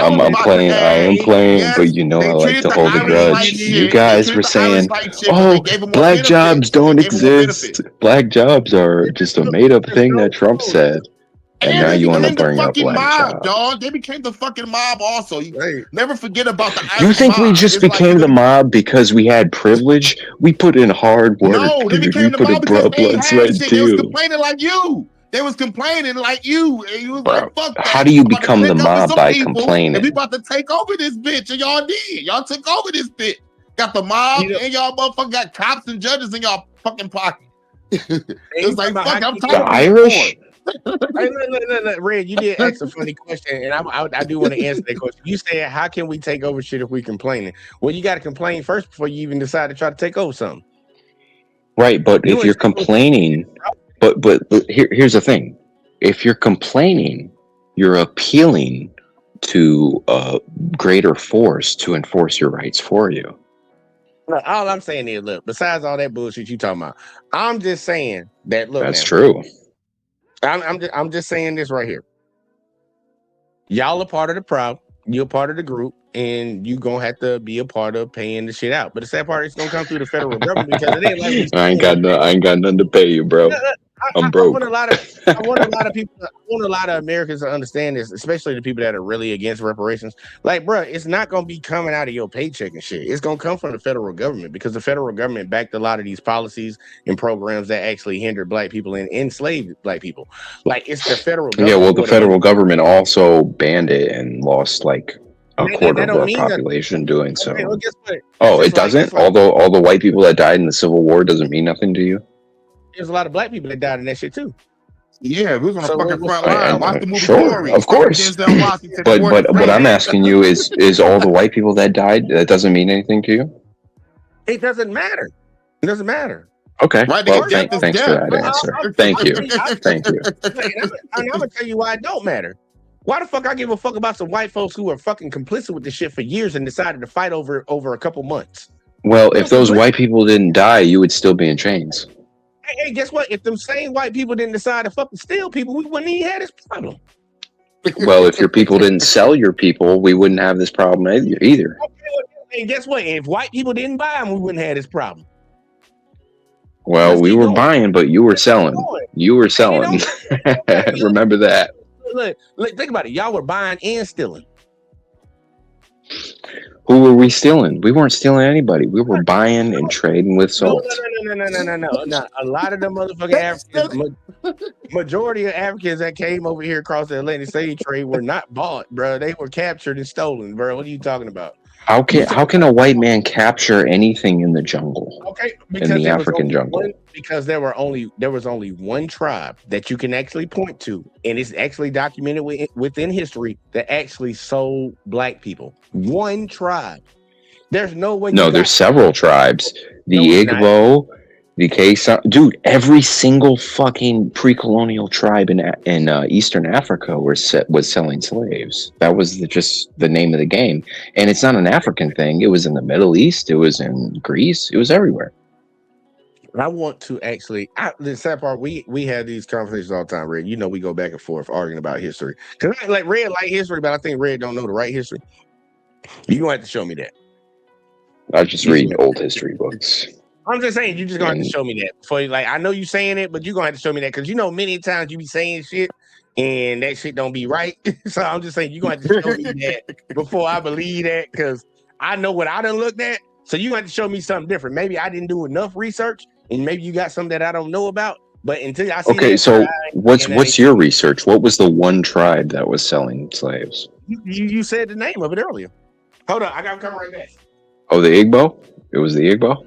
playing. I am playing, but you know, I like to hold a grudge. You guys were saying, "Oh, black jobs don't exist. Black jobs are just a made-up thing that Trump said." And now you want to bring up black jobs. Dog. They became the fucking mob also. You never forget about the You think mob. we just became the mob because we had privilege? We put in hard work. No, they became the mob because they had shit. They was complaining like you. They was complaining like you. And you was like, fuck that. How do you become the mob by complaining? And we about to take over this bitch. And y'all did. Y'all took over this bitch. Got the mob and y'all motherfucker got cops and judges in y'all fucking pocket. It's like, fuck, I'm talking the Irish. Hey, look, Red, you did ask a funny question, and I do want to answer that question. You said, how can we take over shit if we complaining? Well, you got to complain first before you even decide to try to take over something. Right, but if you're complaining, but here's the thing. If you're complaining, you're appealing to a greater force to enforce your rights for you. Look, all I'm saying is, look, besides all that bullshit you talking about, I'm just saying that, look, that's true. I'm just saying this right here. Y'all are part of the problem. You're part of the group, and you gonna have to be a part of paying the shit out. But the sad part is gonna come through the federal government because it ain't like I ain't got nothing to pay you, bro. I'm broke. I want a lot of Americans to understand this, especially the people that are really against reparations. Like, bro, it's not gonna be coming out of your paycheck and shit. It's gonna come from the federal government because the federal government backed a lot of these policies and programs that actually hindered black people and enslaved black people. Like, it's the federal government. Yeah, well, the federal government also banned it and lost like a quarter of our population doing so. Okay, well, guess what? Oh, it doesn't? Although all the white people that died in the Civil War doesn't mean nothing to you? There's a lot of black people that died in that shit too. Yeah, we was on the fucking front line. Watch the movie sure, Glory. Of course. But what I'm asking you is all the white people that died, that doesn't mean anything to you? It doesn't matter. It doesn't matter. Okay. Right, well, thanks for that answer. Thank you. Thank you. I'm gonna tell you why it don't matter. Why the fuck I give a fuck about some white folks who are fucking complicit with this shit for years and decided to fight over a couple months? Well, if those white people didn't die, you would still be in chains. Hey, guess what? If them same white people didn't decide to fucking steal people, we wouldn't even have this problem. Well, if your people didn't sell your people, we wouldn't have this problem either. Okay, and guess what? If white people didn't buy them, we wouldn't have this problem. Well, we were buying, but you were selling. You were selling. Remember that. Look, think about it. Y'all were buying and stealing. Who were we stealing? We weren't stealing anybody. We were buying and trading with salt. No. A lot of them motherfucking Africans, majority of Africans that came over here across the Atlantic slave trade were not bought, bro. They were captured and stolen, bro. What are you talking about? How can a white man capture anything in the jungle? Okay, in the African jungle. Because there was only one tribe that you can actually point to, and it's actually documented within history that actually sold black people. One tribe. There's no way. No, there's several tribes. The Igbo, The dude, every single fucking pre-colonial tribe in Eastern Africa was selling slaves. That was just the name of the game, and it's not an African thing. It was in the Middle East. It was in Greece. It was everywhere. I want to actually. The sad part, we have these conversations all the time, Red. You know, we go back and forth arguing about history. Cause like Red like history, but I think Red don't know the right history. You gonna have to show me that. I just read old history books. I'm just saying, you just gonna have to show me that. For like, I know you saying it, but you gonna have to show me that because you know many times you be saying shit and that shit don't be right. So I'm just saying you gonna have to show me that before I believe that because I know what I done looked at. So you have to show me something different. Maybe I didn't do enough research, and maybe you got something that I don't know about. But until I see, okay, so what's your research? What was the one tribe that was selling slaves? You said the name of it earlier. Hold on, I gotta come right back. Oh, the Igbo. It was the Igbo.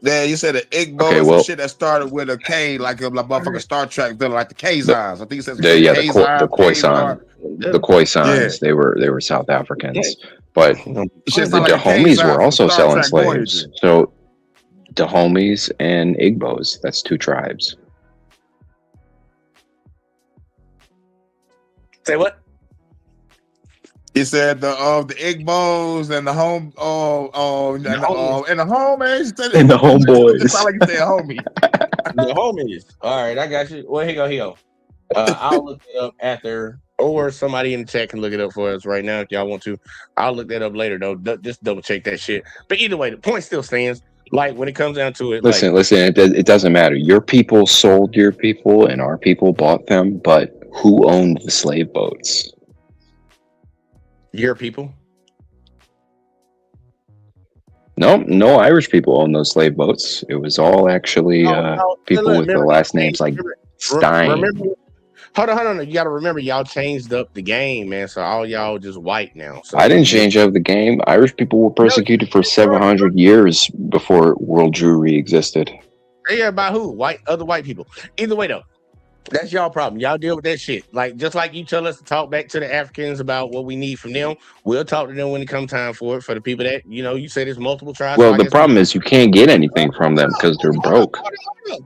Yeah, you said the Igbo, okay, some shit that started with a K, like a motherfucking Star Trek villain, like the Kazans. I think it says the Khoisan. The Khoisans, they were South Africans, but the Dahomies were also selling slaves. So Dahomies and Igbos, that's two tribes. Say what? He said the Igbos and the home and the homies and the homeboys. It's not like you said homie. The homies. All right, I got you. Well, here you go. I'll look it up after, or somebody in the chat can look it up for us right now if y'all want to. I'll look that up later though. Just double check that shit. But either way, the point still stands. Like when it comes down to it, listen. It doesn't matter. Your people sold your people, and our people bought them. But who owned the slave boats? Your people? No Irish people owned those slave boats. It was all actually people with the last names like Stein. Hold on. You got to remember, y'all changed up the game, man. So all y'all just white now. So I didn't change up the game. Irish people were persecuted for 700 years before world Jewry existed. Yeah, by who? Other white people. Either way, though. That's y'all problem. Y'all deal with that shit. Like, just like you tell us to talk back to the Africans about what we need from them, we'll talk to them when it comes time for it. For the people that, you say there's multiple tribes. Well, the problem is you can't get anything from them because they're broke. Hold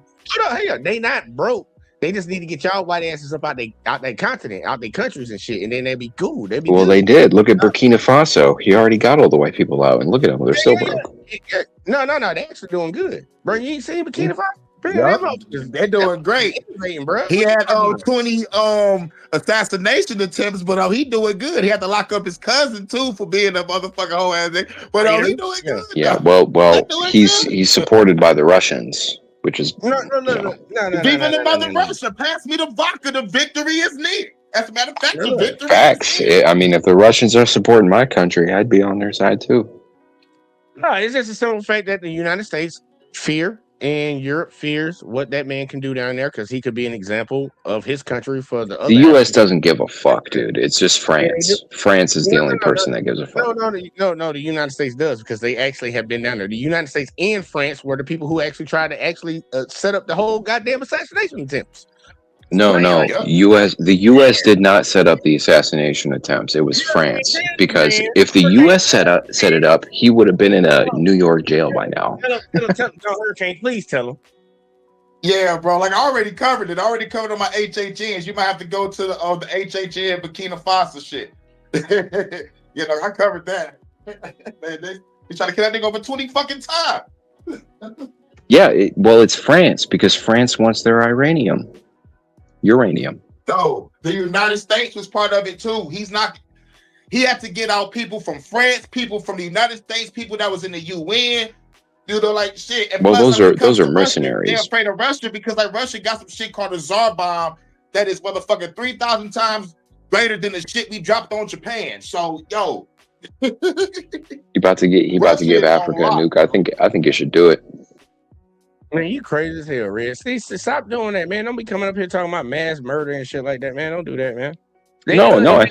on. Hey, they not broke. They just need to get y'all white asses up out their continent, out their countries and shit, and then they'd be cool. They'd be good. They did. Look at Burkina Faso. He already got all the white people out, and look at them. They're still broke. No. They're actually doing good. Bro, you ain't seen Burkina Faso? Yep. They're doing great. He had 20 assassination attempts, but he doing good. He had to lock up his cousin too for being a motherfucking whole ass thing. But he doing good. Yeah, well, he's supported by the Russians, which is no. Even another Russia, pass me the vodka. The victory is near. As a matter of fact, the victory. Facts. I mean, if the Russians are supporting my country, I'd be on their side too. No, it's just a simple fact that the United States fear. And Europe fears what that man can do down there because he could be an example of his country for the other. The U.S. doesn't give a fuck, dude. It's just France. France is the only person that gives a fuck. No. The United States does because they actually have been down there. The United States and France were the people who actually tried to set up the whole goddamn assassination attempts. No. The U.S. did not set up the assassination attempts. It was France. Because if the U.S. set it up, he would have been in a New York jail by now. Tell Hurricane, please tell him. Yeah, bro. Like I already covered it. I already covered on my HHNs. You might have to go to the HHN Burkina Faso shit. I covered that. They trying to kill that nigga over 20 fucking times. Yeah, it's France because France wants their uranium. No, the United States was part of it too. He had to get out people from France, people from the United States, people that was in the UN. Like shit. And those are mercenaries. They're afraid of Russia because Russia got some shit called a Tsar bomb that is motherfucking 3,000 times greater than the shit we dropped on Japan. So he about to give Africa a nuke. I think you should do it. Man, you crazy as hell, Red. Stop doing that, man. Don't be coming up here talking about mass murder and shit like that, man. Don't do that, man. No. I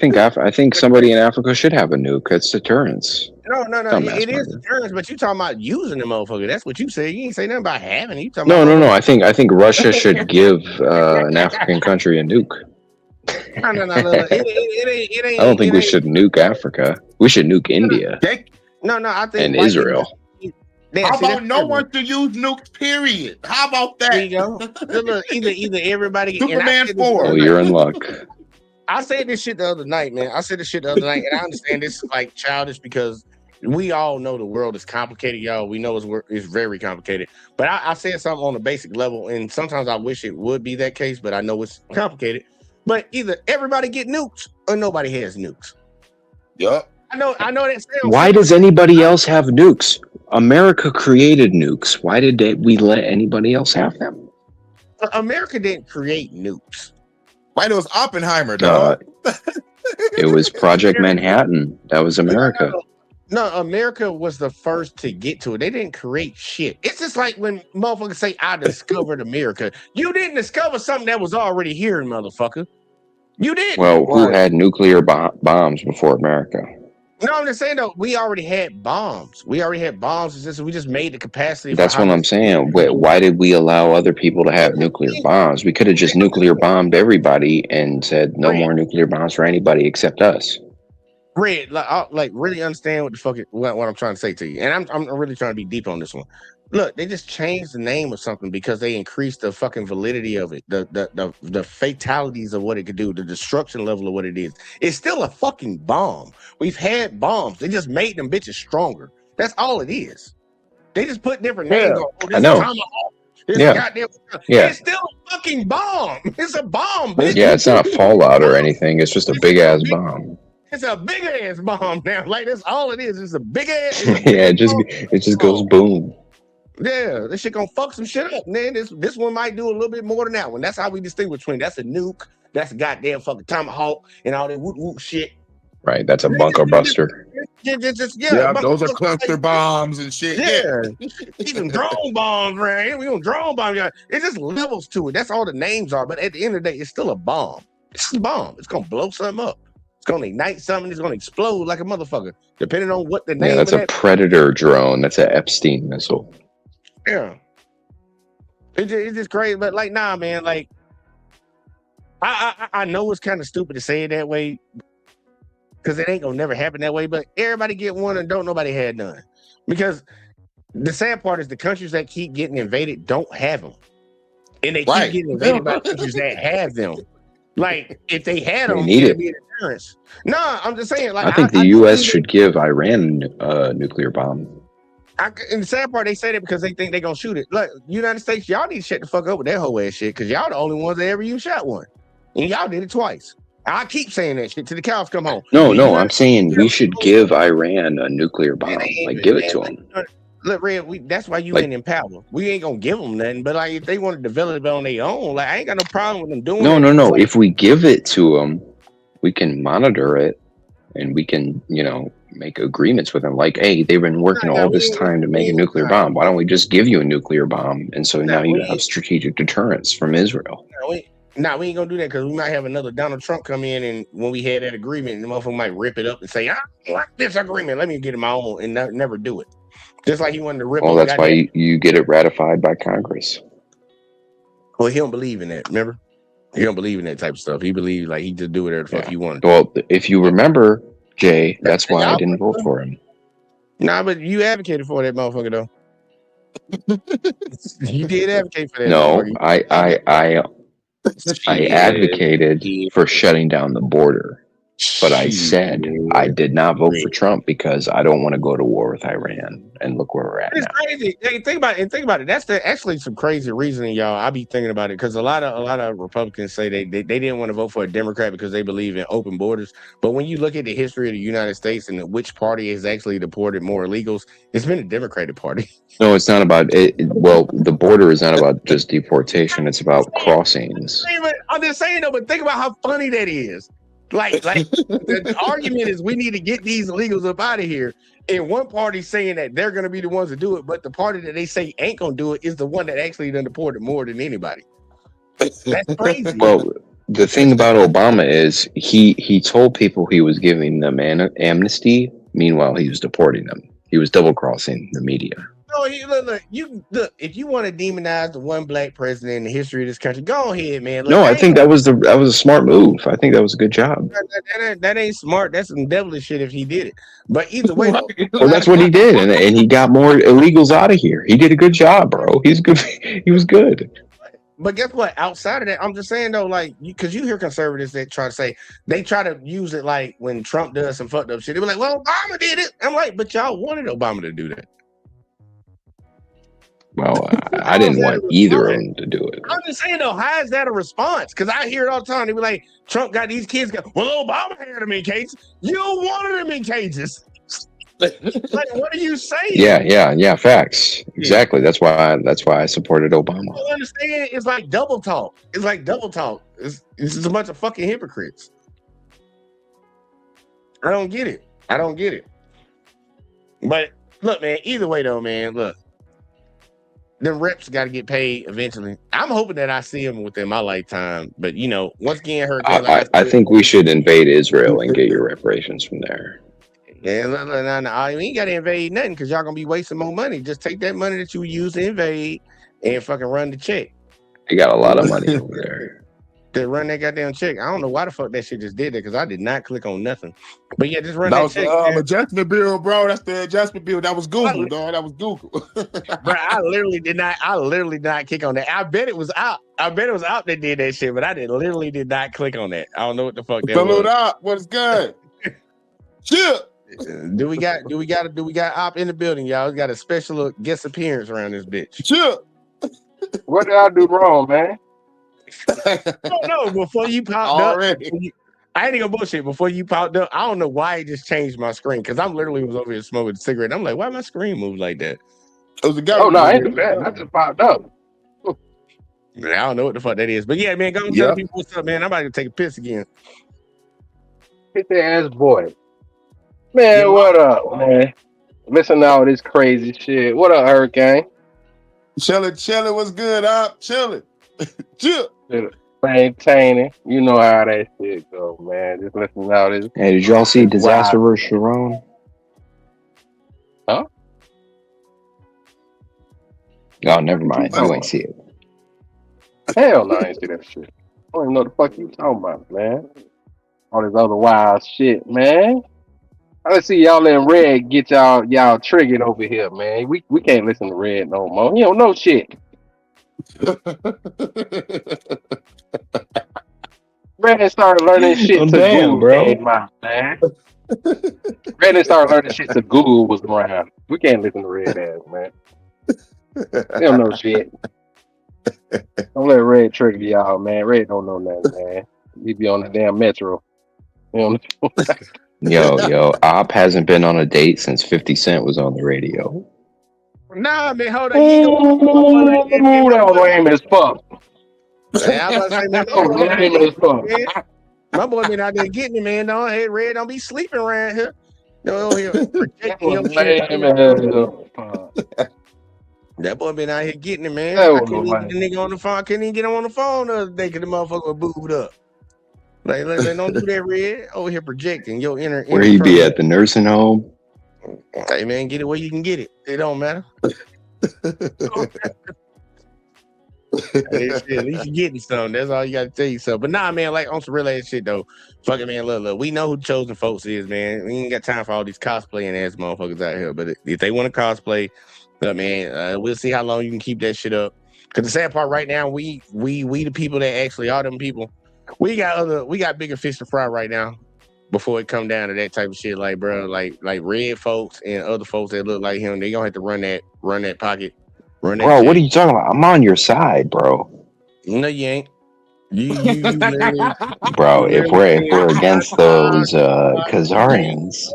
think somebody in Africa should have a nuke. It's deterrence. No. It is deterrence, but you talking about using the motherfucker. That's what you said. You ain't say nothing about having it. No. I think Russia should give an African country a nuke. No. It ain't. I don't think we should nuke Africa. We should nuke India. No. I think and Israel. Yeah, How see, about that's no true. one to use nukes? Period. How about There you that? go. Look, either everybody. And I Superman said this 4. Well, you're in luck. I said this shit the other night, man. I said this shit the other night, and I understand this is like childish because we all know the world is complicated, y'all. We know it's very complicated. But I said something on a basic level, and sometimes I wish it would be that case, but I know it's complicated. But either everybody get nukes or nobody has nukes. Yup. I know that sounds Why simple. does anybody else have nukes? America created nukes. Why did we let anybody else have them? America didn't create nukes. Right, it was Oppenheimer, dog. It was Project Manhattan. That was America. No, America was the first to get to it. They didn't create shit. It's just like when motherfuckers say, I discovered America. You didn't discover something that was already here, motherfucker. You didn't. Well, who had nuclear bombs before America? No, I'm just saying, though, we already had bombs. We just made the capacity. That's what I'm saying. Why did we allow other people to have nuclear bombs? We could have just nuclear bombed everybody and said no more nuclear bombs for anybody except us. Red, like really understand what the fuck what I'm trying to say to you, and I'm really trying to be deep on this one. Look, they just changed the name of something because they increased the fucking validity of it, the fatalities of what it could do, the destruction level of what it is. It's still a fucking bomb. We've had bombs. They just made them bitches stronger. That's all it is. They just put different names on. Oh, I know. Goddamn, yeah. It's still a fucking bomb. It's a bomb, bitch. Yeah, it's not a fallout or anything. It's just a big ass bomb. It's a big ass bomb now. Like that's all it is. It's a big ass. Yeah, it just goes boom. Yeah, this shit gonna fuck some shit up. Man, this one might do a little bit more than that one. That's how we distinguish between that's a nuke, that's a goddamn fucking tomahawk, and all that whoop whoop shit. Right, that's a bunker buster. Yeah, those are cluster bombs and shit. Yeah, even drone bombs, right? We gonna drone bomb. Yeah, it's just levels to it. That's all the names are. But at the end of the day, it's still a bomb. It's a bomb. It's gonna blow something up. It's gonna ignite something. It's gonna explode like a motherfucker, depending on what the name. Yeah, that's a Predator drone. That's an Epstein missile. Yeah, it's just crazy. But like, nah, man. Like, I know it's kind of stupid to say it that way because it ain't gonna never happen that way. But everybody get one and don't nobody had none. Because the sad part is the countries that keep getting invaded don't have them, and they keep getting invaded by countries that have them. Like, if they had them, it'd be a deterrence. Nah, I'm just saying. Like, I think the U.S. should give Iran a nuclear bomb. And the sad part, they say that because they think they're gonna shoot it. Look, United States, y'all need to shut the fuck up with that whole ass shit because y'all the only ones that ever even shot one, and y'all did it twice. I keep saying that shit till the cows come home. No, I'm saying we should give Iran a nuclear bomb. Like, give it to them. Look, Red, that's why you ain't in power. We ain't gonna give them nothing. But like, if they want to develop it on their own, like, I ain't got no problem with them doing it. No. If we give it to them, we can monitor it, and we can, make agreements with them. Like, hey, they've been working all this time to make a nuclear bomb. Why don't we just give you a nuclear bomb? And so now you have strategic deterrence from Israel. We ain't gonna do that because we might have another Donald Trump come in, and when we had that agreement, the motherfucker might rip it up and say, I don't like this agreement. Let me get it my own, and never do it. Just like he wanted to rip. Well, that's why you get it ratified by Congress. Well, he don't believe in that. Remember, he don't believe in that type of stuff. He believes like he just do whatever the fuck he wanted. Well, if you remember, Jay, that's why I didn't vote for him. Nah, but you advocated for that motherfucker though. You did advocate for that. No, I advocated for shutting down the border. But I said I did not vote for Trump because I don't want to go to war with Iran. And look where we're at now. Crazy. Hey, think about it. That's actually some crazy reasoning, y'all. I be thinking about it because a lot of Republicans say they didn't want to vote for a Democrat because they believe in open borders. But when you look at the history of the United States and which party has actually deported more illegals, it's been the Democratic Party. No, it's not about it. Well, the border is not about just deportation. It's about crossings. I'm just saying though, but think about how funny that is. Like the argument is we need to get these illegals up out of here. And one party saying that they're going to be the ones to do it, but the party that they say ain't going to do it is the one that actually done deported more than anybody. That's crazy. Well, the thing about Obama is he told people he was giving them amnesty. Meanwhile, he was deporting them. He was double crossing the media. look, if you want to demonize the one black president in the history of this country, go ahead, man. Look, No, I think that was a smart move. I think that was a good job. that ain't smart. That's some devilish shit if he did it. But either way, though, Well, that's what he did, and he got more illegals out of here. He did a good job, bro. He's good. He was good. but guess what? Outside of that, I'm just saying though, like, because you hear conservatives that try to say they try to use it like when Trump does some fucked up shit. They be like, "Well, Obama did it." I'm like, "But y'all wanted Obama to do that." Well, I didn't want either of them to do it. I'm just saying though, how is that a response? Because I hear it all the time. They be like, "Trump got these kids." Well, Obama had them in cages. You wanted them in cages. Like, what are you saying? Yeah. Facts. Exactly. That's why I supported Obama. I don't understand. It's like double talk. It's just a bunch of fucking hypocrites. I don't get it. But look, man. Either way, though, man. Look, the reps got to get paid eventually. I'm hoping that I see them within my lifetime. But once again, I think we should invade Israel and get your reparations from there. Yeah, no, you ain't got to invade nothing because y'all gonna be wasting more money. Just take that money that you use to invade and fucking run the check. They got a lot of money over there. To run that goddamn check. I don't know why the fuck that shit just did that because I did not click on nothing. But yeah, just run that check. That was adjustment bill, bro. That's the adjustment bill. That was Google, dog. That was Google. Bro, I literally did not click on that. I bet it was out. That did that shit, but I literally did not click on that. I don't know what the fuck that was. Salute up. What's good? Chip. Do we got Op in the building, y'all? We got a special guest appearance around this bitch. Chip. What did I do wrong, man? No, before you popped already. up, I ain't gonna bullshit. Before you popped up, I don't know why it just changed my screen because I'm literally was over here smoking a cigarette. I'm like, why my screen move like that? It was a guy. Oh no, I ain't do that. I just popped up. I don't know what the fuck that is, but yeah, man, go and tell people what's up, man. I'm about to take a piss again. Hit that ass boy. Man, what up, man? Listen to all this crazy shit. What up, Hurricane? Chilling. What's good, Op? Chilling. Chill. Maintaining. You know how that shit go, man. Just listen to all this. Hey, did y'all see Disaster vs. Sharon? Huh? Oh, never mind. You ain't see it. Hell no, I ain't see that shit. I don't even know what the fuck you talking about, man. All this other wild shit, man. Let's see y'all in Red get y'all triggered over here, man. We can't listen to Red no more. You don't know shit. Red started learning shit to Google, bro. Man. Red started learning shit to Google was around. We can't listen to Red ass, man. They don't know shit. Don't let Red trigger y'all, man. Red don't know nothing, man. He be on the damn metro. You know. Yo, Op hasn't been on a date since 50 Cent was on the radio. Nah, man, hold on. That was lame as fuck. My boy been out there getting it, man. No, hey, Red, don't be sleeping around here. No, here protecting your shit. That boy been out here getting it, man. I couldn't even get the nigga on the phone. I couldn't even get him on the phone the other day because the motherfucker was booed up. Like, don't do that, Red. Over here projecting your inner. Where he be at the nursing home? Hey, man, get it where you can get it. It don't matter. At least you're getting something. That's all you got to tell yourself. But nah, man, like on some real ass shit though. Fucking man, look. We know who Chosen Folks is, man. We ain't got time for all these cosplaying ass motherfuckers out here. But if they want to cosplay, look, man, we'll see how long you can keep that shit up. Cause the sad part right now, we the people that actually are them people. We got bigger fish to fry right now. Before it come down to that type of shit, like bro, like Red folks and other folks that look like him, they gonna have to run that pocket. Run that bro, shit. What are you talking about? I'm on your side, bro. No, you ain't. You bro, if we're against those Khazarians.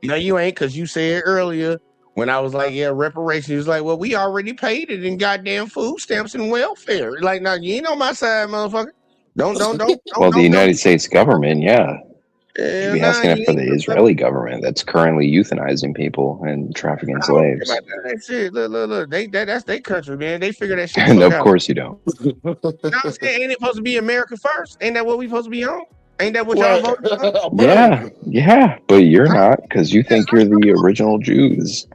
No, you ain't, because you said earlier when I was like, yeah, reparations, you was like, well, we already paid it in goddamn food stamps and welfare. Like, now you ain't on my side, motherfucker. Don't. Well, the United States government, yeah. You'd be asking it for the Israeli government that's currently euthanizing people and trafficking slaves. That shit. Look. That's their country, man. They figure that shit And of out. course you don't. No, I'm saying, ain't it supposed to be America first? Ain't that what we supposed to be on? Ain't that what y'all voted on? Yeah, but you're not, because you think you're the original Jews.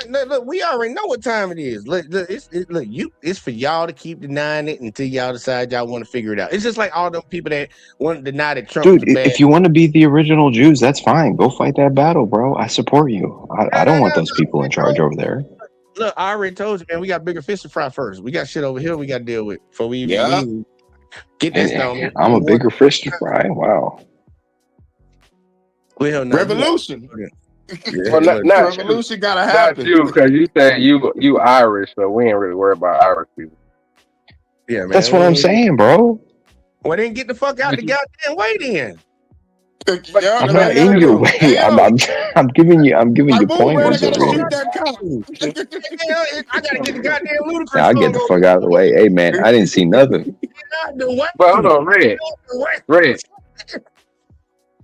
Look, we already know what time it is. Look, it's for y'all to keep denying it until y'all decide y'all want to figure it out. It's just like all them people that want to deny that Trump Dude, was the bad. if you want to be the original Jews, that's fine. Go fight that battle, bro. I support you. I don't want those people in charge over there. Look, I already told you, man. We got bigger fish to fry first. We got shit over here we got to deal with before we even get that stone. Man. I'm a bigger fish to fry. Wow. Well, no, Revolution. Well, not revolution gotta not happen. you, because you say you Irish, so we ain't really worried about Irish people. Yeah, man. That's what I'm saying, bro. Well, then get the fuck out the goddamn way then. I'm not in your way. I'm giving you pointers over here. I gotta get the goddamn ludicrous. I'll get the fuck out of the way. Hey man, I didn't see nothing. But hold on, Red.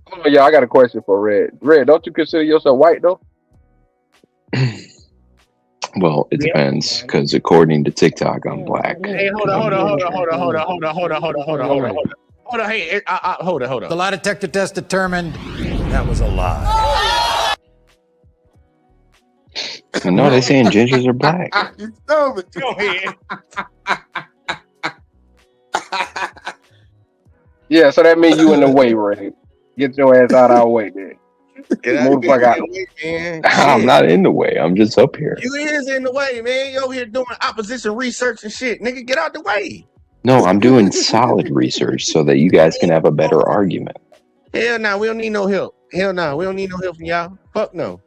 Hold on, y'all. I got a question for Red. Red, don't you consider yourself white though? Well, it depends, because according to TikTok, I'm black. Hey, hold on. Hey, hold on. The lie detector test determined that was a lie. No, they're saying gingers are black. Go ahead. Yeah, so that means you in the way, Red. Get your ass out of our way, man. Move the fuck out. I'm not in the way. I'm just up here. You is in the way, man. You over here doing opposition research and shit. Nigga, get out the way. No, I'm doing solid research so that you guys can have a better argument. Hell no, we don't need no help. Hell no, we don't need no help from y'all. Fuck no.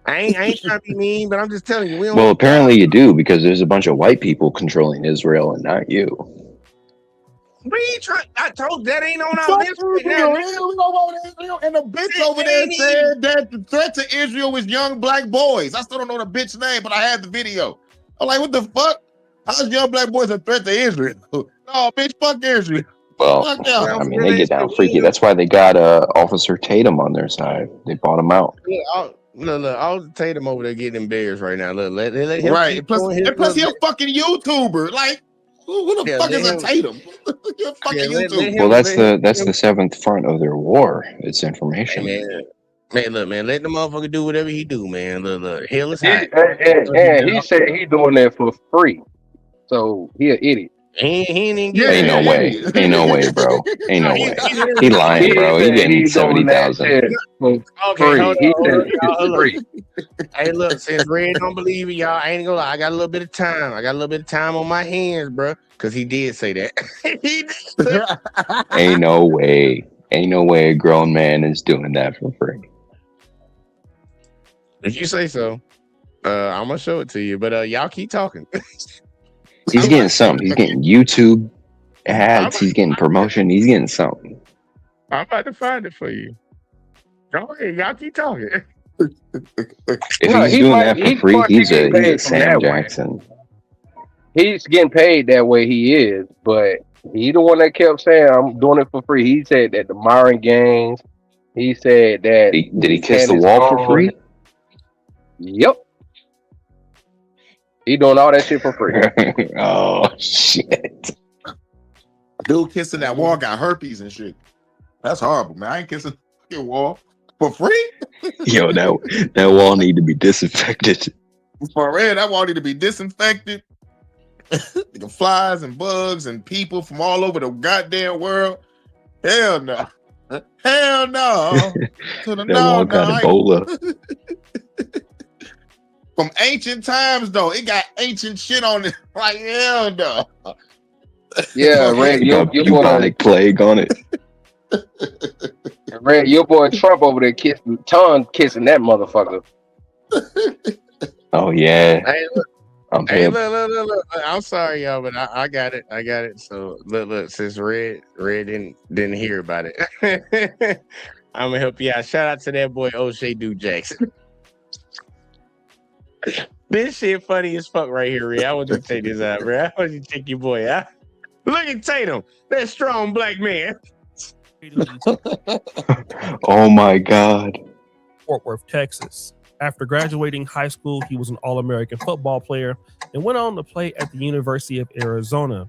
I ain't trying to be mean, but I'm just telling you. Well, apparently you do, because there's a bunch of white people controlling Israel and not you. I told that ain't on our list right now. And the bitch over there said that the threat to Israel was young black boys. I still don't know the bitch name, but I had the video. I'm like, what the fuck? How's young black boys a threat to Israel? No, bitch, fuck Israel. Well, I mean, they get down freaky. That's why they got Officer Tatum on their side. They bought him out. Look, all Tatum over there getting embarrassed right now. Look, let him right. Plus he a fucking YouTuber. Like, who the fuck is a Tatum? You're a fucking YouTuber. Well, that's the seventh front of their war. It's information. Hey, man, let the motherfucker do whatever he do, man. Look, hell is hot. And he said he doing that for free. So he an idiot. Ain't no way, bro. Ain't no way. He lying, bro. He getting 70,000. Okay, hold on. Hey, look, since Red don't believe it, y'all, I ain't gonna lie. I got a little bit of time. On my hands, bro, because he did say that. Ain't no way. Ain't no way a grown man is doing that for free. If you say so, I'm gonna show it to you. But y'all keep talking. He's getting something. He's getting YouTube ads. He's getting promotion. He's getting something. I'm about to find it for you. Go ahead, y'all keep talking. If he's doing that for free, he's a Sam Jackson. He's getting paid that way. He is, but he the one that kept saying, "I'm doing it for free." He said that the Myron Gaines. He said that. Did he kiss the wall for free? Yep. He doing all that shit for free. Oh shit! Dude kissing that wall got herpes and shit. That's horrible, man. I ain't kissing the wall for free. Yo, that wall need to be disinfected. For real, that wall need to be disinfected. The flies and bugs and people from all over the goddamn world. Hell no. Hell no. That wall got Ebola. From ancient times, though, it got ancient shit on it. Like, hell no. Yeah, Red, your bubonic plague on it. Red, your boy Trump over there kissing that motherfucker. Oh yeah. Hey, look. Hey, look. I'm sorry, y'all, but I got it. So look. Since Red didn't hear about it, I'm gonna help you out. Shout out to that boy O'Shea Duke Jackson. This shit funny as fuck right here, Red. I want you to take this out, bro. I want you to take your boy out. Look at Tatum, that strong black man. Oh my God. Fort Worth, Texas. After graduating high school, he was an All-American football player and went on to play at the University of Arizona,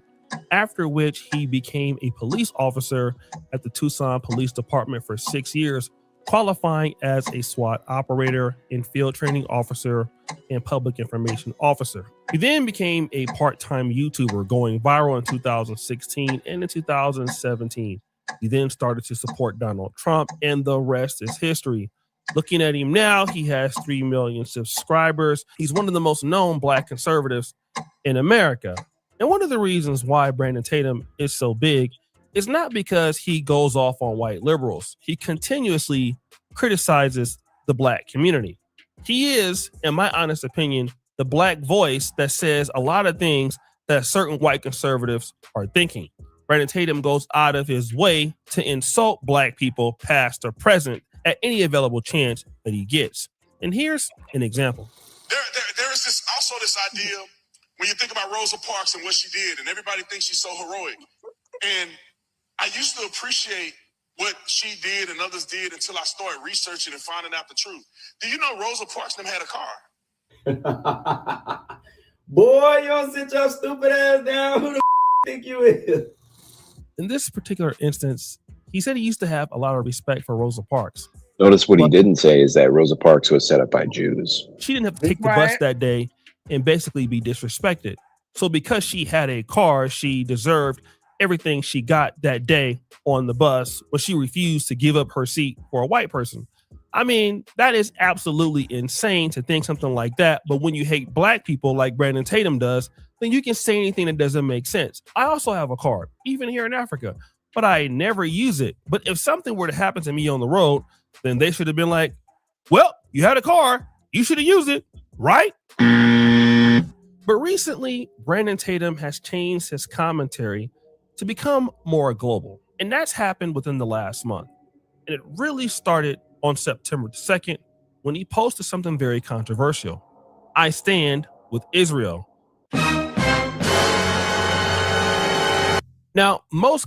after which he became a police officer at the Tucson Police Department for 6 years qualifying as a SWAT operator and field training officer and public information officer. He then became a part-time YouTuber, going viral in 2016 and in 2017. He then started to support Donald Trump, and the rest is history. Looking at him now, he has 3 million subscribers. He's one of the most known Black conservatives in America. And one of the reasons why Brandon Tatum is so big is not because he goes off on white liberals. He continuously criticizes the Black community. He is, in my honest opinion, the Black voice that says a lot of things that certain white conservatives are thinking. Brandon Tatum goes out of his way to insult Black people, past or present, at any available chance that he gets. And here's an example. There is this idea when you think about Rosa Parks and what she did, and everybody thinks she's so heroic. And I used to appreciate what she did and others did until I started researching and finding out the truth. Do you know Rosa Parks never had a car? Boy, you don't sit your stupid ass down. Who the think you is? In this particular instance, he said he used to have a lot of respect for Rosa Parks. Notice what he didn't say is that Rosa Parks was set up by Jews. She didn't have to take the bus that day and basically be disrespected. So because she had a car, she deserved everything she got that day on the bus, but she refused to give up her seat for a white person. I mean, that is absolutely insane to think something like that. But when you hate Black people like Brandon Tatum does, then you can say anything that doesn't make sense. I also have a car, even here in Africa, but I never use it. But if something were to happen to me on the road, then they should have been like, well, you had a car, you should have used it, right? But recently, Brandon Tatum has changed his commentary to become more global. And that's happened within the last month. And it really started on September 2nd when he posted something very controversial. I stand with Israel. Now, most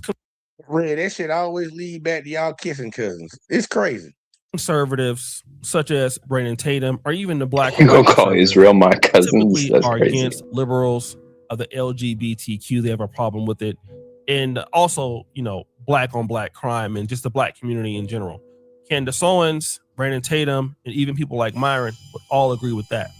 Red, that shit always lead back to y'all kissing cousins. It's crazy. Conservatives such as Brandon Tatum or even the Black You gonna call Israel my cousins? typically That's are crazy. against liberals of the LGBTQ. They have a problem with it. And also, you know, Black on Black crime and just the Black community in general. Candace Owens, Brandon Tatum, and even people like Myron would all agree with that.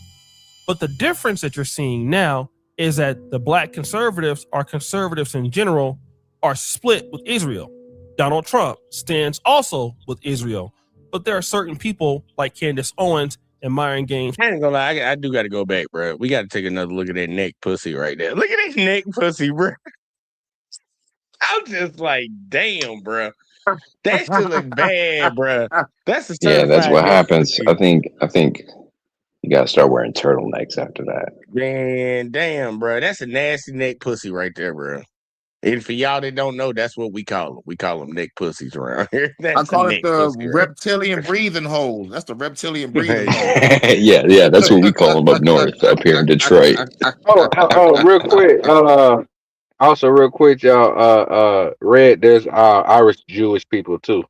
But the difference that you're seeing now is that the Black conservatives or conservatives in general are split with Israel. Donald Trump stands also with Israel. But there are certain people like Candace Owens and Myron Gaines. I ain't gonna lie, I do got to go back, bro. We got to take another look at that neck pussy right there. Look at that neck pussy, bro. I'm just like, damn, bro. That shit look bad, bro. That's the Yeah, that's what certified neck happens. pussy. I think you gotta start wearing turtlenecks after that. Man, damn, bro. That's a nasty neck pussy right there, bro. And for y'all that don't know, that's what we call them. We call them neck pussies around here. That's I call a it neck the pussy, right? reptilian breathing hole. That's the reptilian breathing hole. yeah, that's what we call them up north, up here in Detroit. Real quick. Also, real quick, y'all. Red. There's Irish Jewish people too.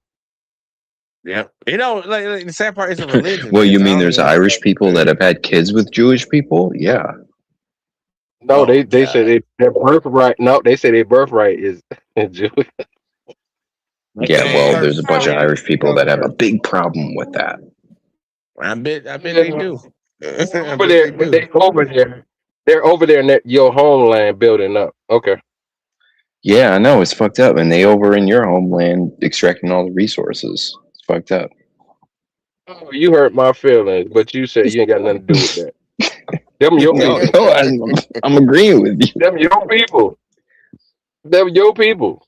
Yeah, you know, like the sad part is a religion. Well, man, you so I mean don't there's know. Irish people that have had kids with Jewish people? Yeah. No, they say their birthright. No, they say their birthright is Jewish. Yeah, well, there's a bunch of Irish people that have a big problem with that. I bet they do. Over there, but they over there. They're over there in your homeland building up. Okay. Yeah, I know, it's fucked up. And they over in your homeland extracting all the resources. It's fucked up. Oh, you hurt my feelings, but you said you ain't got nothing to do with that. Them your No, people. no, I'm agreeing with you. Them your people. Them your people.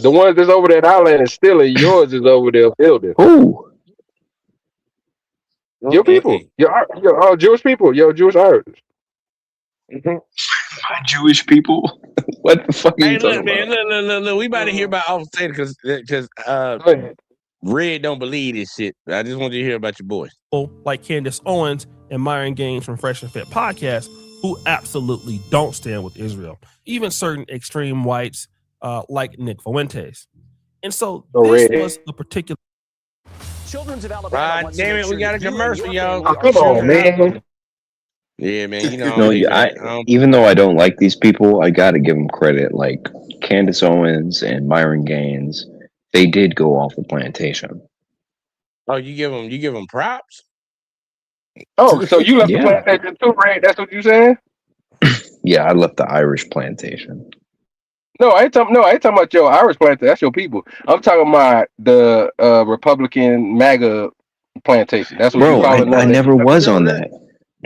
The ones that's over that island is still yours is over there building. Who? Your people. Your Jewish people. Your Jewish Irish. Jewish people? What the fuck are Hey, you look, talking man, about? look. We about to hear about Offset because Red don't believe this shit. I just want you to hear about your boy. Like Candace Owens and Myron Gaines from Fresh and Fit podcast, who absolutely don't stand with Israel. Even certain extreme whites like Nick Fuentes. And so this was a particular. Children's of Alabama. Damn it, we got a commercial, y'all. Come on, man. Yeah, man. You know, No, even though I don't like these people, I gotta give them credit. Like Candace Owens and Myron Gaines, they did go off the plantation. Oh, you give them props? Oh, so you left the plantation too, Red? That's what you saying? Yeah, I left the Irish plantation. No, I ain't talking about your Irish plantation. That's your people. I'm talking about the Republican MAGA plantation. That's what you Bro, call it now. I never was on that.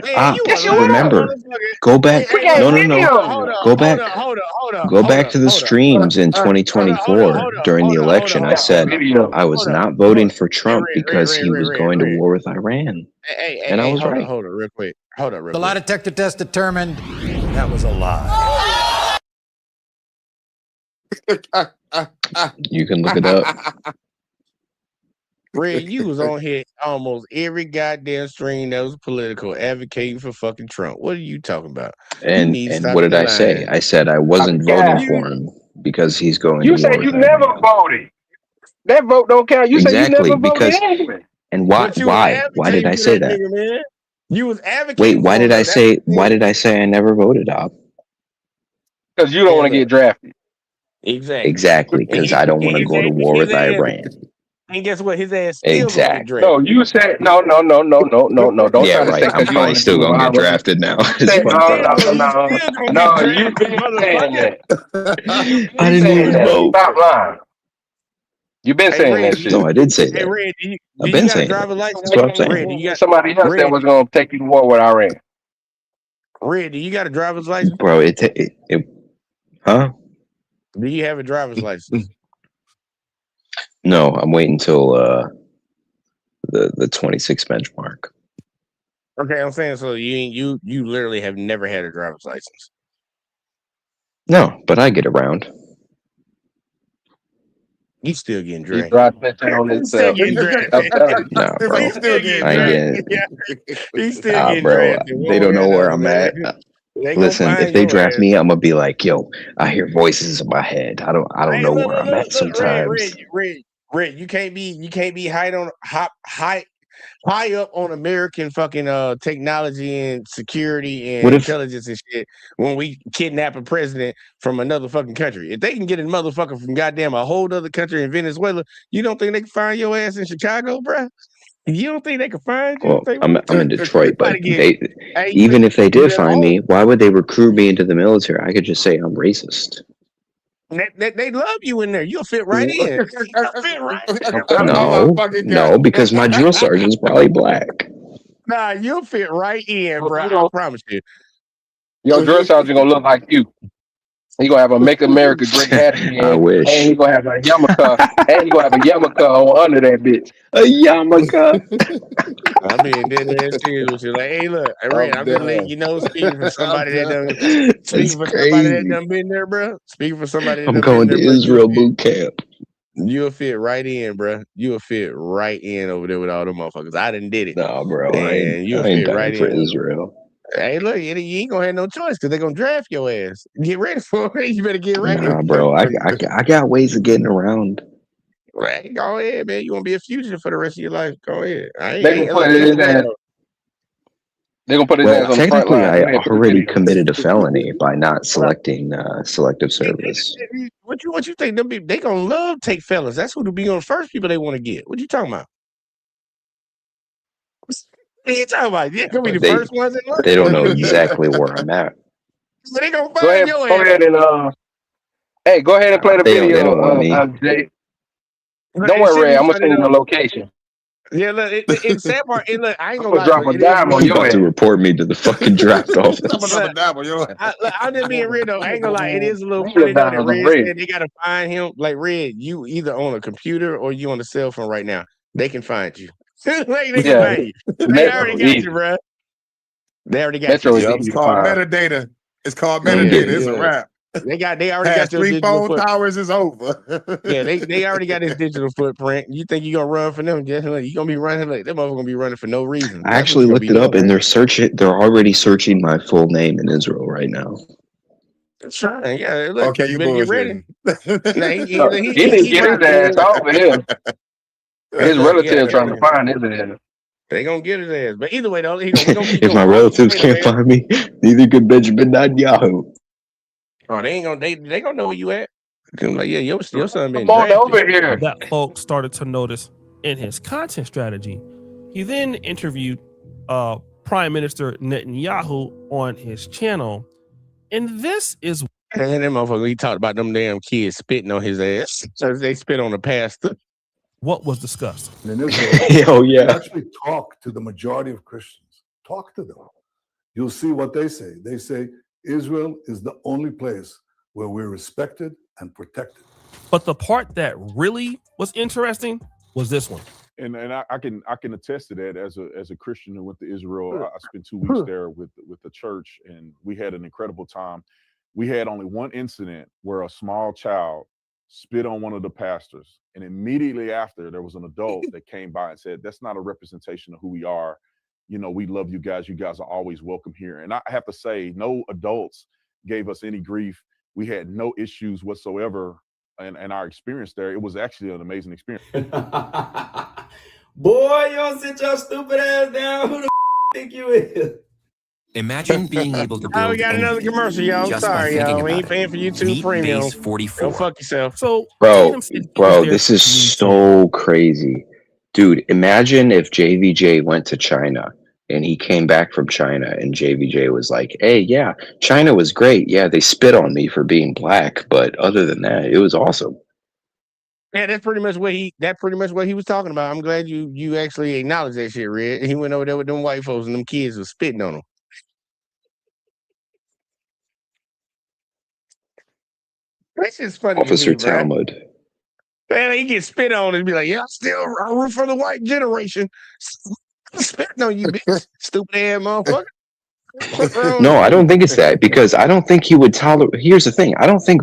Yes, you Remember, were. go back. We got No. video. Go back. Go back to the streams in 2024 during the election. I said I was not voting for Trump because he was going to war with Iran, and I was right. Hold on, real quick. The lie detector test determined that was a lie. You can look it up. Red, you was on here almost every goddamn stream that was political, advocating for fucking Trump. What are you talking about? And what did I say? I said I wasn't voting for him because he's going to war. You said you never voted. That vote don't count. You said you never voted anyway. And why? Why did I say that? Nigga, man. You was advocating. Wait, why did I say? Why did I say I never voted up? Because you don't want to get drafted. Exactly, because I don't want to go to war with Iran. And guess what? His ass still gonna get drafted. No, you said no. Don't Yeah, try to right. say I'm probably still gonna get drafted now. No, you've been saying that. I didn't even vote. Stop lying. You've been saying that shit. No, I did say that. Hey, Red, I've been saying that. That's what I'm saying. Red, you got somebody else that was gonna take you to war with Iran. Red, do you got a driver's license? Bro, huh? Do you have a driver's license? No, I'm waiting till the 26 benchmark. Okay, I'm saying so. You literally have never had a driver's license. No, but I get around. You still getting drafted. Still getting drafted. No, bro. He's still getting drafted. He's still getting bro, drafted. they don't know where I'm at. Listen, if they draft me, I'm gonna be like, yo, I hear voices in my head. I don't know where I'm at sometimes. Red, you can't be high up on American fucking technology and security and intelligence and shit when we kidnap a president from another fucking country. If they can get a motherfucker from goddamn a whole other country in Venezuela, you don't think they can find your ass in Chicago, bruh? You don't think they can find you? Well, I'm in Detroit, but even if they did find me, why would they recruit me into the military? I could just say I'm racist. They love you in there. You'll fit right in. You'll fit right. No, because my drill sergeant's probably black. Nah, you'll fit right in, bro. I promise you. Your drill sergeant gonna look like you. He gonna have a "Make America Great" hat again. I wish. And he gonna have a yarmulke. And he gonna have a yarmulke on under that bitch. A yarmulke. I mean, dead ass serious with you. Like, hey, look, Ray, I'm just letting you know, speaking for somebody that done been there, bro. Speaking for somebody that I'm going to Israel boot camp. You'll fit right in, bro. You'll fit right in over there with all them motherfuckers. I done did it. No, bro. And I ain't dying for Israel. Hey, look, you ain't gonna have no choice because they're gonna draft your ass. Get ready for it. You better get ready. Nah, bro. I got ways of getting around. Right, go ahead, man. You want to be a fugitive for the rest of your life? Go ahead. They're gonna put his ass on the front technically, line. I already committed a felony by not selecting selective service. What you think? They gonna love take felons. That's who to be on the first people they want to get. What you talking about? What you talking about? They're gonna be the first ones in line. They don't know exactly where I'm at. So they gonna find your ass. Go ahead and play the video. They don't want me. Jay. Don't worry, Ray. I'm gonna send you the location. Yeah, look, it's sad part. Look, I ain't gonna lie. Drop a dime on your ass. To report me to the fucking draft office. I'm just being real though. I ain't gonna lie. It is a little funny though that Red said they gotta find him. Like Red, you either on a computer or you on a cell phone right now. They can find you. They can find you. They already got you, bro. They already got you. It's called metadata. It's called metadata. It's a wrap. They already got your 3 phone towers is over. Yeah, they already got his digital footprint. You think you gonna run for them? You gonna be running like them motherfuckers gonna be running for no reason. I actually looked it up and they're already searching my full name in Israel right now. That's right. Yeah, look, okay, you better get ready. He didn't get his ass over here. His relative trying to find his ass. They gonna get his ass. But either way though, if my relatives can't find me, neither could Benjamin Netanyahu. Oh, they gonna know where you at. Like, yeah, your son been Come on over here. That folks started to notice in his content strategy. He then interviewed Prime Minister Netanyahu on his channel. And this is And that motherfucker, he talked about them damn kids spitting on his ass. So they spit on the pastor. What was discussed? In Israel, Oh, yeah. you actually talk to the majority of Christians. Talk to them. You'll see what they say. They say Israel is the only place where we're respected and protected. But the part that really was interesting was this one. And I can attest to that as a Christian who went to Israel. I spent 2 weeks there with the church, and we had an incredible time. We had only one incident where a small child spit on one of the pastors, and immediately after, there was an adult that came by and said, "That's not a representation of who we are. You know, we love you guys. You guys are always welcome here." And I have to say, no adults gave us any grief. We had no issues whatsoever. And our experience there, it was actually an amazing experience. Boy, y'all sit your stupid ass down. Who the think you is? Imagine being able to build. Oh, we got another commercial, y'all. I'm just by sorry, thinking y'all. We about ain't it. paying for YouTube Meet Premium. Base 44. Go fuck yourself. So, Bro, this is so crazy. Dude, imagine if JVJ went to China and he came back from China and JVJ was like, "Hey, yeah, China was great. Yeah, they spit on me for being black, but other than that, it was awesome." Yeah, that's pretty much what he was talking about. I'm glad you actually acknowledged that shit, Red. He went over there with them white folks and them kids was spitting on him. That's just funny. Officer to me, bro. Talmud. Man, he gets spit on and be like, "Yeah, I root for the white generation." Spitting on you, bitch. Stupid ass motherfucker. No, I don't think it's that, because I don't think he would tolerate. Here's the thing: I don't think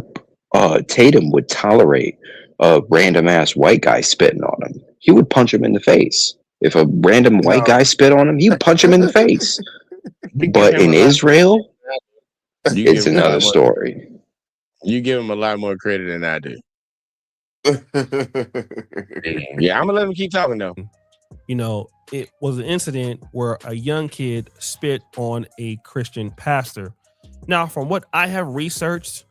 Tatum would tolerate a random ass white guy spitting on him. He would punch him in the face. If a random white guy spit on him, he would punch him in the face. But in Israel, it's another story. You give him a lot more credit than I do. Yeah, I'm gonna let him keep talking though. You know, it was an incident where a young kid spit on a Christian pastor. Now, from what I have researched,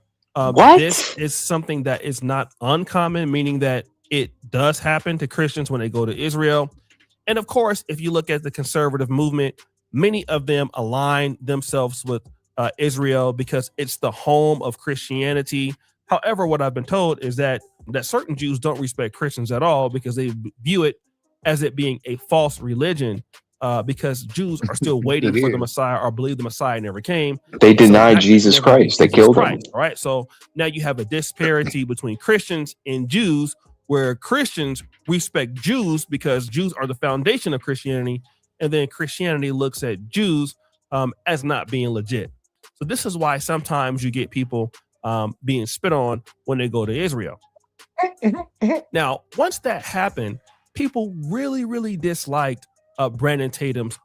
this is something that is not uncommon, meaning that it does happen to Christians when they go to Israel. And of course, if you look at the conservative movement, many of them align themselves with Israel because it's the home of Christianity. However, what I've been told is that certain Jews don't respect Christians at all because they view it as it being a false religion, because Jews are still waiting for the Messiah or believe the Messiah never came. They denied Jesus Christ. They killed him. All right. So now you have a disparity between Christians and Jews, where Christians respect Jews because Jews are the foundation of Christianity, and then Christianity looks at Jews as not being legit. So this is why sometimes you get people being spit on when they go to Israel. Now, once that happened, people really, really disliked Brandon Tatum's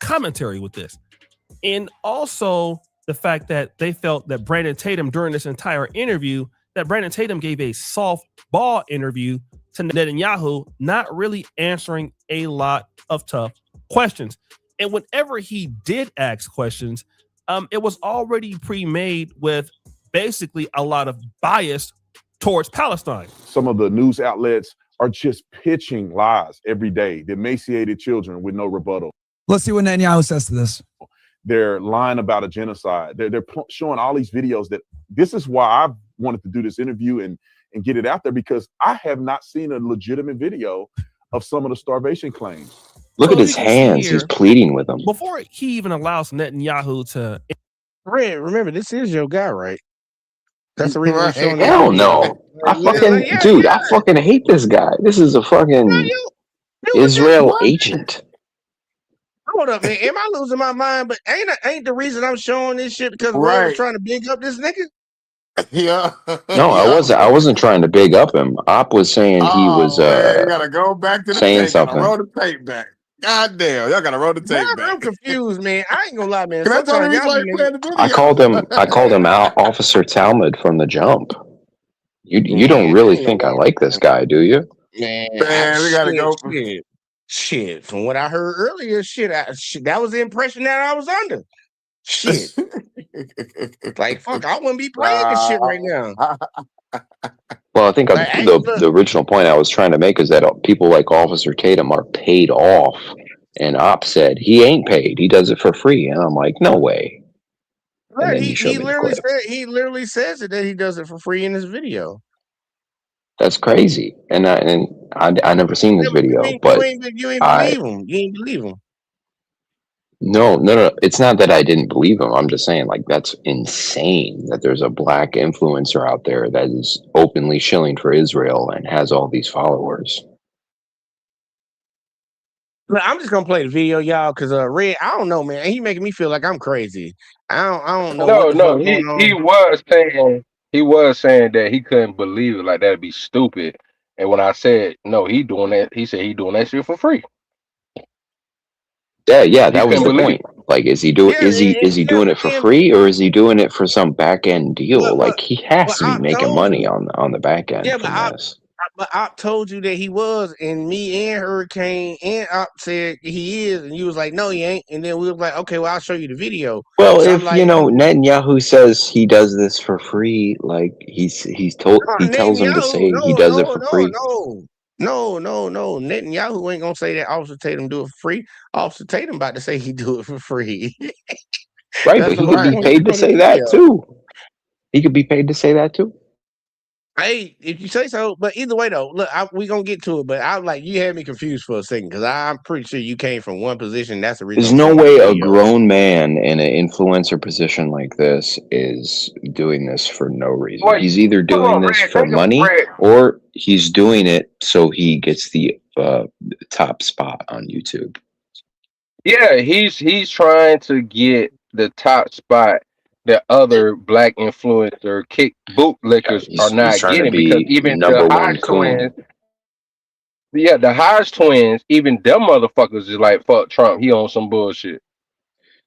commentary with this. And also the fact that they felt that Brandon Tatum, during this entire interview, that Brandon Tatum gave a softball interview to Netanyahu, not really answering a lot of tough questions. And whenever he did ask questions, it was already pre-made with basically a lot of bias towards Palestine. Some of the news outlets are just pitching lies every day. The emaciated children with no rebuttal. Let's see what Netanyahu says to this. They're lying about a genocide. They're showing all these videos. That this is why I wanted to do this interview and get it out there, because I have not seen a legitimate video of some of the starvation claims. Look at his hands. He's pleading with them. Before he even allows Netanyahu to... Red, remember, this is your guy, right? That's the reason we're showing Hell no. I fucking hate this guy. This is a fucking Israel agent. Hold up, man. Am I losing my mind? But ain't the reason I'm showing this shit because Red was trying to big up this nigga? Yeah. No, I wasn't trying to big up him. Op was saying he was you gotta go back to the saying tape. something. Roll the tape back. God damn, y'all gotta roll the tape back. I'm confused, man. I ain't gonna lie, man. Can I tell Sometimes you y'all like be playing the video? I called him out Officer Talmud from the jump. You don't really think I like this guy, do you? Man, we gotta go. Shit. From what I heard earlier, that was the impression that I was under. Shit. Like, fuck, I wouldn't be playing this shit right now. Well, I think Like, hey, look, the original point I was trying to make is that people like Officer Tatum are paid off. And Op said he ain't paid. He does it for free. And I'm like, no way. And right, then he showed me the clip. he literally says it that he does it for free in his video. That's crazy. And I never seen this video, but You ain't believe him. You ain't believe him. No. It's not that I didn't believe him. I'm just saying, like, that's insane that there's a black influencer out there that is openly shilling for Israel and has all these followers. Look, I'm just gonna play the video, y'all, because Red, I don't know, man. He making me feel like I'm crazy. I don't know what the fuck going on. He was saying that he couldn't believe it, like that'd be stupid. And when I said no, he doing that, he said he doing that shit for free. Yeah, that was the point. Like, is he doing it for free, or is he doing it for some back end deal? Like, he has to be making money on the back end from this. But Op told you that he was, and me and Hurricane and Op said he is, and you was like, no, he ain't. And then we was like, okay, well, I'll show you the video. Well, so if Netanyahu says he does this for free, like he tells him to say he does it for free. No. Netanyahu ain't gonna say that Officer Tatum do it for free. Officer Tatum about to say he do it for free. Right, but he could be paid to say that too. He could be paid to say that too. Hey, if you say so, but either way though, look, we gonna get to it. But I like you had me confused for a second because I'm pretty sure you came from one position. That's the reason. There's no way a grown man in an influencer position like this is doing this for no reason. Wait, he's either doing this for money or he's doing it so he gets the top spot on YouTube. Yeah, he's trying to get the top spot that other black influencer kick bootlickers are not getting, because even the Hodge twins, the Hodge twins, even them motherfuckers is like, fuck Trump, he on some bullshit.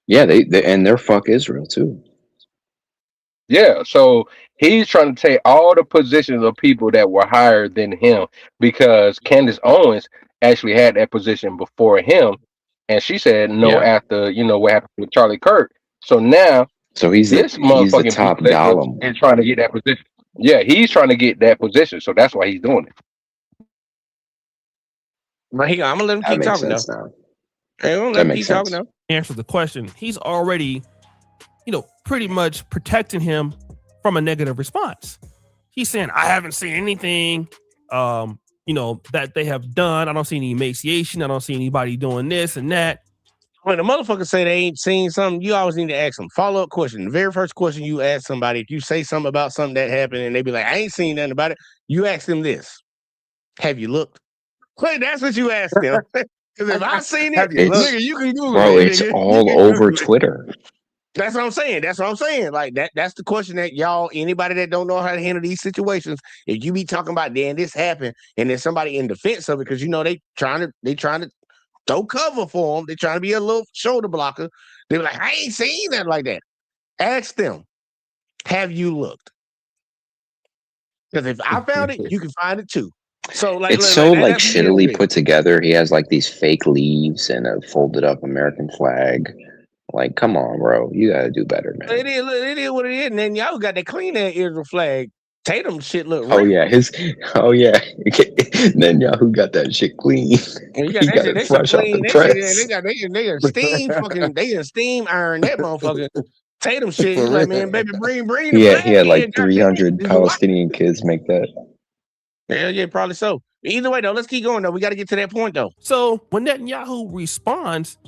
Yeah, they and they're fuck Israel too. Yeah, so he's trying to take all the positions of people that were higher than him, because Candace Owens actually had that position before him, and she said no after what happened with Charlie Kirk. So now. So he's the top golem and trying to get that position. Yeah, he's trying to get that position, so that's why he's doing it. But I'm gonna let him keep talking though. Hey, I'm gonna let him keep talking though. Answer the question. He's already, pretty much protecting him from a negative response. He's saying, I haven't seen anything, that they have done. I don't see any emaciation. I don't see anybody doing this and that. When the motherfuckers say they ain't seen something, you always need to ask them follow-up question. The very first question you ask somebody, if you say something about something that happened and they be like, I ain't seen nothing about it, you ask them this: have you looked? Wait, that's what you ask them. Because if I seen it, nigga, you can Google it. It's all over Twitter. That's what I'm saying. Like that's the question that anybody that don't know how to handle these situations, if you be talking about, damn, this happened, and then somebody in defense of it, because they trying to throw cover for them. They're trying to be a little shoulder blocker. They're like, I ain't seen that like that. Ask them, have you looked? Because if I found it, you can find it too. So it's so shittily put together. He has like these fake leaves and a folded up American flag. Like, come on, bro. You gotta do better, man. It is what it is. And then y'all got that clean ass Israel flag. Tatum shit look real. Netanyahu got that shit clean. He got it fresh off the press. They got steam iron that motherfucker. Tatum shit. He's like, man, baby, bring the flag. He had like 300 Palestinian kids make that. Yeah, probably so. Either way though, let's keep going though. We got to get to that point though. So when Netanyahu responds,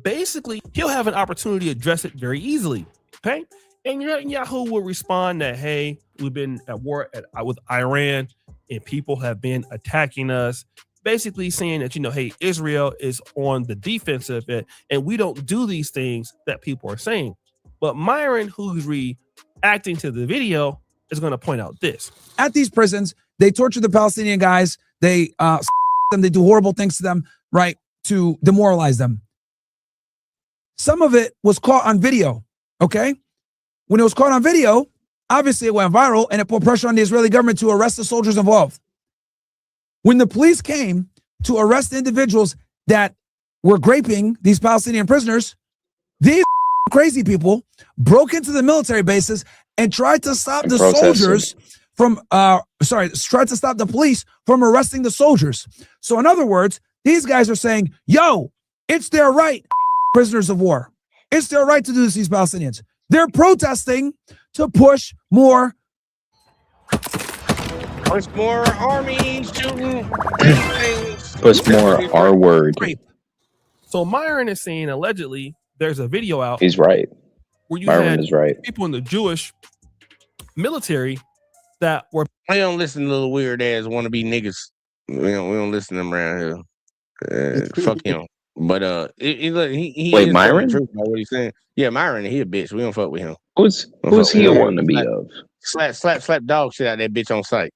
basically he'll have an opportunity to address it very easily. Okay. And Netanyahu will respond that, hey, we've been at war with Iran and people have been attacking us, basically saying that, hey, Israel is on the defensive and we don't do these things that people are saying. But Myron, who's reacting to the video, is going to point out this. At these prisons, they torture the Palestinian guys. They them. They do horrible things to them, right, to demoralize them. Some of it was caught on video, okay? When it was caught on video, obviously it went viral and it put pressure on the Israeli government to arrest the soldiers involved. When the police came to arrest individuals that were raping these Palestinian prisoners, these crazy people broke into the military bases and tried to stop the soldiers from tried to stop the police from arresting the soldiers. So in other words, these guys are saying, yo, it's their right, prisoners of war. It's their right to do this, these Palestinians. They're protesting to push more armies shooting. Push more R word. So Myron is saying allegedly there's a video out. He's right. Where you Myron had is right. people in the Jewish military that were. I don't listen to little weird ass wannabe niggas. We don't listen to them around here. Fuck him. But he Wait, is Myron? telling the truth about what he's saying. Yeah, Myron, he a bitch. We don't fuck with him. Who's he a wannabe of? Slap dog shit out that bitch on sight.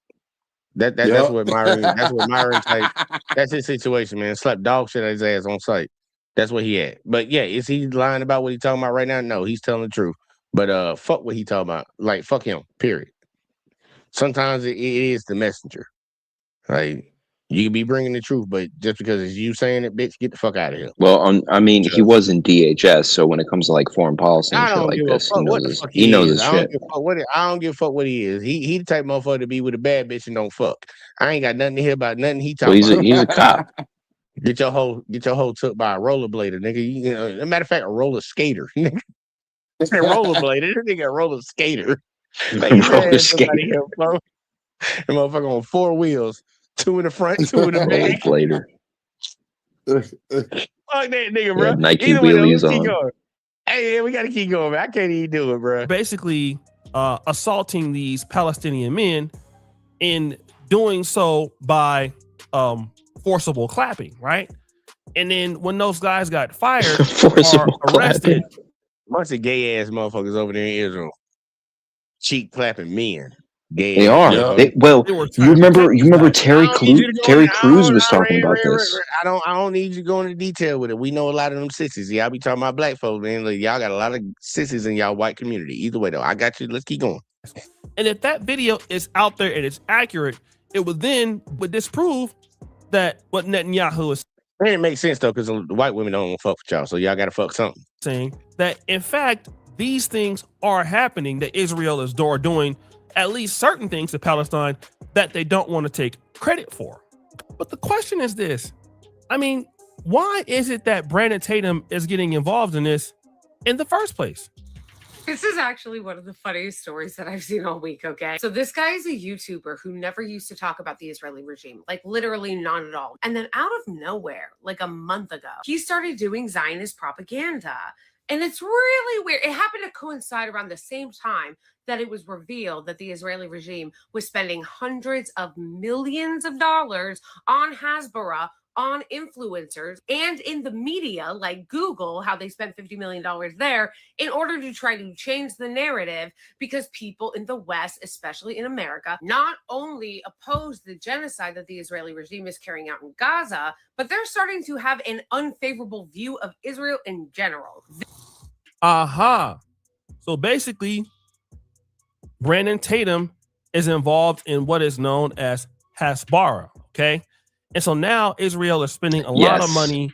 That's what Myron. That's what Myron type. That's his situation, man. Slap dog shit out his ass on sight. That's what he had. But yeah, is he lying about what he talking about right now? No, he's telling the truth. But fuck what he talking about. Like fuck him. Period. Sometimes it is the messenger. Like you can be bringing the truth, but just because it's you saying it, bitch, get the fuck out of here. Well, I mean, he was in DHS, so when it comes to like foreign policy and shit like this, he knows his shit. I don't give a fuck what he is. He the type of motherfucker to be with a bad bitch and don't fuck. I ain't got nothing to hear about nothing he talking about. He's a cop. Get your hoe took by a rollerblader, nigga. As a matter of fact, a roller skater. Nigga. Rollerblader. This nigga a roller skater. Like, roller skater. The motherfucker on 4 wheels. 2 in the front, 2 in the back. Rollerblader. Fuck that nigga, bro. Yeah, Nike Either way, wheelies let's keep on. going. Hey, we gotta keep going, man. I can't even do it, bro. Basically assaulting these Palestinian men, in doing so by forcible clapping, right? And then when those guys got fired or arrested, bunch of gay ass motherfuckers over there in Israel, cheek clapping men. Gay They are. You remember Terry Crews was talking about this. I don't need you going into detail with it. We know a lot of them sissies. Y'all be talking about black folks, man. Like, y'all got a lot of sissies in y'all white community. Either way, though, I got you. Let's keep going. And if that video is out there and it's accurate, it would disprove that what Netanyahu is. And it makes sense though, because the white women don't want to fuck with y'all, so y'all got to fuck something. Saying that in fact these things are happening, that Israel is doing at least certain things to Palestine that they don't want to take credit for. But the question is this: I mean, why is it that Brandon Tatum is getting involved in this in the first place? This is actually one of the funniest stories that I've seen all week, okay? So this guy is a YouTuber who never used to talk about the Israeli regime, like literally not at all. And then out of nowhere, like a month ago, he started doing Zionist propaganda. And it's really weird. It happened to coincide around the same time that it was revealed that the Israeli regime was spending hundreds of millions of dollars on Hasbara, on influencers, and in the media like Google, how they spent $50 million there in order to try to change the narrative, because people in the West, especially in America, not only oppose the genocide that the Israeli regime is carrying out in Gaza, but they're starting to have an unfavorable view of Israel in general. So basically, Brandon Tatum is involved in what is known as Hasbara, okay? And so now Israel is spending a lot of money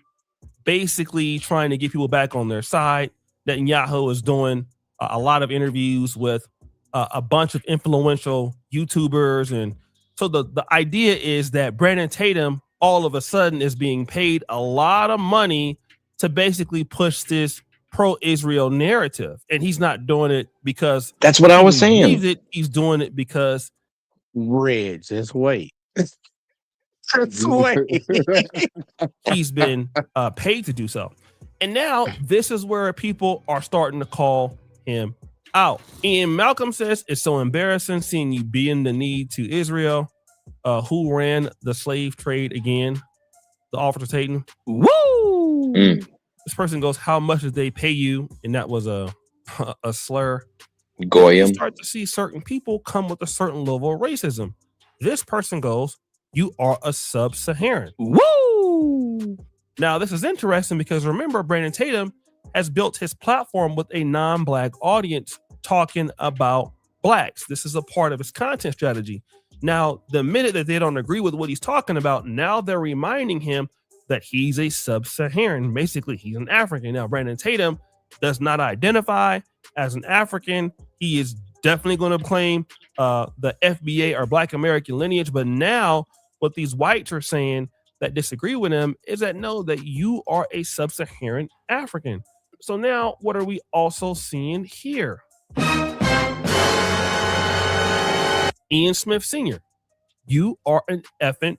basically trying to get people back on their side. Netanyahu is doing a lot of interviews with a bunch of influential YouTubers. And so the idea is that Brandon Tatum all of a sudden is being paid a lot of money to basically push this pro-Israel narrative. And he's not doing it because that's what I was saying. He's doing it because Reds, that's way. He's been paid to do so. And now this is where people are starting to call him out. Ian Malcolm says, it's so embarrassing seeing you bend the knee to Israel. Who ran the slave trade again? The officer Tatum. Woo! This person goes, how much did they pay you? And that was a slur. Goyim. You start to see certain people come with a certain level of racism. This person goes, you are a sub-Saharan. Woo! Now, this is interesting because remember, Brandon Tatum has built his platform with a non-black audience talking about blacks. This is a part of his content strategy. Now, the minute that they don't agree with what he's talking about, now they're reminding him that he's a sub-Saharan. Basically, he's an African. Now, Brandon Tatum does not identify as an African. He is definitely going to claim the FBA or Black American lineage. But now what these whites are saying that disagree with him is that no, that you are a sub-Saharan African. So now what are we also seeing here? Ian Smith Sr., you are an effing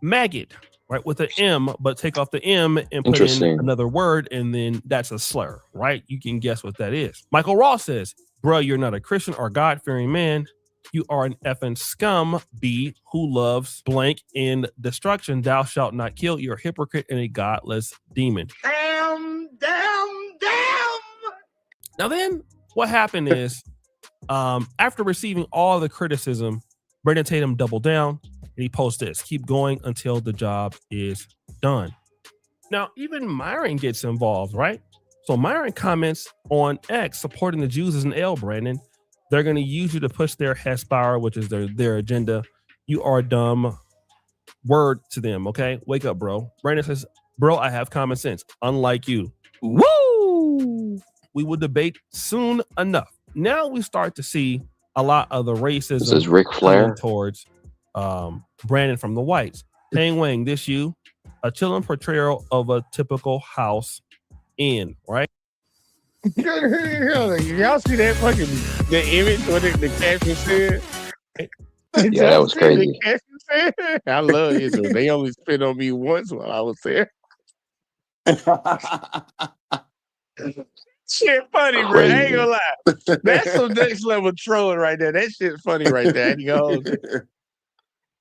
maggot, right? With an M, but take off the M and put in another word, and then that's a slur, right? You can guess what that is. Michael Ross says, bruh, you're not a Christian or God-fearing man. You are an effing scum B who loves blank in destruction. Thou shalt not kill. You're a hypocrite and a godless demon. Damn. Now then, what happened is, after receiving all the criticism, Brandon Tatum doubled down and he posted this: keep going until the job is done. Now, even Myron gets involved, right? So Myron comments on X, supporting the Jews as an L, Brandon. They're going to use you to push their Hespire, which is their agenda. You are a dumb word to them, okay? Wake up, bro. Brandon says, bro, I have common sense, unlike you. Woo! We will debate soon enough. Now we start to see a lot of the racism this is Ric Flair towards Brandon from the whites. Peng Wang, this you, a chilling portrayal of a typical house in, right? Y'all see that fucking the image what the caption said? Yeah, that was crazy. The caption said? I love Israel. They only spit on me once while I was there. Shit funny, bro. I ain't gonna lie. That's some next level trolling right there. That shit's funny right there.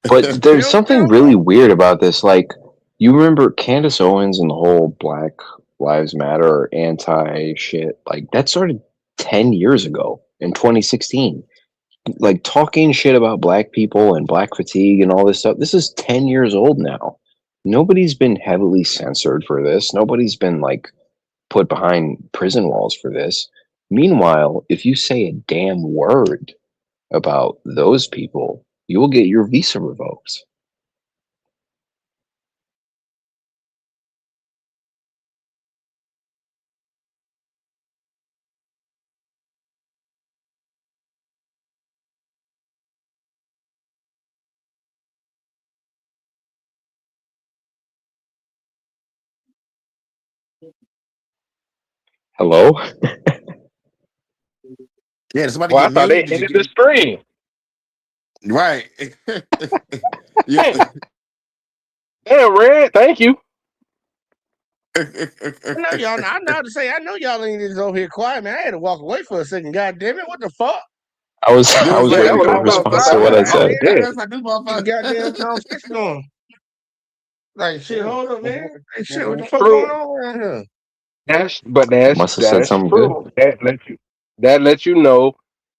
But there's something really weird about this. Like, you remember Candace Owens and the whole Black Lives Matter or anti shit? Like, that started 10 years ago in 2016. Like, talking shit about black people and black fatigue and all this stuff. This is 10 years old now. Nobody's been heavily censored for this. Nobody's been, like, put behind prison walls for this. Meanwhile, if you say a damn word about those people, you will get your visa revoked. Hello? Yeah, somebody Well, I get thought they muted. ended the stream. Right. Damn, Red, thank you. I know y'all. I know how to say. I know y'all ain't just over here quiet, man. I had to walk away for a second. God damn it! What the fuck? I was waiting for a I was response to what I said. That's like this motherfucker goddamn conversation going. Like shit, hold up, man. Hey, shit, what the fuck going on around here? That's Must have said something true. That lets you know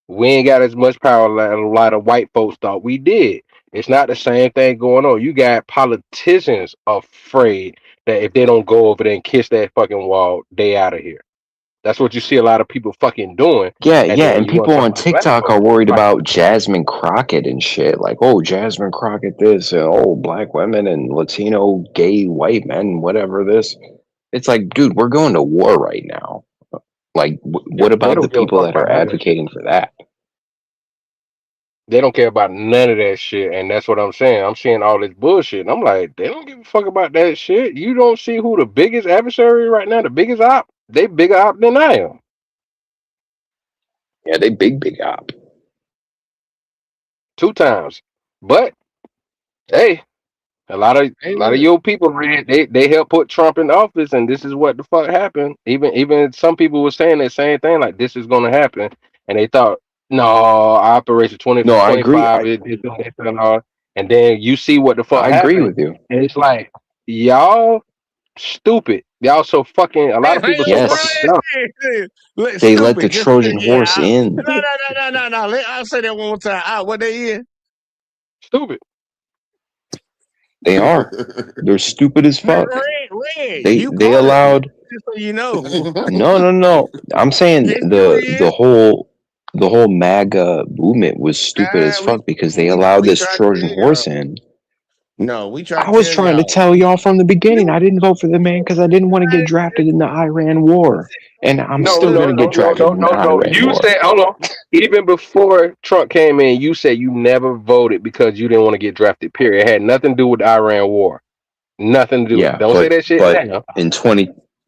we ain't got as much power as a lot of white folks thought we did. It's not the same thing going on. You got politicians afraid that if they don't go over there and kiss that fucking wall, they out of here. That's what you see a lot of people fucking doing. Yeah, And yeah, then and you wanna people talk on about black TikTok folks, are worried like, about Jasmine Crockett and shit. Like, oh, Jasmine Crockett this, oh, black women and Latino gay white men, whatever this. It's like, dude, we're going to war right now. Like, what they about the don't give a people fuck that are about none of that shit. advocating for that? They don't care about none of that shit, and that's what I'm saying. I'm seeing all this bullshit, and I'm like, they don't give a fuck about that shit. You don't see who the biggest adversary right now, the biggest op? They bigger op than I am. Yeah, they big op. 2 times. But hey, a lot of your people, Red, they helped put Trump in office, and this is what the fuck happened. Even some people were saying that same thing, like this is gonna happen, and they thought, no, Operation No, I agree. 2025 is and all. And then you see what the fuck I agree happened, with you. and it's like y'all stupid. Y'all so fucking. A lot of people so fucking dumb. They let the Trojan horse in. No. I'll say that one more time. What they in? Stupid. They are. They're stupid as fuck. Red. They allowed. Just so you know. No. I'm saying the whole MAGA movement was stupid as fuck because they allowed this Trojan horse in. No, we tried I to was tell trying to y'all. tell y'all from the beginning. I didn't vote for the man because I didn't want to get drafted in the Iran war, and I'm No, still no, going to no, get no, drafted no, in no, the no. Iran You war. said, hold on. Even before Trump came in, you said you never voted because you didn't want to get drafted. Period. It had nothing to do with the Iran war. Nothing to do with it. Yeah, Don't say that shit now. in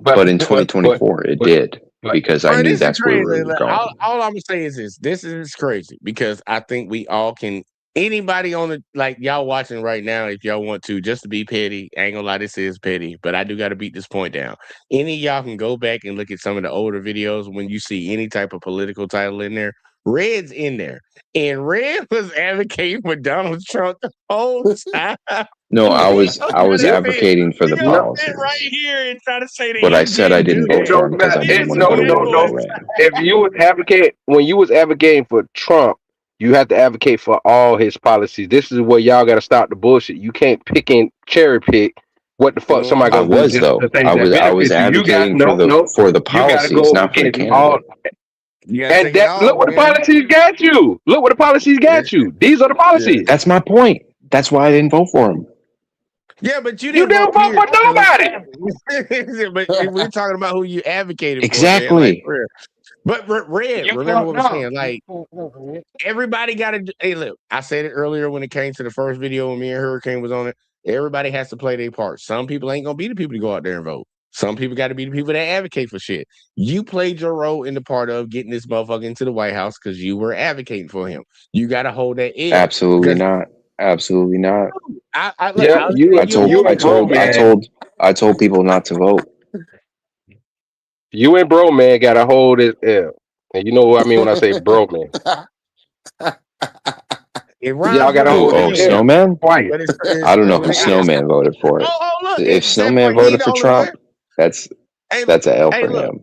But 2024 it but did but because I Bro, knew this is that's where we crazy. were Like, going. all I'm gonna say is this. This is crazy because I think we all can. Anybody on the like y'all watching right now, if y'all want to, just to be petty, I ain't gonna lie, this is petty, but I do got to beat this point down. Any of y'all can go back and look at some of the older videos when you see any type of political title in there. Red's in there, and Red was advocating for Donald Trump the whole time. No, I was He advocating for the gonna sit policies, right here and try to say that but I he said I didn't do didn't vote it that. for him don't because matter. I He didn't is want to No, go to so no, war with no. Iran. If you was advocate when you was advocating for Trump, you have to advocate for all his policies. This is where y'all got to stop the bullshit. You can't pick and cherry pick what the fuck somebody I gonna do was just though. the things I that was benefit you. You got advocating for the You got to policies, go not for the against all. candidate. You gotta And take it that all, look what the man. policies got you. Look what the policies got you. These are the policies. That's my point. That's why I didn't vote for him. Yeah, but you You didn't vote, didn't vote period. for nobody. But we're talking about who you advocated for, man. Like, Exactly. for real. But Red, You remember fucked what I'm up. saying? Like, everybody got to. Hey, look, I said it earlier when it came to the first video when me and Hurricane was on it. Everybody has to play their part. Some people ain't gonna be the people to go out there and vote. Some people got to be the people that advocate for shit. You played your role in the part of getting this motherfucker into the White House because you were advocating for him. You got to hold that L. Absolutely Because not. Absolutely not. look, Yeah, I'll you give you a you moment. and bro man. I told people not to vote. You and bro man got to hold his L. And you know what I mean when I say bro man. It Y'all rhymes got with to hold his L Snowman? quiet. but it's I don't know but who it is. Snowman voted for. Oh, look! If And the sad Snowman part, he ain't voted the for only one. Trump, that's Hey, an L hey, for look, him.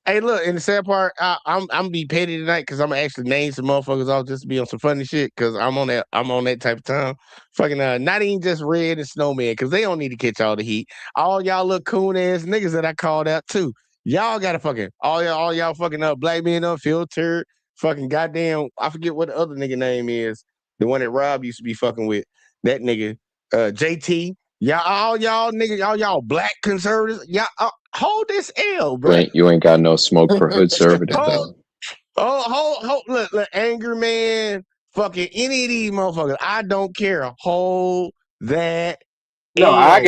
hey, look. And the sad part, I'm gonna be petty tonight because I'm gonna actually name some motherfuckers off just to be on some funny shit because I'm on that. I'm on that type of time. Fucking not even just Red and Snowman because they don't need to catch all the heat. All y'all little coon ass niggas that I called out too. Y'all gotta fucking all y'all fucking black men unfiltered. Fucking goddamn, I forget what the other nigga name is. The one that Rob used to be fucking with. That nigga, JT. All y'all niggas, all y'all black conservatives, y'all hold this L, bro. You ain't got no smoke for hood conservative Hold, though. look, Angry Man, fucking any of these motherfuckers. I don't care. Hold that No, L. I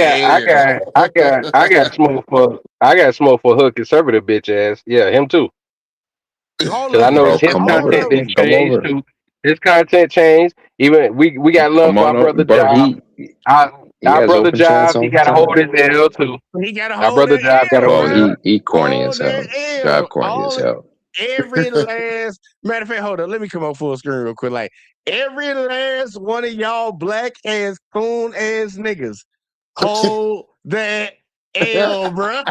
got smoke for hood conservative bitch ass. Yeah, him too. All Because I of them. Bro, noticed his come All over. content of didn't them. Come change over. too. His content changed. Even we got love Come for on our over. brother Bro, Job. he Our has brother open chats Job, he all the got to time. hold his L too. He gotta Our hold brother that Job got to L, hold Oh, his bro. L. he corny Hold as that hell. L. Job corny as hell. Every last matter of fact, hold on. Let me come on full screen real quick. Like every last one of y'all black ass coon ass niggas, hold that L, bro.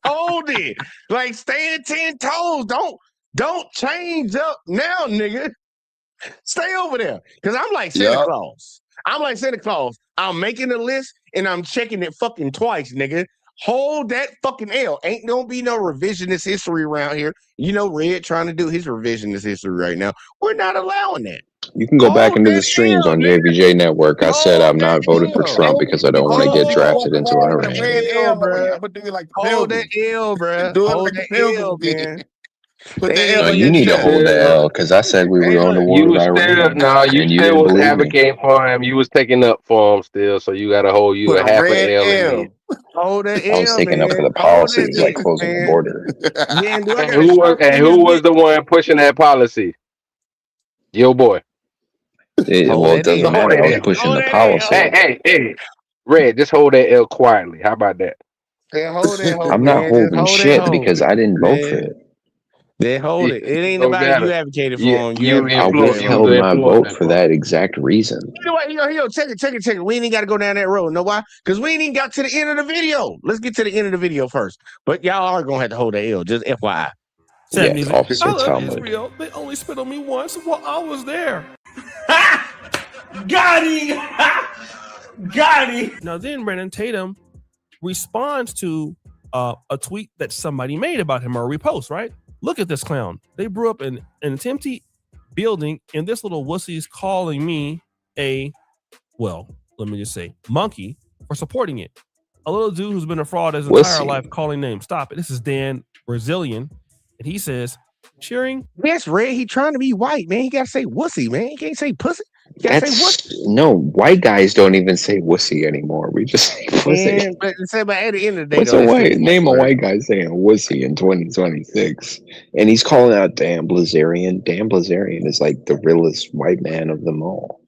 Hold it. Like stand 10 toes. Don't change up now, nigga. Stay over there. Cause I'm like Santa Yup. Claus. I'm like Santa Claus. I'm making a list and I'm checking it fucking twice, nigga. Hold that fucking L. Ain't gonna be no revisionist history around here. You know, Red trying to do his revisionist history right now. We're not allowing that. You can go back Hold into the that streams L, on nigga. JVJ Network. I said Hold I'm that not voted for L. Trump because I don't want to get Hold drafted into Around with a Iran. red that L, L. bro. I'm gonna do it like the Hold that pilgrims. L, bro. Do it Hold like the that L, pilgrims did. man. Put They the ain't L No, on you your need to hold chest. the L because I said we were Hey, going to look. war You with was still Iran, you and you still didn't was believe me. advocating for him. You was taking up for him still, so you got to hold you Put a a half a red L at least. L. Hold that I was L, taking up for man. the Hold that policies like L, closing the man. border. Yeah, and do I And got a shirt and on this who was bitch? the one pushing that policy? Your boy. Hold Well, it that So doesn't L. hold matter. I that was L. pushing Hold the that L. policy. Hey. Red, just hold that L quietly. How about that? Then hold that hoe, I'm not man. Just holding hold that shit hoe. because I didn't vote for Man. it. Then hold it. It ain't No about it. You matter. advocated for him. You You I influence. You was withheld the my vote influence for for him. that exact reason. know what? Check it. We ain't even got to go down that road. Know why? Because we ain't even got to the end of the video. Let's get to the end of the video first. But y'all are gonna have to hold the L. Just FYI. Sad Yes, music. Officer I love Talmud. Israel. They only spit on me once while I was there. Got him! Got him! Now then, Brandon Tatum responds to a tweet that somebody made about him or a repost, right? Look at this clown. They grew up in an empty building, and this little wussy is calling me a, well, let me just say, monkey for supporting it. A little dude who's been a fraud his We'll entire see. life calling names. Stop it. This is Dan Brazilian. And he says, cheering. That's red. He trying to be white, man. He gotta say wussy, man. He can't say pussy. He gotta say wussy. No, white guys don't even say wussy anymore. We just say pussy. Man, but at the end of the day, What's though, a that's white still name? A word. white guy saying wussy in 2026, and he's calling out Dan Blazarian. Dan Blazarian is like the realest white man of them all.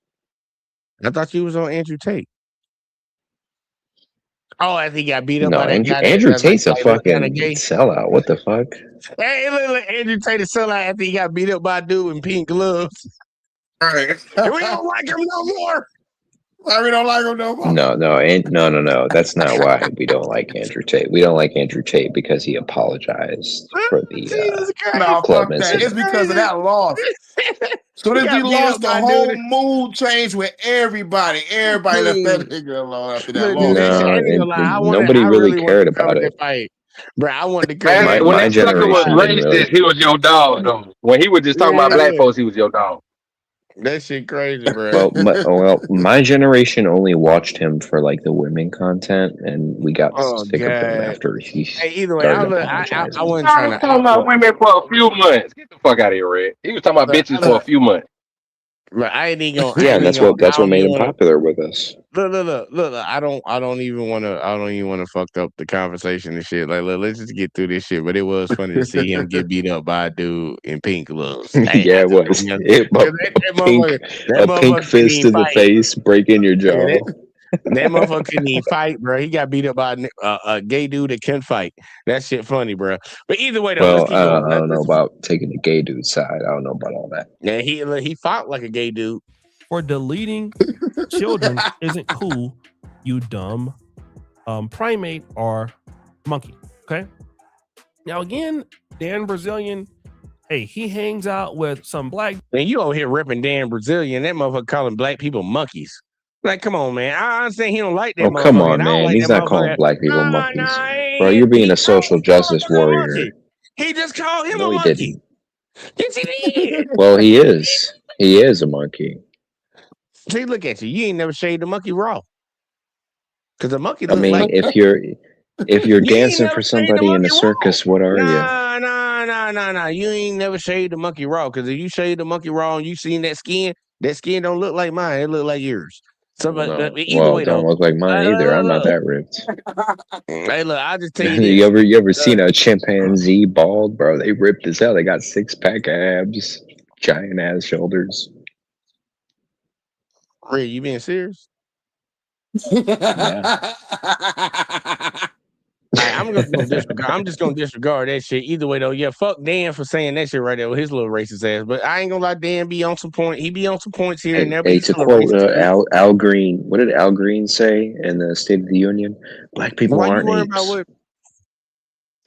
I thought you was on Andrew Tate. Oh, I think he got beat up No, by that guy. Andrew Tate's a looked fucking kind of gay. sellout. What the fuck? Hey, look, Andrew Tate is selling after he got beat up by a dude in pink gloves. Right. And we don't like him no more. We don't like him no more. No. That's not why we don't like Andrew Tate. We don't like Andrew Tate because he apologized for the No, club fuck that. incident. It's because of that loss. So He as got he beat lost, up the by whole dude. mood changed with everybody. Everybody left that nigga alone after that Look, loss. that shit, I ain't No, gonna lie. nobody I really wanted cared to cover about that it. fight. Bro, I wanted to cover Man, that. when My that sucker was generation didn't racist, really. he was your dog, though. When he was just talking about black folks, he was your dog. That shit crazy, bro. My generation only watched him for like the women content, and we got Oh, sick of him God. after he Hey, either way, started I apologizing. wasn't No, he trying was to. talking about women for a few months. Get the fuck out of here, Red. He was talking about bitches for a few months. But I ain't even gonna. Yeah, that's what made him popular with us. Look. I don't even want to fuck up the conversation and shit. Like, look, let's just get through this shit. But it was funny to see him get beat up by a dude in pink gloves. Yeah, it was. A pink fist to the face, breaking your jaw. Yeah, that motherfucker couldn't even fight, bro. He got beat up by a gay dude that couldn't fight. That shit funny, bro. But either way, though, Well, let's keep going. I don't know about taking the gay dude side. I don't know about all that. Yeah, he fought like a gay dude. For deleting children isn't cool, you dumb primate or monkey. Okay. Now again, Dan Brazilian, hey, he hangs out with some black. And you over here ripping Dan Brazilian. That motherfucker calling black people monkeys. Like, come on, man. I understand he don't like that motherfucker. Come on, and I don't man. like He's that not calling motherfucker. black people Nah, monkeys. Bro, you're being a social justice warrior. He just called him No, a he monkey. didn't. Yes, he did. Well, he is. He is a monkey. See, look at you. You ain't never shaved a monkey raw. Because a monkey I looks mean, like if you're dancing for somebody in a circus, what are you? Nah. You ain't never shaved a monkey raw. Because if you shaved a monkey raw and you seen that skin don't look like mine. It look like yours. So, but either way, don't though, look like mine either. I'm not that ripped. Hey, look, I'll just tell you this. you ever seen a chimpanzee bald, bro? They ripped as hell. They got 6-pack abs, giant ass shoulders. Ray, you being serious? Yeah. I'm just gonna disregard that shit. Either way, though, yeah, fuck Dan for saying that shit right there with his little racist ass. But I ain't gonna let Dan be on some point. He be on some points here and there. But Hey, he's to still a quote racist. Al Green, what did Al Green say in the State of the Union? Black people Why you aren't worried apes. about what?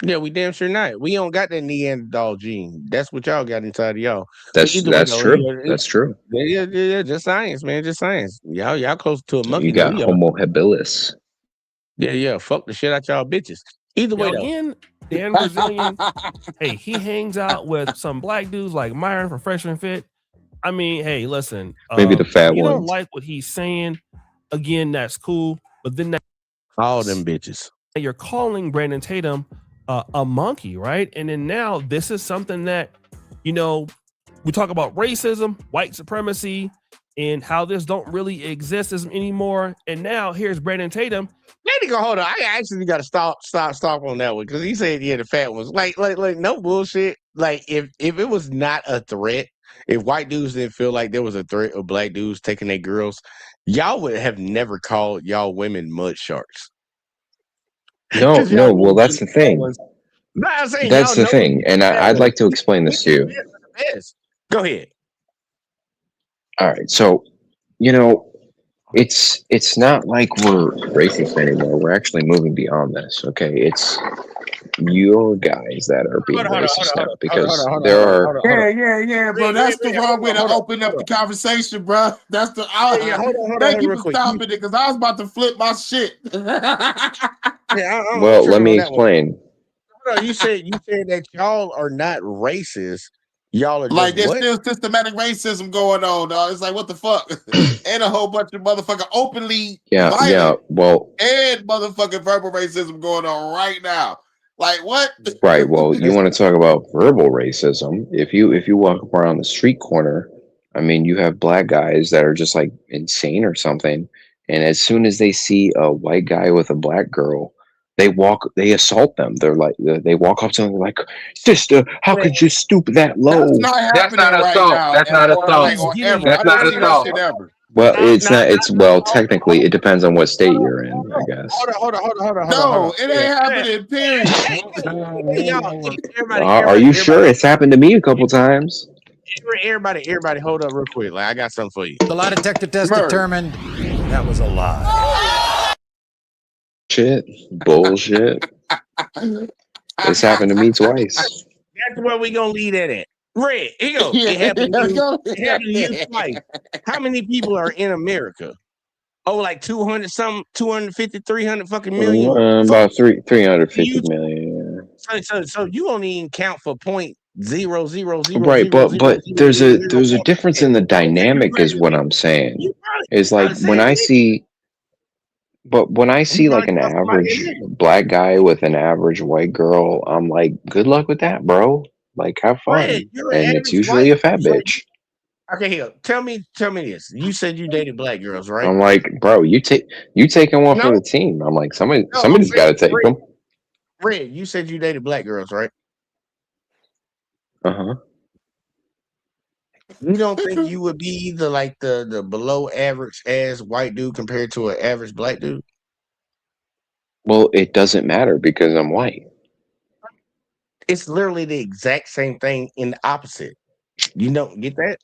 Yeah, we damn sure not. We don't got that Neanderthal gene. That's what y'all got inside of y'all. That's true. Yeah, That's true. Yeah. Just science, man. Just science. Y'all close to a monkey. You got than we are. Homo habilis. Yeah. Fuck the shit out y'all bitches. Either way, though. Again, Dan Brazilian, hey, he hangs out with some black dudes like Myron from Fresh and Fit. I mean, hey, listen. Maybe the fat you ones. don't like what he's saying. Again, that's cool. But then all them bitches. You're calling Brandon Tatum a monkey, right? And then now this is something that, we talk about racism, white supremacy, and how this don't really exist anymore. And now here's Brandon Tatum. Hold on. I actually got to stop on that one because he said, "Yeah, the fat ones." Like, no bullshit. Like, if it was not a threat, if white dudes didn't feel like there was a threat of black dudes taking their girls, y'all would have never called y'all women mud sharks. No. Well, that's the thing. That's the thing, and I'd like to explain this to you. Go ahead. All right, so it's not like we're racist anymore. We're actually moving beyond this. Okay, it's your guys that are being racist now because there are. Yeah, bro. That's the wrong way to open up the conversation, bro. That's the. Thank you for stopping it because I was about to flip my shit. Well, let me explain. You said that y'all are not racist, Y'all are like just there's what? still systematic racism going on, dog. It's like what the fuck, and a whole bunch of motherfucking openly violent Well, and motherfucking verbal racism going on right now. Like what? right. Well, you want to talk about verbal racism? If you walk around the street corner, I mean, you have black guys that are just like insane or something, and as soon as they see a white guy with a black girl, they assault them. They're like, they walk up to them like, "Sister, how could you stoop that low?" That's not happening right now. That's not or assault. like or ever. That's I not never seen that assault. shit ever. Well, well, technically, it depends on what state you're in, I guess. Hold on. No, it ain't happening. Period. Hey, y'all, Are you sure? It's happened to me a couple times. Everybody, hold up real quick. Like I got something for you. The lie detector test determined that was a lie. Shit, bullshit. It's happened to me twice. That's where we gonna leave that at. Red, here go. It happened to you twice. How many people are in America? Oh, like 200 something, 250, 300 fucking million. About 350 million. So you don't even count for point zero zero zero. Right, but there's a difference in the dynamic, is what I'm saying. Is like when I see like an average black guy with an average white girl, I'm like, good luck with that, bro. Like, have fun. And it's usually a fat bitch. Okay, here. Tell me this. You said you dated black girls, right? I'm like, bro, you taking one for the team. I'm like, somebody's got to take them. Red, you said you dated black girls, right? Uh-huh. You don't think you would be the below average ass white dude compared to an average black dude? Well, it doesn't matter because I'm white. It's literally the exact same thing in the opposite. You don't get that?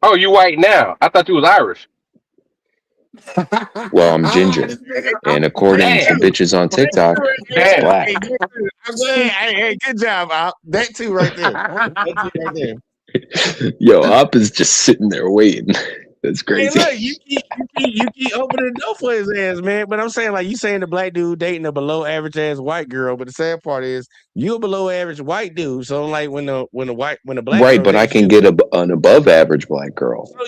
Oh, you white now? I thought you was Irish. Well, I'm ginger, and according to bitches on TikTok, it's black. Hey, good job, Op. That too right there. That too right there. Yo, Op is just sitting there waiting. That's crazy. Hey, look, you keep opening the door for his ass, man. But I'm saying, like, you saying the black dude dating a below average ass white girl, but the sad part is you're a below average white dude. So like when the black Right, girl but I can get an above average black girl. So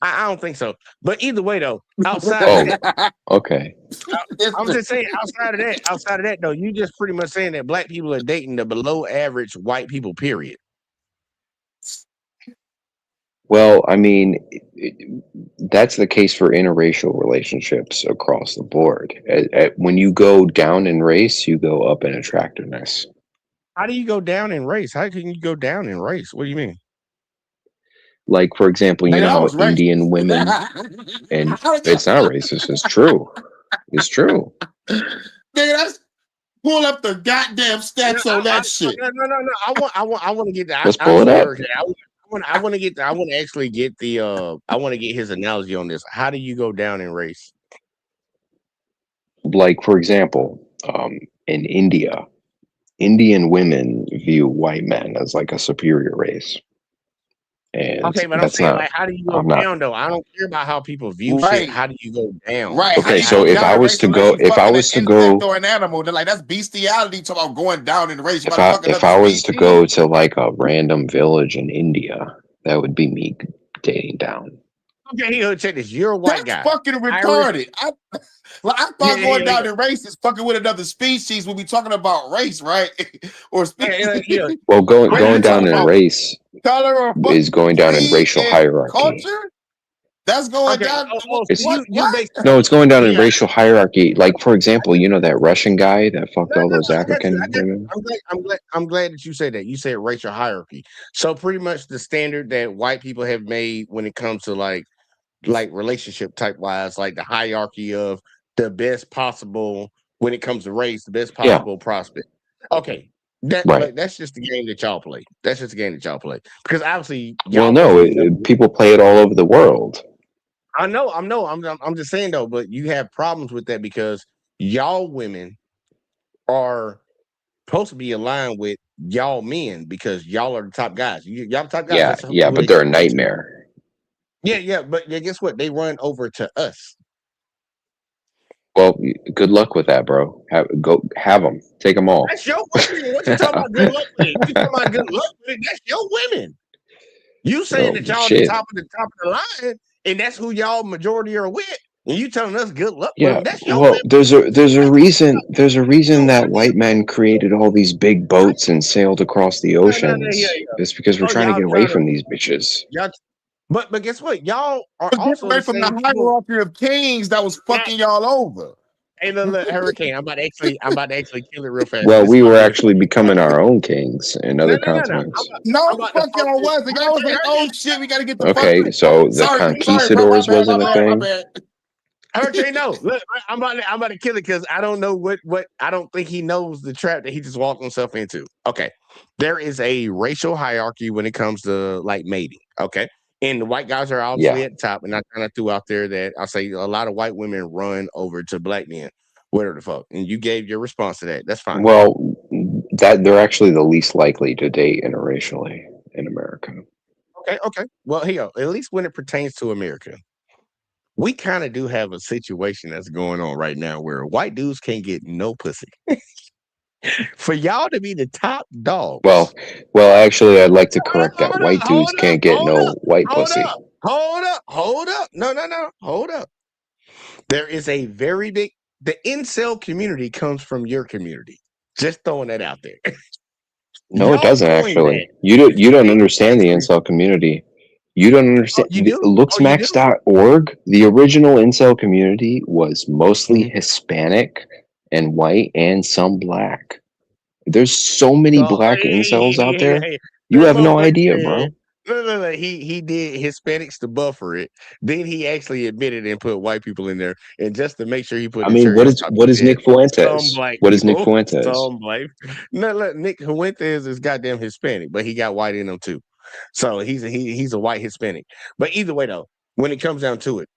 I don't think so. But either way, though, outside of that, okay. I'm just saying, outside of that, though, you just pretty much saying that black people are dating the below average white people, period. Well, I mean, that's the case for interracial relationships across the board. When you go down in race, you go up in attractiveness. How do you go down in race? How can you go down in race? What do you mean? Like, for example, you know how Indian women, and it's not racist, it's true. It's true. Nigga, that's pull up the goddamn stats on that shit. No. I want to get that. Let's pull it up. I want to actually get I want to get his analogy on this. How do you go down in race? Like, for example, in India, Indian women view white men as like a superior race. And okay, but I'm saying, like, how do you go down though? I don't care about how people view shit. How do you go down? Right. Okay, so if I was to go, or an animal, then like that's bestiality. Talk about going down in the race. If I was to go to like a random village in India, that would be me dating down. Okay, here, check this. You're a white guy. Fucking retarded. I thought going down in race is fucking with another species when we talking about race, right? Or species. Well, going down in race is going down in racial hierarchy. Culture? That's going down. No, it's going down in racial hierarchy. Like, for example, you know that Russian guy that fucked all those African women? I'm glad that you said that. You said racial hierarchy. So pretty much the standard that white people have made when it comes to like relationship type wise, like the hierarchy of the best possible when it comes to race, the best possible prospect. Okay. That's just the game that y'all play. That's just the game that y'all play. Because obviously, people play it all over the world. I know. I'm just saying though, but you have problems with that because y'all women are supposed to be aligned with y'all men because y'all are the top guys. Y'all top guys. Yeah, but they're a nightmare. Yeah, but guess what? They run over to us. Well, good luck with that, bro. Have them. Take them all. That's your women. What you talking about? Good luck with it. You talking about good luck with it? That's your women. You saying that y'all shit. top of the line, and that's who y'all majority are with, and you telling us good luck with Yeah. them? That's your Well, women. there's a reason that white men created all these big boats and sailed across the oceans. It's because we're trying to get away from these bitches. Y'all, but guess what? Y'all are Get also away the from same the people. hierarchy of kings that was fucking y'all over. Hey, look, Hurricane. I'm about to actually kill it real fast. Well, This we is were my actually becoming our own kings in other continents. No, I'm about fuck to y'all focus. wasn't. Y'all was like, oh shit, we gotta get the Okay, fuck. so the Sorry, bro, my conquistadors bad, wasn't a my thing. bad. Hurricane, no. Look, I'm about to kill it because I don't know what I don't think he knows the trap that he just walked himself into. Okay. There is a racial hierarchy when it comes to like mating. Okay. And the white guys are obviously at the top. And I kind of threw out there that I say a lot of white women run over to black men. Whatever the fuck. And you gave your response to that. That's fine. Well, that they're actually the least likely to date interracially in America. Okay. Well, here, at least when it pertains to America, we kind of do have a situation that's going on right now where white dudes can't get no pussy. For y'all to be the top dogs. Well, actually, I'd like to correct that. White dudes can't get no white pussy. Hold up. No. Hold up. There is a very big, the incel community comes from your community. Just throwing that out there. No, it doesn't actually. You don't understand the incel community. You don't understand. You do? Looksmax.org, the original incel community was mostly Hispanic and white and some black. There's so many black incels out there. You have no idea, bro. No. He did Hispanics to buffer it. Then he actually admitted and put white people in there. And just to make sure he put I mean, what is Nick Fuentes? What is Nick Fuentes? Some black. No, look, Nick Fuentes is goddamn Hispanic, but he got white in him too. So he's a white Hispanic. But either way, though, when it comes down to it,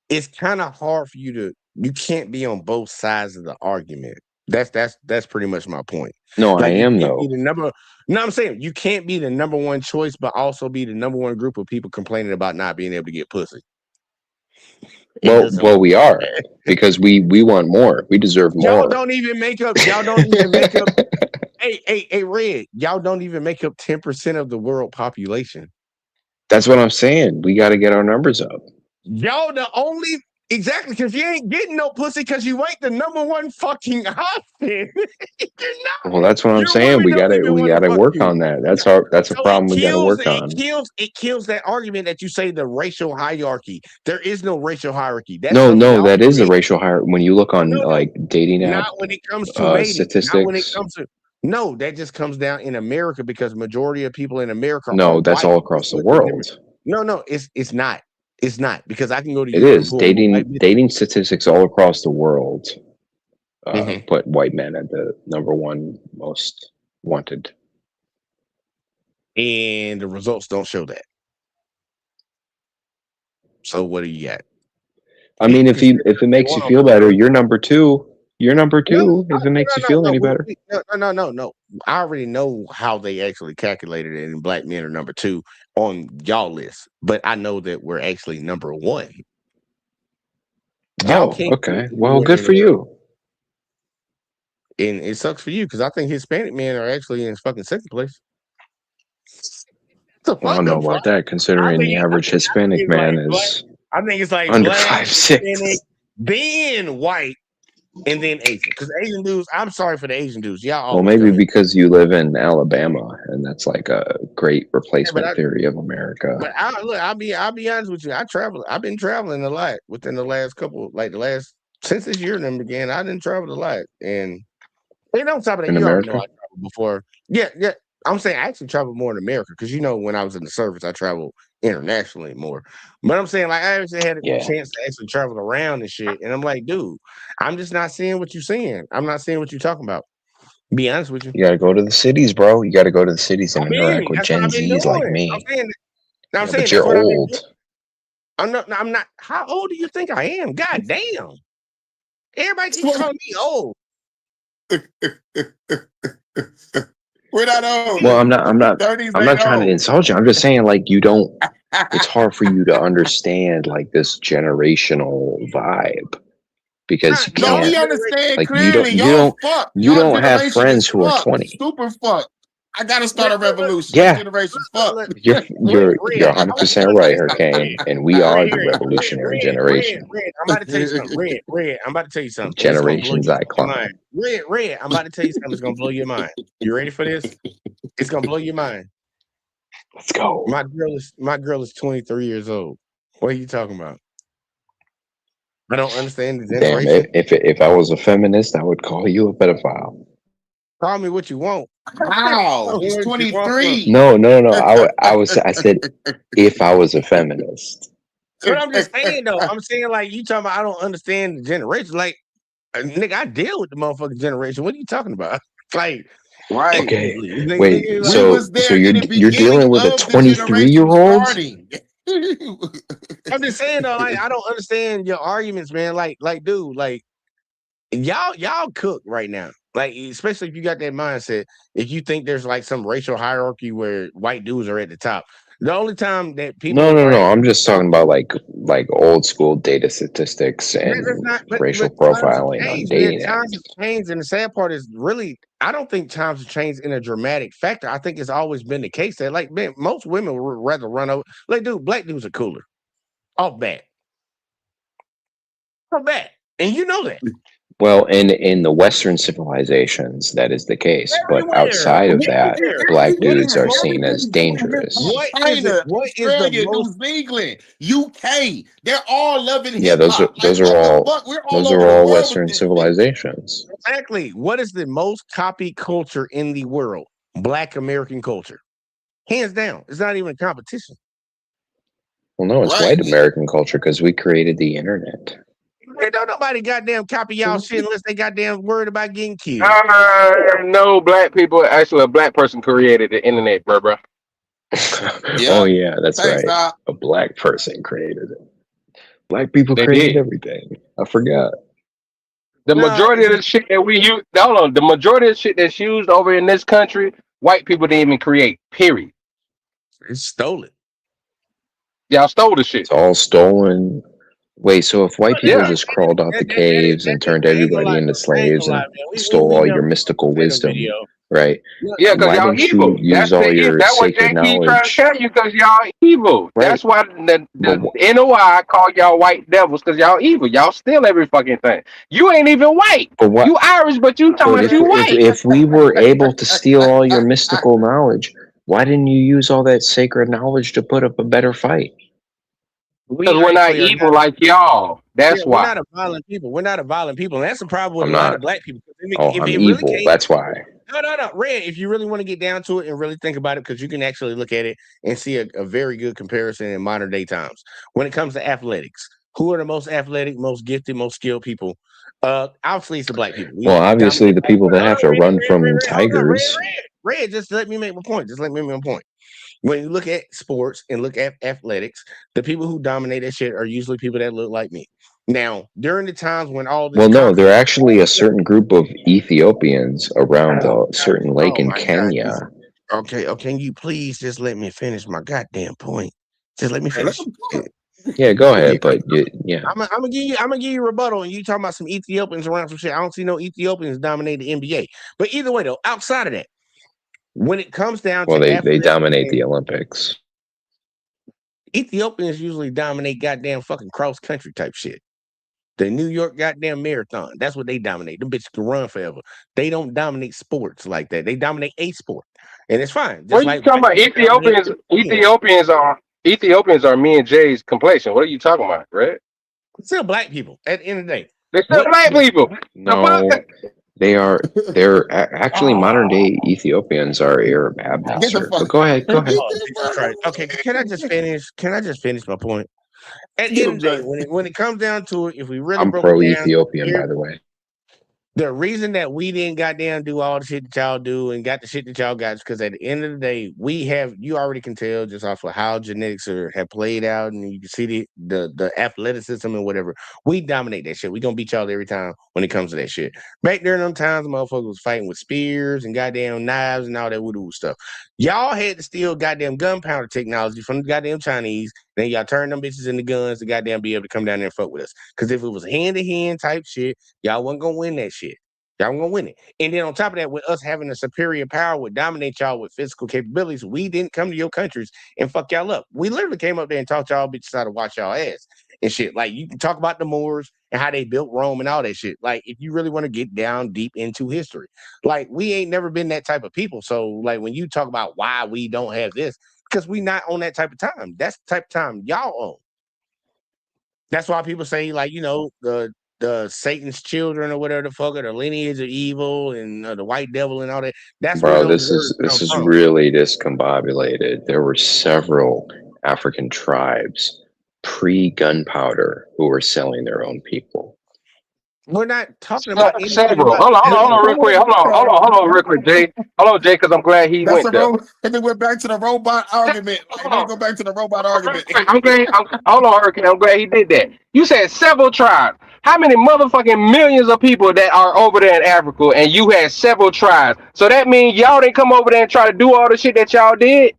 it's kind of hard for you can't be on both sides of the argument. That's pretty much my point. No, I am you can't though. be the number. No, I'm saying you can't be the number one choice, but also be the number one group of people complaining about not being able to get pussy. Well, we are because we want more. We deserve more. Y'all don't even make up. Hey, Red. Y'all don't even make up 10% of the world population. That's what I'm saying. We got to get our numbers up. Y'all the only exactly because you ain't getting no pussy because you ain't the number one fucking option. Well, that's what I'm saying. We gotta work on that. That's a problem we gotta work on. It kills that argument that you say the racial hierarchy. There is no racial hierarchy. No, that is a racial hierarchy. When you look on like dating app, not when it comes to mating, statistics. Not when it comes to no, that just comes down in America because majority of people in America. No, that's all across the world. No, it's not. It's not because I can go to. It is dating statistics all across the world. Put white men at the number one most wanted, and the results don't show that. So what do you got? I mean, if it makes you feel better, you're number two. You're number two. If it makes you feel any better. No. I already know how they actually calculated it, and black men are number two on y'all list. But I know that we're actually number one. Okay. Well, good for you. And it sucks for you because I think Hispanic men are actually in fucking second place. I don't know about that, considering the average Hispanic man is. I think it's like under black, 5'6", Hispanic, then white, and then Asian. Because Asian dudes, I'm sorry for the Asian dudes. Y'all. Well, maybe because you live in Alabama, and that's like a great replacement theory of America. But I'll be honest with you. I've been traveling a lot within the last since this year then began. I didn't travel a lot, and on top of that, you already know I traveled before. Yeah. I'm saying I actually traveled more in America because when I was in the service, I traveled internationally more. But I'm saying like I actually had a chance to actually travel around and shit. And I'm like, dude, I'm just not seeing what you're seeing. I'm not seeing what you're talking about. Be honest with you. You got to go to the cities, bro. You got to go to the cities and interact with Gen Zs like me. But you're old. I'm not. How old do you think I am? God damn. Everybody keeps calling me old. We're not old. Well, I'm not 30s I'm not ain't trying to old. insult you. I'm just saying, like, you don't. It's hard for you to understand like this generational vibe because you No, we can't. understand Like, clearly. you Y'all don't fuck. you Y'all don't have generation friends is who are fuck. 20. Super fuck. I gotta start a revolution. Yeah. This generation's fuck. You're Red, 100% right, Hurricane, and we are the revolutionary generation. Red. I'm about to tell you something. Red. I'm about to tell you something. Generation It's gonna blow your Zyklon. mind. Red. I'm about to tell you something. It's gonna blow your mind. You ready for this? It's gonna blow your mind. Let's go. My girl is 23 years old. What are you talking about? I don't understand the Damn, generation. if I was a feminist, I would call you a pedophile. Call me what you want. Wow, he's 23. No. I said if I was a feminist. But I'm just saying though. I'm saying like you talking about. I don't understand the generation. Like, nigga, I deal with the motherfucking generation. What are you talking about? Like, right? Okay, nigga, wait. nigga, So was there so in you're the you're dealing beginning with a of the 23-year-old? starting. I'm just saying though. Like, I don't understand your arguments, man. Like, dude, like y'all cook right now. Like, especially if you got that mindset. If you think there's like some racial hierarchy where white dudes are at the top. The only time that people No. I'm just talking about like old school data statistics and racial profiling on dating times apps. have changed, and the sad part is really, I don't think times have changed in a dramatic factor. I think it's always been the case that, like, man, most women would rather run over. Like, dude, black dudes are cooler, off bat, and you know that. Well, in the Western civilizations, that is the case. But outside of that, black dudes are seen as dangerous. China, what is the Australia, most? New Zealand, UK, they're all loving Yeah, hip hop. those are all Western civilizations. Exactly. What is the most copied culture in the world? Black American culture, hands down. It's not even a competition. Well, no, it's white American culture because we created the internet. Man, don't nobody goddamn copy y'all shit unless they goddamn worried about getting killed. No, black people. Actually, a black person created the internet, bro. Oh yeah, that's Thanks, right. Doc. A black person created it. Black people They created did. everything. I forgot. The majority of the shit that we use, the majority of the shit that's used over in this country, white people didn't even create. Period. It's stolen. Y'all stole the shit. It's all stolen. Wait, so if white people just crawled out the caves and turned everybody into slaves and stole all your mystical wisdom, right? Yeah, because Why y'all didn't evil. you use all your That's what sacred JP trying to knowledge? tell you, because y'all evil. Right. That's why the NOI call y'all white devils, because y'all evil. Y'all steal every fucking thing. You ain't even white. You Irish, but you talking about you white. If we were able to steal all your mystical knowledge, why didn't you use all that sacred knowledge to put up a better fight? Because we're not evil like y'all. That's why. We're not a violent people. We're not a violent people. And that's the problem with I'm a lot not. of black people. I'm evil. That's why. No. Red, if you really want to get down to it and really think about it, because you can actually look at it and see a very good comparison in modern day times. When it comes to athletics, who are the most athletic, most gifted, most skilled people? Obviously, it's the black people. Well, obviously, the people that have to run from tigers. Red, just let me make my point. When you look at sports and look at athletics, the people who dominate that shit are usually people that look like me. Now, during the times when all this, Well, no, they're actually a certain group of Ethiopians around a certain lake in Kenya. Okay, can you please just let me finish my goddamn point? Just let me finish. Yeah, go ahead, but yeah. I'm gonna give you a rebuttal, and you talking about some Ethiopians around some shit. I don't see no Ethiopians dominate the NBA. But either way, though, outside of that, when it comes down Well, to they dominate the Olympics. Ethiopians usually dominate goddamn fucking cross country type shit. The New York goddamn marathon. That's what they dominate. Them bitches can run forever. They don't dominate sports like that. They dominate a sport. And it's fine. What are you talking about? Ethiopians are me and Jay's complexion. What are you talking about, right? Still black people at the end of the day. They're still black people. No, they're actually modern day Ethiopians are Arab Abnasser. But go ahead. Okay, can I just finish my point? At the end of the day, when it comes down to it, if we really I'm broke pro it down, Ethiopian, by the way. The reason that we didn't goddamn do all the shit that y'all do and got the shit that y'all got is because at the end of the day, you already can tell just off of how genetics have played out, and you can see the athleticism and whatever. We dominate that shit. We gonna beat y'all every time when it comes to that shit. Back during them times, motherfuckers was fighting with spears and goddamn knives and all that voodoo stuff. Y'all had to steal goddamn gunpowder technology from the goddamn Chinese. Then y'all turn them bitches into guns to goddamn be able to come down there and fuck with us. Because if it was hand-to-hand type shit, y'all wasn't gonna win that shit. Y'all gonna win it. And then on top of that, with us having a superior power would dominate y'all with physical capabilities, we didn't come to your countries and fuck y'all up. We literally came up there and taught y'all bitches how to watch y'all ass and shit. Like, you can talk about the Moors and how they built Rome and all that shit. Like, if you really want to get down deep into history, like, we ain't never been that type of people. So, like, when you talk about why we don't have this, because we not on that type of time. That's the type of time y'all own. That's why people say, like, the Satan's children or whatever the fuck, or the lineage of evil and the white devil and all that. That's where Bro, those this words come is from. really discombobulated. There were several African tribes pre-gunpowder who were selling their own people. We're not talking about anything Several. about. Hold on, real quick. Hold on, real quick, Jay. Hold on, Jay, because I'm glad he That's went a there. and then we're back to the robot argument. Like, we go back to the robot argument. I'm glad. Hold on, Hurricane. I'm glad he did that. You said several tribes. How many motherfucking millions of people that are over there in Africa, and you had several tribes? So that means y'all didn't come over there and try to do all the shit that y'all did.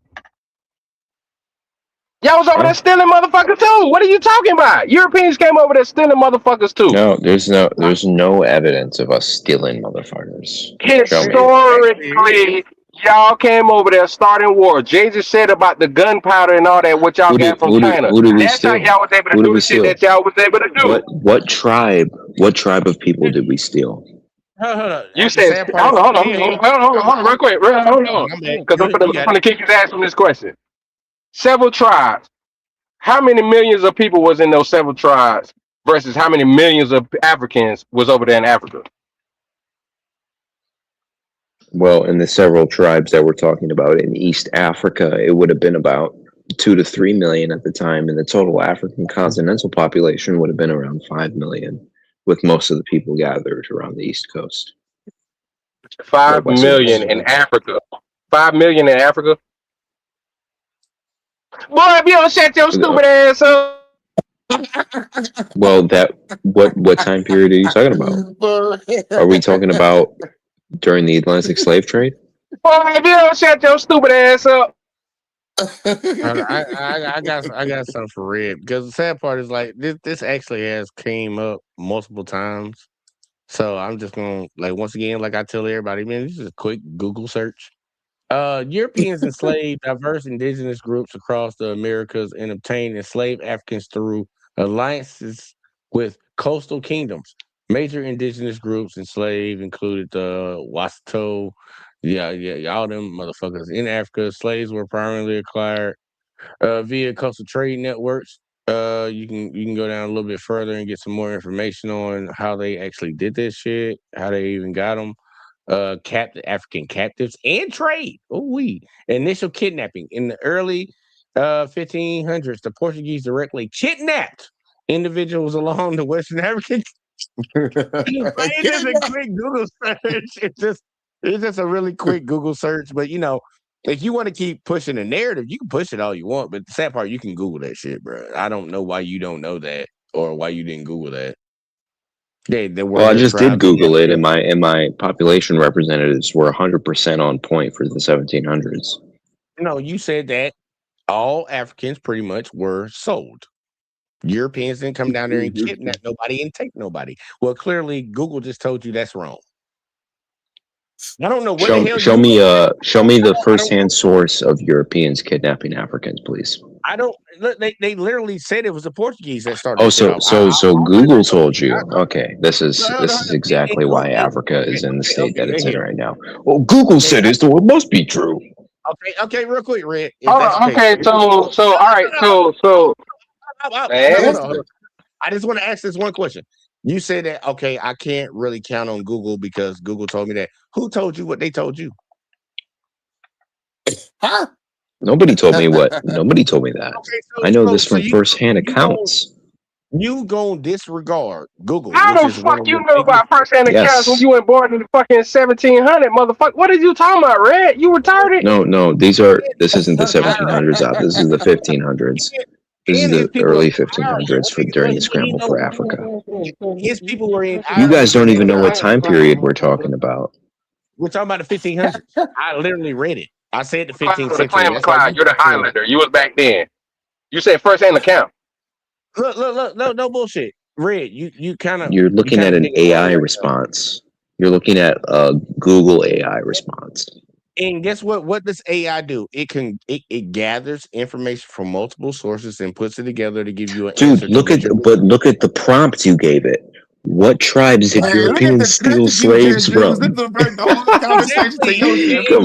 Y'all was over there stealing motherfuckers too. What are you talking about? Europeans came over there stealing motherfuckers too. No, there's no evidence of us stealing motherfuckers. Show me. Historically, y'all came over there starting war. Jay just said about the gunpowder and all that, what y'all got from China. Who did we That's how steal? y'all was able to Who did do we the shit steal? that y'all was able to do. What tribe of people did we steal? Hold on. You said, hold on, real quick, hold on, because I'm gonna kick his ass on this question. Several tribes. How many millions of people was in those several tribes versus how many millions of Africans was over there in Africa? Well, in the several tribes that we're talking about in East Africa, it would have been about 2 to 3 million at the time, and the total African continental population would have been around 5 million, with most of the people gathered around the East Coast. 5 million in Africa. 5 million in Africa. Boy, if you don't shut your stupid ass up. Well, what time period are you talking about? Are we talking about during the Atlantic slave trade? Boy, if you don't shut your stupid ass up. I got something for Red, because the sad part is, like, this actually has came up multiple times. So I'm just gonna, like, once again, like I tell everybody, man, this is a quick Google search. Europeans enslaved diverse indigenous groups across the Americas and obtained enslaved Africans through alliances with coastal kingdoms. Major indigenous groups enslaved included the Wasito, all them motherfuckers in Africa. Slaves were primarily acquired via coastal trade networks. You can go down a little bit further and get some more information on how they actually did this shit, how they even got them. African captives and trade. Initial kidnapping in the early 1500s. The Portuguese directly kidnapped individuals along the Western African. It's just a quick Google search. It's just a really quick Google search. But if you want to keep pushing the narrative, you can push it all you want. But the sad part, you can Google that shit, bro. I don't know why you don't know that or why you didn't Google that. Well, I just did Google it, and my population representatives were 100% on point for the 1700s. No, you said that all Africans pretty much were sold. Europeans didn't come down there and kidnap nobody and take nobody. Well, clearly Google just told you that's wrong. I don't know what the hell. Show me the first-hand source of Europeans kidnapping Africans, please. I don't. They literally said it was the Portuguese that started. Oh, so Google told you. Okay, this is exactly why Africa is in the state that it's in right now. Well, Google said it, so it must be true. Okay, real quick, Red. Okay, so all right, so. Hold on. I just want to ask this one question. You said that, okay, I can't really count on Google because Google told me that. Who told you what they told you? Nobody told me what. Nobody told me that. I know this from first-hand accounts. You gonna disregard Google, How which the is one fuck of you the know biggest. about first-hand accounts when Yes. you weren't born in the fucking 1700, motherfucker? What are you talking about, Red? You retarded? No, this isn't the 1700s out. This is the 1500s. This is And his the people early are Ireland. 1500s for during the scramble for Africa. His people were in You guys Ireland. don't even know what time period we're talking about. We're talking about the 1500s. I literally read it. I said the 15th The century. Clan That's why McLeod, you're the Highlander. You was back then. You said first-hand account. look, no bullshit. Red, you kind of You're looking at an AI response. You're looking at a Google AI response. And guess what? What does AI do? It gathers information from multiple sources and puts it together to give you an answer. Dude, look at the prompts you gave it. What tribes did Europeans steal slaves from? Come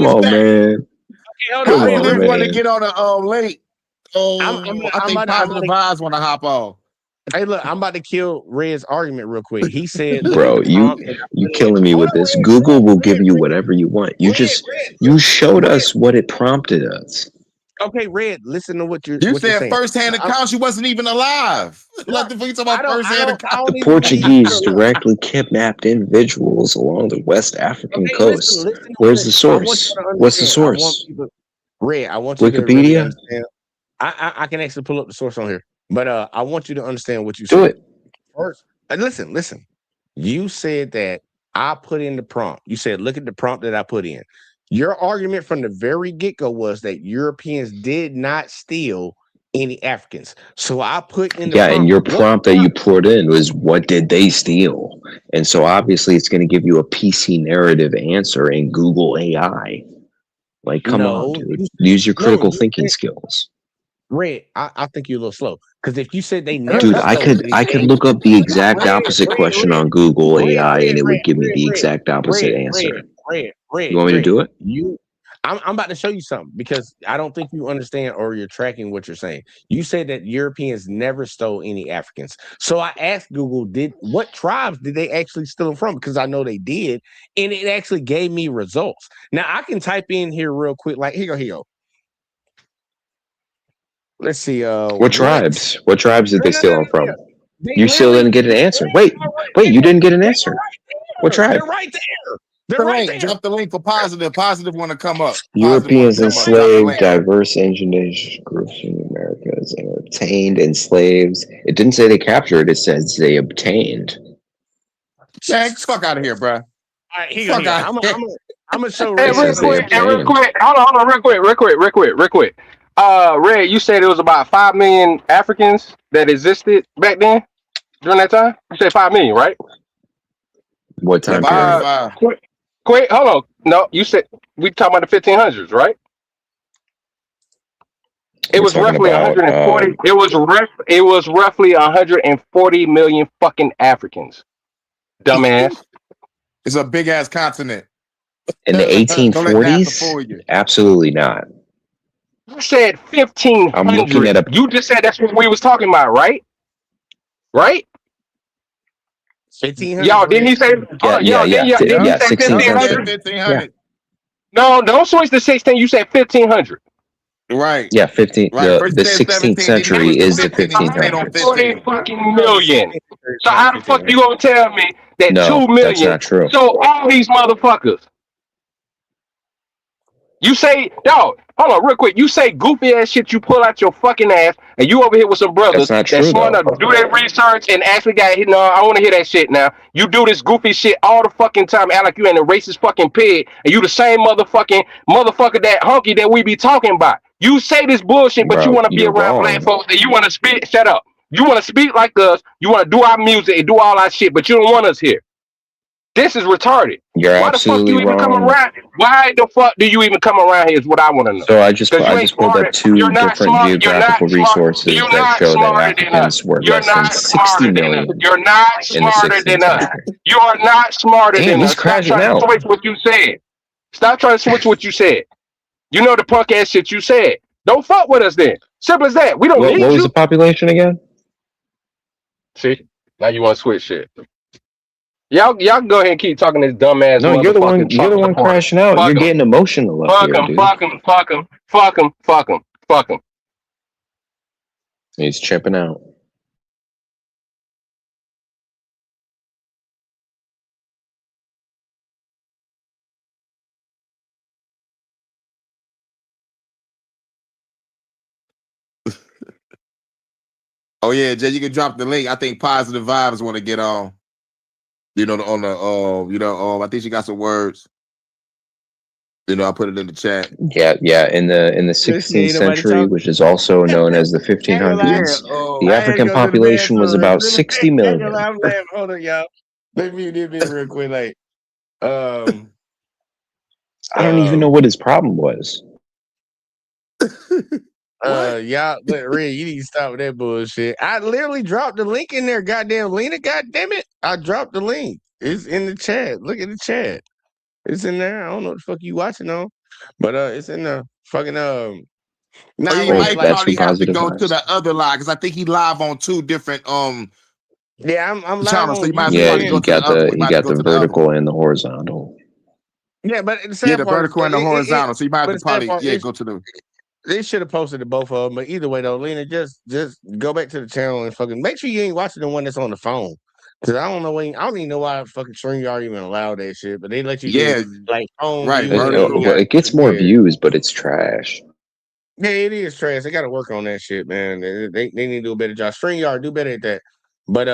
on, man. Come I on, didn't want to man. get on a late. I'm I think Positive Vibes want to hop on. Hey, look, I'm about to kill Red's argument real quick. He said, Bro, you killing me with this. Google will give you whatever you want. You showed us what it prompted us. Okay, Red, listen to what you're said saying. first-hand accounts. You wasn't even alive. Like the fuck you talking about first-hand accounts? The Portuguese directly kidnapped individuals along the West African coast. Where's the source? What's the source? Red, I want you Wikipedia? to really understand. I can actually pull up the source on here, but I want you to understand what you said. Do it. First, listen. You said that I put in the prompt. You said, look at the prompt that I put in. Your argument from the very get-go was that Europeans did not steal any Africans. So I put in the prompt. And your prompt that you put in was, what did they steal? And so obviously it's going to give you a PC narrative answer in Google AI. Like, come on, dude. Use your critical thinking skills. Red, I think you're a little slow. Because if you said they never Dude, I could look up the exact opposite question on Google AI and it would give me the exact opposite answer. Red, you want me to do it? I'm about to show you something because I don't think you understand or you're tracking what you're saying. You said that Europeans never stole any Africans. So I asked Google, what tribes did they actually steal them from? Because I know they did, and it actually gave me results. Now I can type in here real quick, like here you go. Let's see. What tribes? What tribes did they steal them from? You still didn't get an answer. Wait, you didn't get an answer. What tribe? They're right there. They're right there. Drop the link for Positive. Positive want to come up. Europeans enslaved diverse indigenous groups in the Americas and obtained enslaved. It didn't say they captured. It says they obtained. Jack, fuck out of here, bro. All right, here you go. I'm gonna show. Hey, real quick. Hold on, real quick. Red, you said it was about 5 million Africans that existed back then during that time. You said 5 million, right? What time period? Quick, hold on. No, you said we talking about the 1500s, right? It was roughly 140. It was roughly 140 million fucking Africans. Dumbass. It's a big ass continent. In the 1840s? Absolutely not. You said 1500. I'm looking at You just said that's what we was talking about, right? Right? 1500. Y'all, didn't he say? Yeah, 1500. No, don't switch to 16. You said 1500. Right. Yeah, 15. The 16th century is the 1500s. 40 fucking million. So how the fuck you gonna tell me that 2 million? That's not true. So all these motherfuckers. You say, hold on, real quick. You say goofy ass shit you pull out your fucking ass, and you over here with some brothers that's smart enough to do that research and actually got hit. No, I want to hear that shit now. You do this goofy shit all the fucking time, act like you ain't a racist fucking pig, and you the same motherfucker that hunky that we be talking about. You say this bullshit, but you want to be around black folks, and you want to speak. Shut up. You want to speak like us. You want to do our music and do all our shit, but you don't want us here. This is retarded. You're Why the fuck do you even come around? Why the fuck do you even come around here is what I want to know. So I just pulled up 2 different geographical resources that show that Africans were less than 60 million. You're not smarter than us. You are not smarter than us. Stop trying to switch what you said. Stop trying to switch what you said. You know the punk ass shit you said. Don't fuck with us then. Simple as that. We don't need you. What was the population again? See? Now you want to switch shit. Y'all can go ahead and keep talking this dumbass. No, you're the one crashing out. You're getting emotional up here, dude. Fuck him. He's tripping out. Oh yeah, Jay, you can drop the link. I think Positive Vibes want to get on. You know, on the I think she got some words. You know, I put it in the chat. Yeah. In the 16th century, which is also known as the 1500s, the African population was about 60 million. I'm laughing. Hold on, y'all. Let me do this real quick. Like, I don't even know what his problem was. y'all, look, Red, you need to stop with that bullshit. I literally dropped the link in there, goddamn Lena. Goddamn it, I dropped the link. It's in the chat. Look at the chat. It's in there. I don't know what the fuck you watching on, but it's in the fucking Nah, you might probably have to go to the other live because I think he live on 2 different Yeah, I'm live channels. on So you might Yeah, have to he go to the got other. he got the vertical and the horizontal. Yeah, but the sad Yeah, the part vertical is, and the horizontal. So you might have to probably go to the. They should have posted both of them, but either way though, Lena, just go back to the channel and fucking make sure you ain't watching the one that's on the phone. Cause I don't even know why fucking StreamYard even allowed that shit, but they let you do like phone right. view. It gets more views, but it's trash. Yeah, it is trash. They got to work on that shit, man. They need to do a better job. StreamYard do better at that. But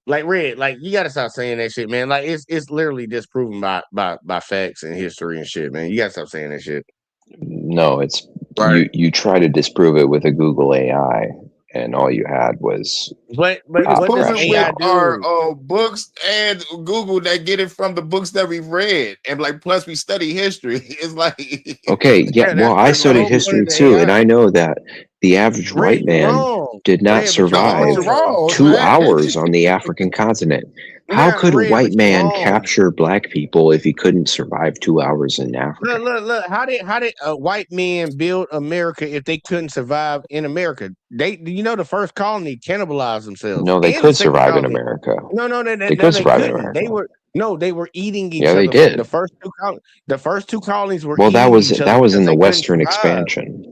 like Red, like you got to stop saying that shit, man. Like it's literally disproven by facts and history and shit, man. You got to stop saying that shit. No, it's right. You try to disprove it with a Google AI, and all you had was. But what does AI do? Our books and Google that get it from the books that we've read, and like plus we study history. It's like Okay, yeah. Well, I studied history too, and I know that the average white man did not survive 2 hours on the African continent. How could a white man capture black people if he couldn't survive 2 hours in Africa? Look. How did white men build America if they couldn't survive in America? The first colony cannibalized themselves. No, they And could the second survive in colony. America. No, They could survive in couldn't. America. They were eating each Yeah, other. they did. The first two colonies were Well, eating each other. that was in the they couldn't Western survive. expansion.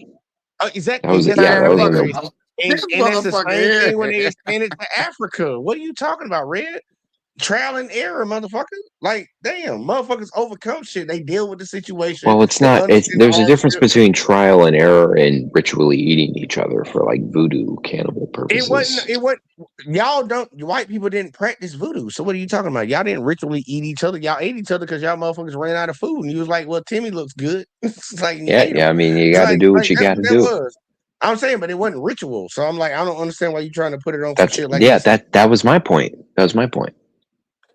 Exactly. That was in the. And that's the same thing when they expanded to Africa. What are you talking about, Red? Trial and error, motherfucker. Like, damn, motherfuckers overcome shit. They deal with the situation. Well, it's not. There's a difference between trial and error and ritually eating each other for like voodoo cannibal purposes. It wasn't. White people didn't practice voodoo. So what are you talking about? Y'all didn't ritually eat each other. Y'all ate each other because y'all motherfuckers ran out of food. And you was like, well, Timmy looks good. It's like, yeah. I mean, you got to do what you got to do. I'm saying, but it wasn't ritual. So I'm like, I don't understand why you're trying to put it on That's some shit like yeah. this. That was my point. That was my point.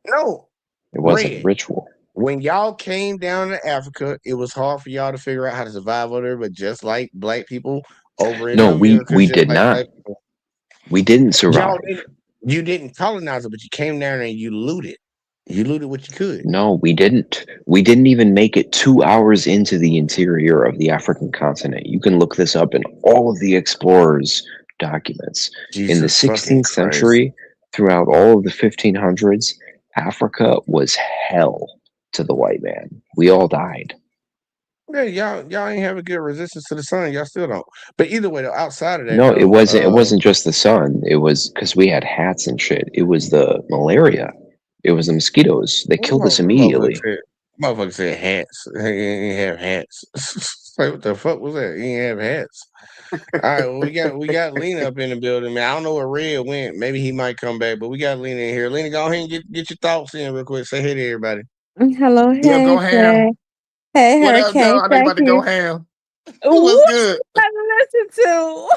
No, it wasn't ritual. When y'all came down to Africa, it was hard for y'all to figure out how to survive over there. But just like black people over in America, we did not. We didn't survive. You didn't colonize it, but you came down and you looted. You looted what you could. No, we didn't. We didn't even make it 2 hours into the interior of the African continent. You can look this up in all of the explorers' documents. In the 16th century, throughout all of the 1500s, Africa was hell to the white man. We all died. Yeah, y'all ain't have a good resistance to the sun. Y'all still don't. But either way, though, outside of that, no, it wasn't just the sun. It was because we had hats and shit. It was the malaria. It was the mosquitoes. They killed us immediately. Motherfucker said hats. He ain't have hats. Like, what the fuck was that? He ain't have hats. All right, well, we got Lena up in the building, man. I don't know where Red went. Maybe he might come back, but we got Lena in here. Lena, go ahead and get your thoughts in real quick. Say hey to everybody. Hello, hey, yeah, go ham. Hey, what Hurricane. Up, I know you about to go ham. What's good? I listen to.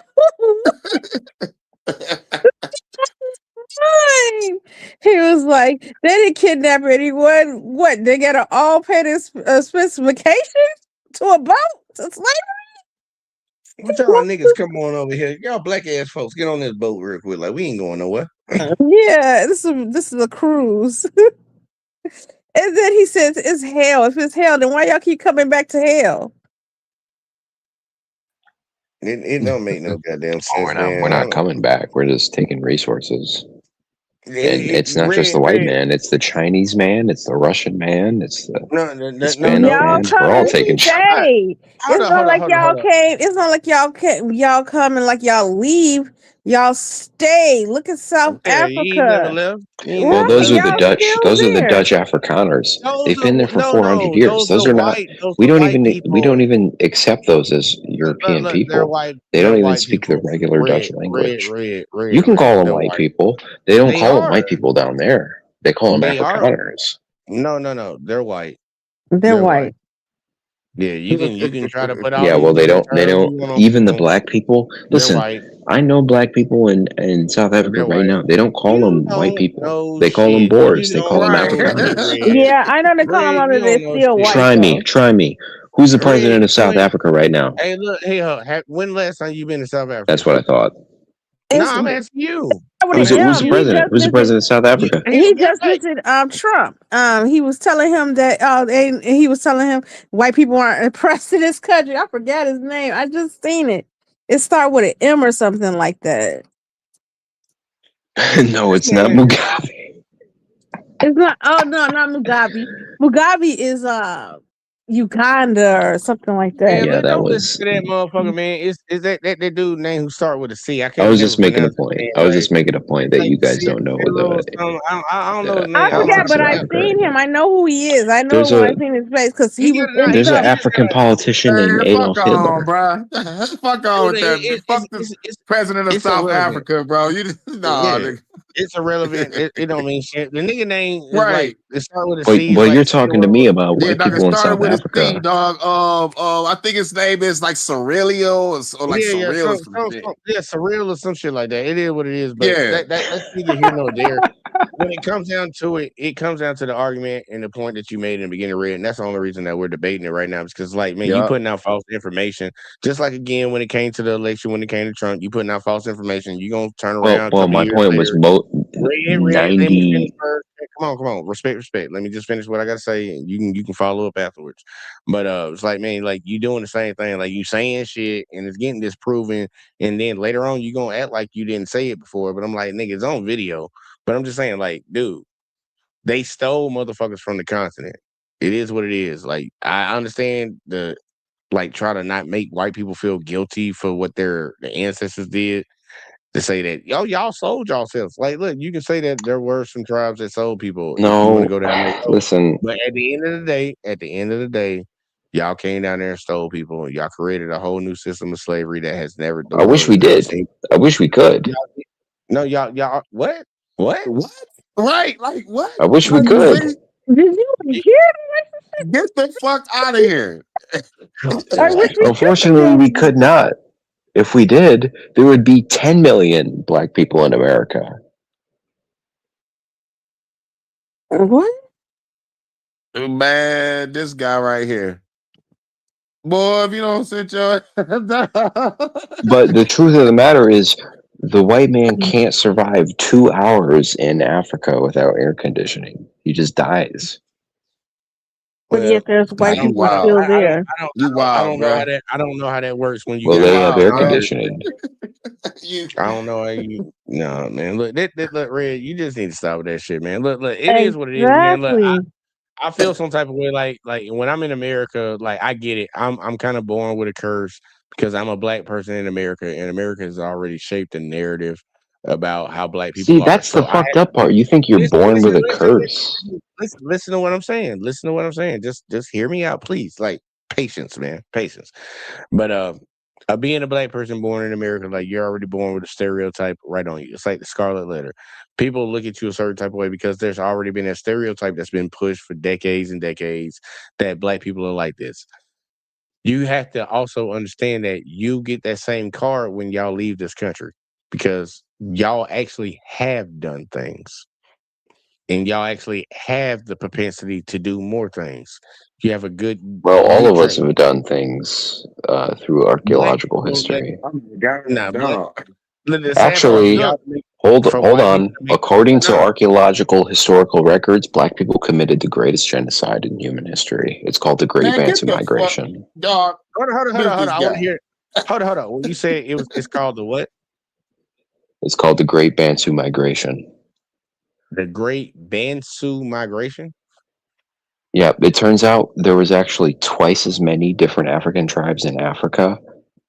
He was like, they didn't kidnap anyone. What? They got to all pay this specification to a boat to slavery? What y'all niggas come on over here? Y'all black ass folks, get on this boat real quick. Like, we ain't going nowhere. Yeah, this is a cruise. And then he says it's hell. If it's hell, then why y'all keep coming back to hell? It don't make no goddamn sense. We're not coming back. We're just taking resources. And it's not just the white man. It's the Chinese man. It's the Russian man. It's the Hispanic man. We're all taking shit. It's not like y'all came. It's not like y'all came. Y'all come and like y'all leave. Y'all stay. Look at South Yeah, you ain't never Africa. left. You ain't Well, never those are left. the Y'all Dutch. still Those are the there. Dutch Afrikaners. They've been there for No, 400 no, years. Those are not. those We are don't white even. We don't people. even accept those as European Look, they're people. white. They They're don't even white speak the people. regular Dutch Red. language. You can call them They're white white. people. They don't They call them are. white people down there. They call them They are. Afrikaners. No. They're white. They're white. Yeah, you can try to put all Yeah, these well, they different don't. They terms don't. you want Even the on. black people. They're Listen, white. I know black people in South Africa They're right white. now. They don't call them white Don't people. know They call them shit. Boers. You They call don't them know shit, Afrikaners. Red. Yeah, I know they call them Red, under you they're don't know still shit. white Try me. though. Try me. Who's the president Red, of South Africa right now? Hey, look, when last time you been to South Africa? That's what I thought. No, It's I'm asking you. Who's the president? Who's the president of South Africa? He just visited Trump. He was telling him that and he was telling him white people aren't impressed in this country. I forgot his name. I just seen it. It started with an M or something like that. No, it's not Mugabe. It's not. Oh no, not Mugabe. Mugabe is Uganda or something like that. Man, Yeah, that don't was. listen to that motherfucker, man. Is that dude name who start with a C? I I can't was never just making a pronounce his point. name I was right. just making a point that Like you guys don't know Cyril or the. something. I don't know his I name. I don't forgot, know. but South I've Africa. seen him. I know who he is. I know There's him when a I seen his face because he was in there's an Trump. African politician named Man, fuck Adolf on, Hitler. bro. Fuck on with that. Fuck the president of It's South irrelevant. Africa, bro. You nah, Yeah, nigga. it's irrelevant. It don't mean shit. The nigga name is Right. like it start with a C. Well, It's you're like talking to me about Yeah, white dog. It people in started South with a C, Africa. dog. I think his name is like Cerealio or like yeah, Surreal or some shit. surreal or some shit like that. It is what it is, but Yeah. that's neither here nor there. When it comes down to it, it comes down to the argument and the point that you made in the beginning, Red, and that's the only reason that we're debating it right now. Because, like, man, you Yup. putting out false information. Just like again, when it came to the election, when it came to Trump, you putting out false information. You gonna turn around a Well, couple my years point later. was Red. Let me finish 90. first. Come on. Respect. Let me just finish what I gotta say, and you can follow up afterwards. But it's like, man, like you doing the same thing, like you saying shit, and it's getting disproven, and then later on you gonna act like you didn't say it before. But I'm like, nigga, it's on video. But I'm just saying, like, dude. They stole motherfuckers from the continent. It is what it is. Like, I understand try to not make white people feel guilty for what the ancestors did. To say that, y'all sold yourselves. Like, look, you can say that there were some tribes that sold people if you want to No, go down that road. listen. But at the end of the day, y'all came down there and stole people. And y'all created a whole new system of slavery that has never. I wish we did. I wish we could. Y'all. What? What? Right? Like what? I wish we Like, could. see? Did you hear? Get the fuck out of here. I wish we Unfortunately, we could not. If we did, there would be 10 million black people in America. What? Man, this guy right here. Boy, if you don't sit your But the truth of the matter is, the white man can't survive 2 hours in Africa without air conditioning. He just dies. But yet there's white people still there. I don't know how that. I don't know how that works when you. Well, got they have air conditioning. I don't know how you. No, man. Look, look, Red. You just need to stop with that shit, man. Look. It is what it is, man. Look, I feel some type of way, like when I'm in America, like I get it. I'm kind of born with a curse because I'm a black person in America, and America has already shaped a narrative about how black people See, are. that's the fucked up part. You think you're born with a curse. Listen to what I'm saying. Just hear me out, please. Like patience, man. Patience. But being a black person born in America, like you're already born with a stereotype right on you. It's like the scarlet letter. People look at you a certain type of way because there's already been a stereotype that's been pushed for decades and decades that black people are like this. You have to also understand that you get that same card when y'all leave this country because y'all actually have done things. And y'all actually have the propensity to do more things. You have a good. Well, all of us have done things through archaeological history. Actually, hold on. According to archaeological historical records, black people committed the greatest genocide in human history. It's called the Great Bantu Migration. Dog. Hold on. I want to hear. Hold on. When you say it's called the what? It's called the Great Bantu Migration. The Great Bantu Migration? Yeah, it turns out there was actually twice as many different African tribes in Africa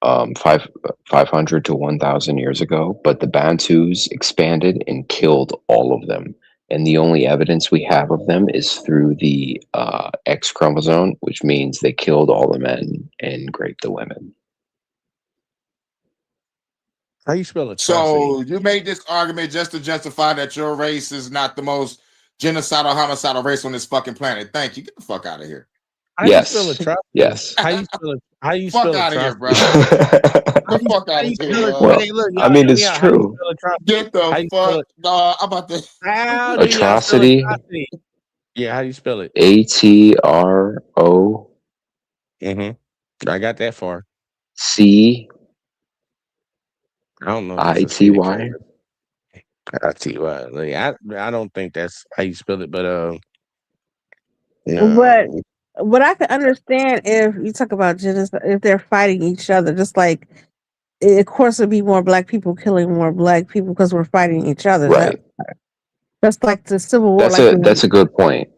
500 to 1,000 years ago, but the Bantus expanded and killed all of them. And the only evidence we have of them is through the X chromosome, which means they killed all the men and raped the women. How you spell atrocity? So you made this argument just to justify that your race is not the most genocidal, homicidal race on this fucking planet. Thank you. Get the fuck out of here. How Yes. you spell atrocity? Yes. How you spell it? How you Fuck spell out of here, atrocity? bro. Get the fuck out of here, bro. Well, Look, I mean, it's how you true. spell atrocity? Get the How you spell fuck. it? No, I'm about to. How do y'all spell Atrocity. atrocity? Yeah, how do you spell it? ATRO. I got that far. C. I don't know if it's a city. ITY. ITY. I don't think that's how you spell it, but But what I can understand if you talk about genocide, if they're fighting each other, just like, of course, it'd be more black people killing more black people because we're fighting each other. Right. That's like the Civil War. That's a good point.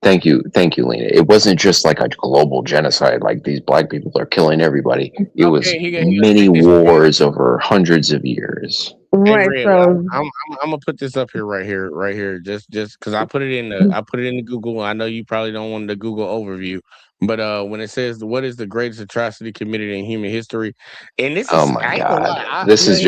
Thank you, Lena. It wasn't just like a global genocide, like these black people are killing everybody. It was many wars over hundreds of years. Right. Hey, So I'm gonna put this up here, right here, just because I put it in the Google. I know you probably don't want the Google overview, but when it says what is the greatest atrocity committed in human history, and this is Oh my I ain't gonna God! lie, This is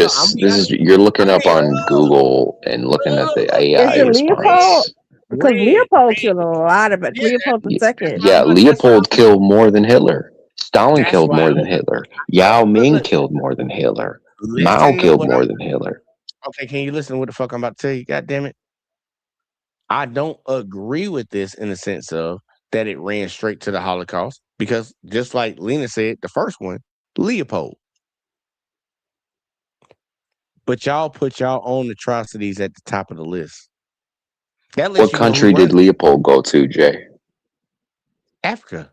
you're looking up on Google and looking at the AI is it Leopold? response. Because Leopold killed a lot of it. Leopold the second. Yeah, Leopold killed more than Hitler. Stalin That's killed why more I than Hitler. Yao Ming killed more than Hitler. Mao listen to killed what more than Hitler. Okay, can you listen to what the fuck I'm about to tell you? God damn it! I don't agree with this in the sense of that it ran straight to the Holocaust because just like Lena said, the first one, Leopold. But y'all put y'all own atrocities at the top of the list. That lets What you know who country did runs Leopold go to, Jay? Africa.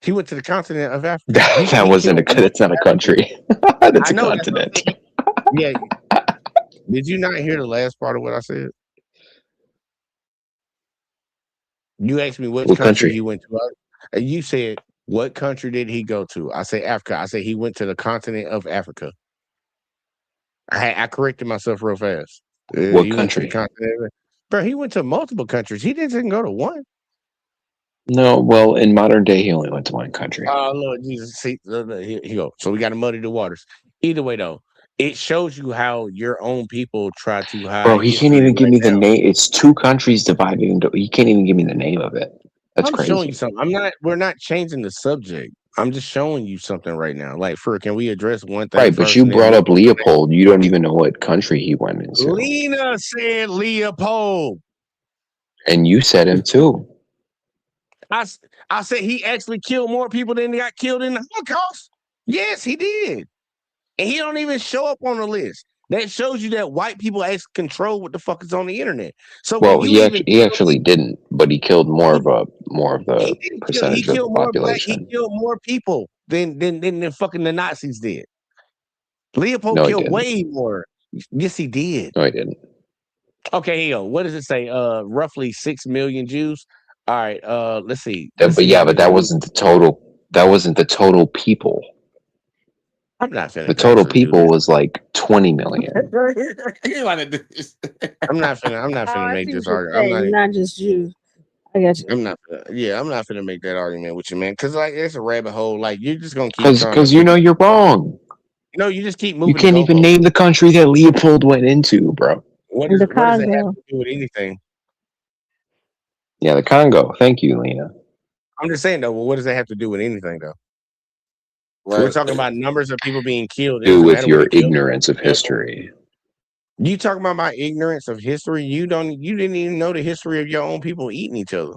He went to the continent of Africa. That wasn't a. That's not a country. That's a I know that's what I'm continent. saying. Yeah. Did you not hear the last part of what I said? You asked me which What country country? he went to. And you said, what country did he go to? I say Africa. I say he went to the continent of Africa. I corrected myself real fast. What He went to the country? continent. Bro, he went to multiple countries. He didn't go to one. No, well, in modern day, he only went to one country. Oh, Lord Jesus. See, here you go. So we got to muddy the waters. Either way, though, it shows you how your own people try to hide Bro, he can't history even give right me the now. name. It's two countries divided into. He can't even give me the name of it. That's I'm crazy. showing you something. We're not changing the subject. I'm just showing you something right now. Like, can we address one thing Right, but first you and then brought move up on? Leopold. You don't even know what country he went into, Lena said Leopold. and you said him too. I said he actually killed more people than got killed in the Holocaust. Yes, he did. And he don't even show up on the list. That shows you that white people actually control what the fuck is on the internet. So Well, when you even he actually didn't, but he killed more of the he percentage of the killed more black, he population. killed more people than fucking the Nazis did. Leopold No, he killed didn't. way more. Yes, he did. No, he didn't. Okay, here you go. What does it say? Roughly 6 million Jews. All right. Let's see. But that wasn't the total. That wasn't the total people. I'm not finna The total actually do people this. was like 20 million. You want to do this? I'm not finna I make see this what you're argument. saying, not just Jews. I got you. I'm not finna make that argument with you, man. Because like it's a rabbit hole. Like you're just gonna keep trying to. Because you know you're wrong. No, you just keep moving. You can't even name the country that Leopold went into, bro. What does it have to do with anything? Yeah, the Congo. Thank you, Lena. I'm just saying though. Well, what does that have to do with anything though? Right. We're talking about numbers of people being killed. Do with your ignorance of history. You talking about my ignorance of history? You didn't even know the history of your own people eating each other.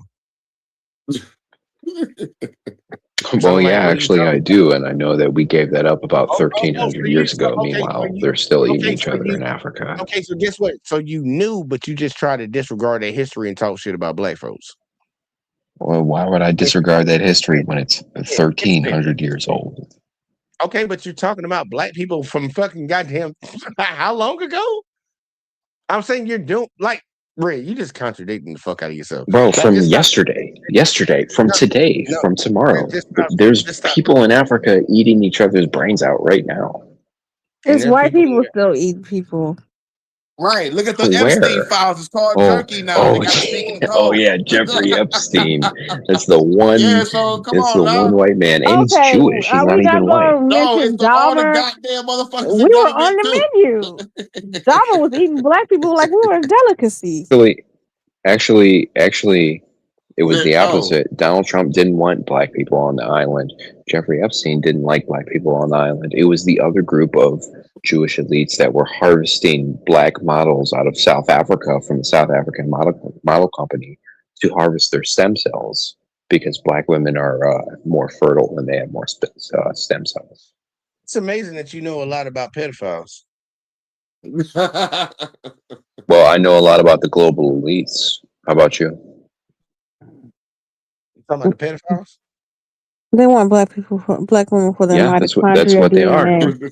Well, yeah, actually, I do, and I know that we gave that up about 1,300 years ago. Meanwhile, they're still eating each other in Africa. Okay, so guess what? So you knew, but you just tried to disregard that history and talk shit about black folks. Well, why would I disregard that history when it's 1,300 years old? Okay, but you're talking about black people from fucking goddamn how long ago? I'm saying you're doing like Red, you just contradicting the fuck out of yourself. Bro, Like, from just stop. yesterday, from No, today, no, from tomorrow, just stop. there's Just stop. people in Africa eating each other's brains out right now. And It's there's white people. people still eat people. Right. Look at the Epstein Where? files. It's called Oh, turkey now. oh, They got to speak in oh code. yeah, Jeffrey Epstein. That's the one. Yeah, so come It's on the one now. white man, and he's Okay, Jewish. He's are not we even not white. going to No, it's mention all the Dahmer? goddamn motherfuckers We in were on government too. the menu. Dahmer was eating black people like we were a delicacy. Actually, it was the No. opposite. Donald Trump didn't want black people on the island. Jeffrey Epstein didn't like black people on the island. It was the other group of Jewish elites that were harvesting black models out of South Africa from the South African model company to harvest their stem cells because black women are more fertile when they have more stem cells. It's amazing that you know a lot about pedophiles. Well, I know a lot about the global elites. How about you? You talking about the pedophiles? They want black people, black women for their Yeah, that's mitochondria what they are. DNA.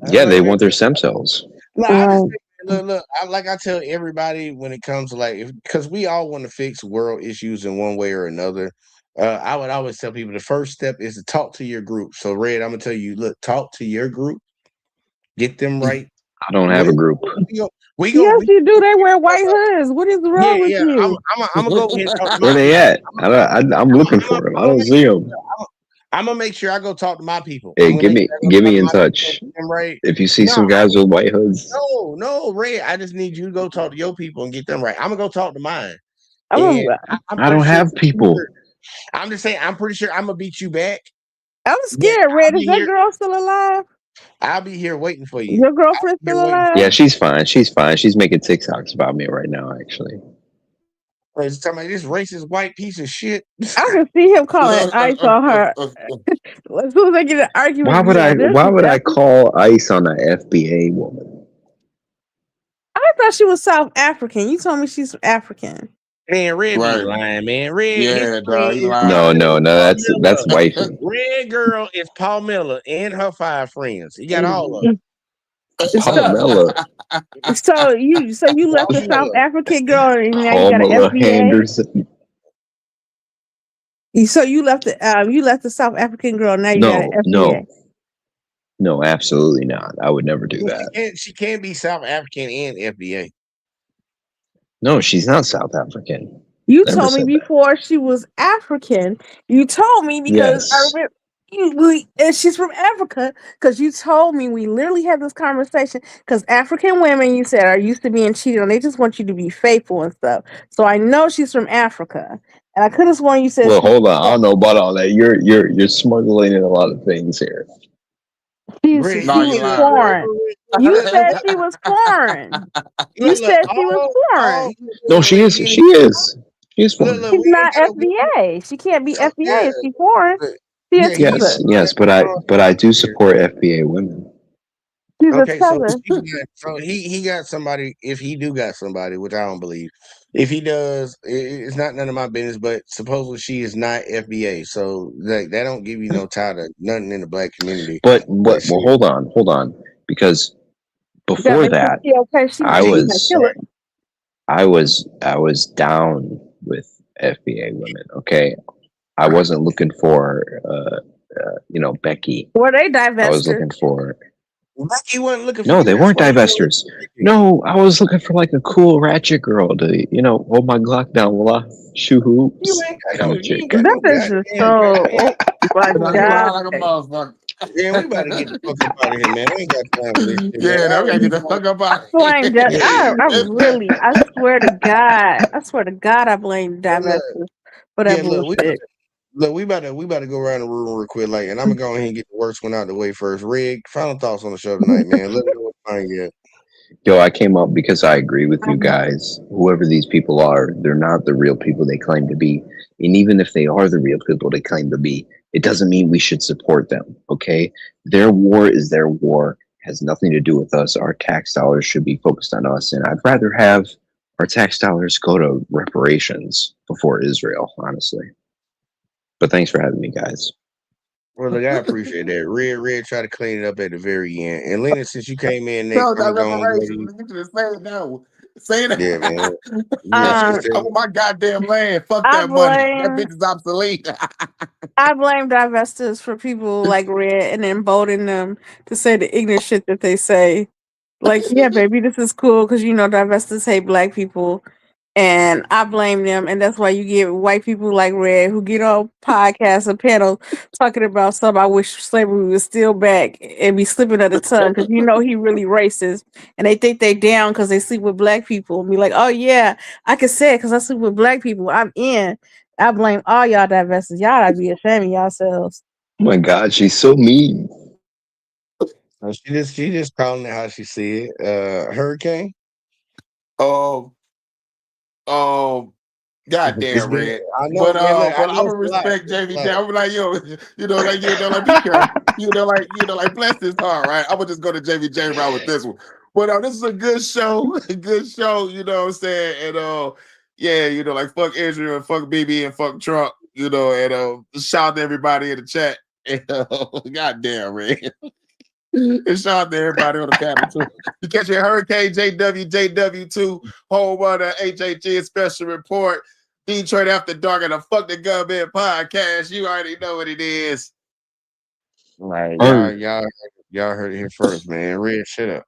Yeah, they want their stem cells. No, I just think, look. Like I tell everybody when it comes to because we all want to fix world issues in one way or another. I would always tell people the first step is to talk to your group. So, Red, I'm gonna tell you, look, talk to your group, get them right. I don't have a group. We Yes, you do. They wear white hoods. What is wrong with yeah. you? I'm gonna go ahead and talk to Where my they at? I'm looking for them. I don't see them. I'm gonna make sure I go talk to my people. Hey, I'm gonna make sure I go get talk me to in my people touch. and get them right. If you see No, some guys with white hoods, No, Red. I just need you to go talk to your people and get them right. I'm gonna go talk to mine. I'm And I don't have people. I'm just saying. I'm pretty sure I'm gonna beat you back. scared, Red. Is that girl still alive? I'll be here waiting for you. Your girlfriend still alive? Yeah, she's fine. She's fine. She's making TikToks about me right now, actually. He's talking about this racist white piece of shit. I can see him calling ice on her. As soon as they get an argument, Why would I call ICE on an FBA woman? I thought she was South African. You told me she's African. Man, Red be lying, man. Red, Yeah, dog. You lying. No, that's wifey. Red girl is Paul Miller and her 5 friends. He got all of them. Pamela. So you left the South African girl and now you got an Pamela FBA. Henderson. So you left the South African girl. Now you got an FBA. No, absolutely not. I would never do that. She can't be South African and FBA. No, she's not South African. You Never told me said before she was African. You told me because I remember. And she's from Africa because you told me we literally had this conversation because African women, you said, are used to being cheated on. They just want you to be faithful and stuff. So I know she's from Africa, and I could have sworn you said. Well, hold on. I don't know about all that. You're smuggling in a lot of things here. She was foreign. You said she was foreign. You said she was foreign. No, she is. She is. She is foreign. She's not FBA. She can't be FBA if she's foreign. She is Yes, but I do support FBA women. She's Okay, a so he got somebody. If he do got somebody, which I don't believe, if he does, it's not none of my business. But supposedly she is not FBA, so that don't give you no tie to nothing in the black community. But well, hold on, because before that, I was down with FBA women. Okay, I wasn't looking for Becky. Were they divestors? I was looking for. Becky wasn't looking for. No, they weren't divestors. No, I was looking for like a cool ratchet girl to, hold my Glock down while I shoot hoops. Kind of chick. That is just so. Oh my God. Yeah, we about to get the fuck up out of here, man. I ain't got time for this shit. Yeah, we gotta get the fuck up out of here. I swear to God, I blame divestors for that bullshit. Look, we about to go around the room real quick, and I'm gonna go ahead and get the worst one out the way first. Rig, final thoughts on the show tonight, man. Let me know what time you get. Yo, I came up because I agree with you guys. Whoever these people are, they're not the real people they claim to be. And even if they are the real people they claim to be, it doesn't mean we should support them, okay? Their war is their war. It has nothing to do with us. Our tax dollars should be focused on us. And I'd rather have our tax dollars go to reparations before Israel, honestly. But thanks for having me, guys. Well, look, I appreciate that. Red try to clean it up at the very end. And Lena, since you came in next, No, that reparation. You should have said no. Say that. Yeah, man. Um, I want my goddamn land. Fuck I that money. That blame bitch is obsolete. I blame divestors for people like Red and embolden them to say the ignorant shit that they say. Like, yeah, baby, this is cool because you know divestors hate black people. And I blame them, and that's why you get white people like Red who get on podcasts or panels talking about stuff. I wish slavery was still back and be slipping of the tongue because you know he really racist, and they think they down because they sleep with black people and be like, oh yeah, I can say it because I sleep with black people. I'm in. I blame all y'all divestors. Y'all gotta be ashamed of yourselves. Oh my God, she's so mean. She just calling it how she see it. Hurricane. Oh, It's goddamn been. Red. I know, man. Look, I But I'm know gonna it's a lot. respect It's a JVJ. lot. I'm like, like, be careful. Like, bless his heart, right? I'm gonna just go to JVJ route with this one. But this is a good show, a good show. You know what I'm saying? And yeah, like fuck Israel and fuck BB and fuck Trump. And shout out to everybody in the chat. And goddamn, Red. And shout out to everybody on the panel too. You catch your Hurricane JW2, whole one HHG special report, Detroit After Dark, and the Fuck the Government podcast. You already know what it is. Right, Oh, y'all heard it here first, man. Red, shut up.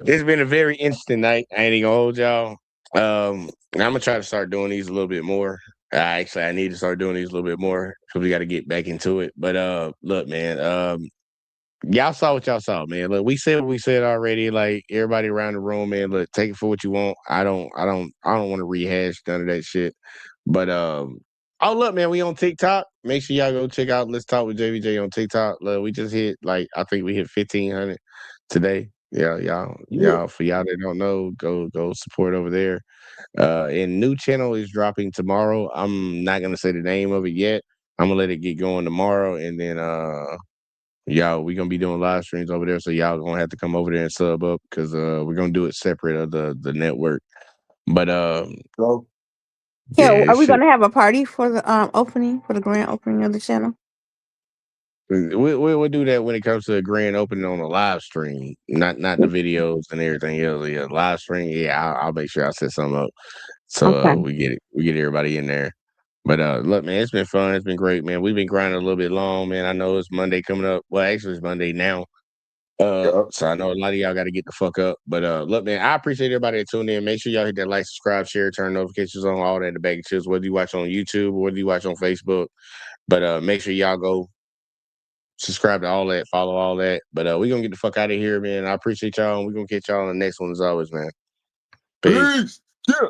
It's been a very interesting night. I ain't even gonna hold y'all. I'm gonna try to start doing these a little bit more. I need to start doing these a little bit more because we got to get back into it. But look, man, y'all saw what y'all saw, man. Look, we said what we said already. Like everybody around the room, man. Look, take it for what you want. I don't want to rehash none of that shit. But oh look, man, we on TikTok. Make sure y'all go check out Let's Talk with JVJ on TikTok. Look, we just hit I think we hit 1,500 today. Yeah, y'all. For y'all that don't know, go support over there. And new channel is dropping tomorrow. I'm not gonna say the name of it yet. I'm gonna let it get going tomorrow, and then y'all, we gonna be doing live streams over there, so y'all gonna have to come over there and sub up because we're gonna do it separate of the network. But Yeah, yeah, are we shit. gonna have a party for the opening for the grand opening of the channel? We'll do that when it comes to a grand opening on a live stream, not the videos and everything else. Yeah, live stream. Yeah, I'll make sure I set something up so Okay. we get everybody in there. But look, man, it's been fun. It's been great, man. We've been grinding a little bit long, man. I know it's Monday coming up. Well, actually, it's Monday now. So I know a lot of y'all got to get the fuck up. But look, man, I appreciate everybody that tuned in. Make sure y'all hit that like, subscribe, share, turn notifications on, all that in the bag of chips. Whether you watch on YouTube or whether you watch on Facebook, but make sure y'all go subscribe to all that, follow all that. But we're gonna get the fuck out of here, man. I appreciate y'all, and we're gonna catch y'all on the next one as always, man. Peace. Peace. Yeah.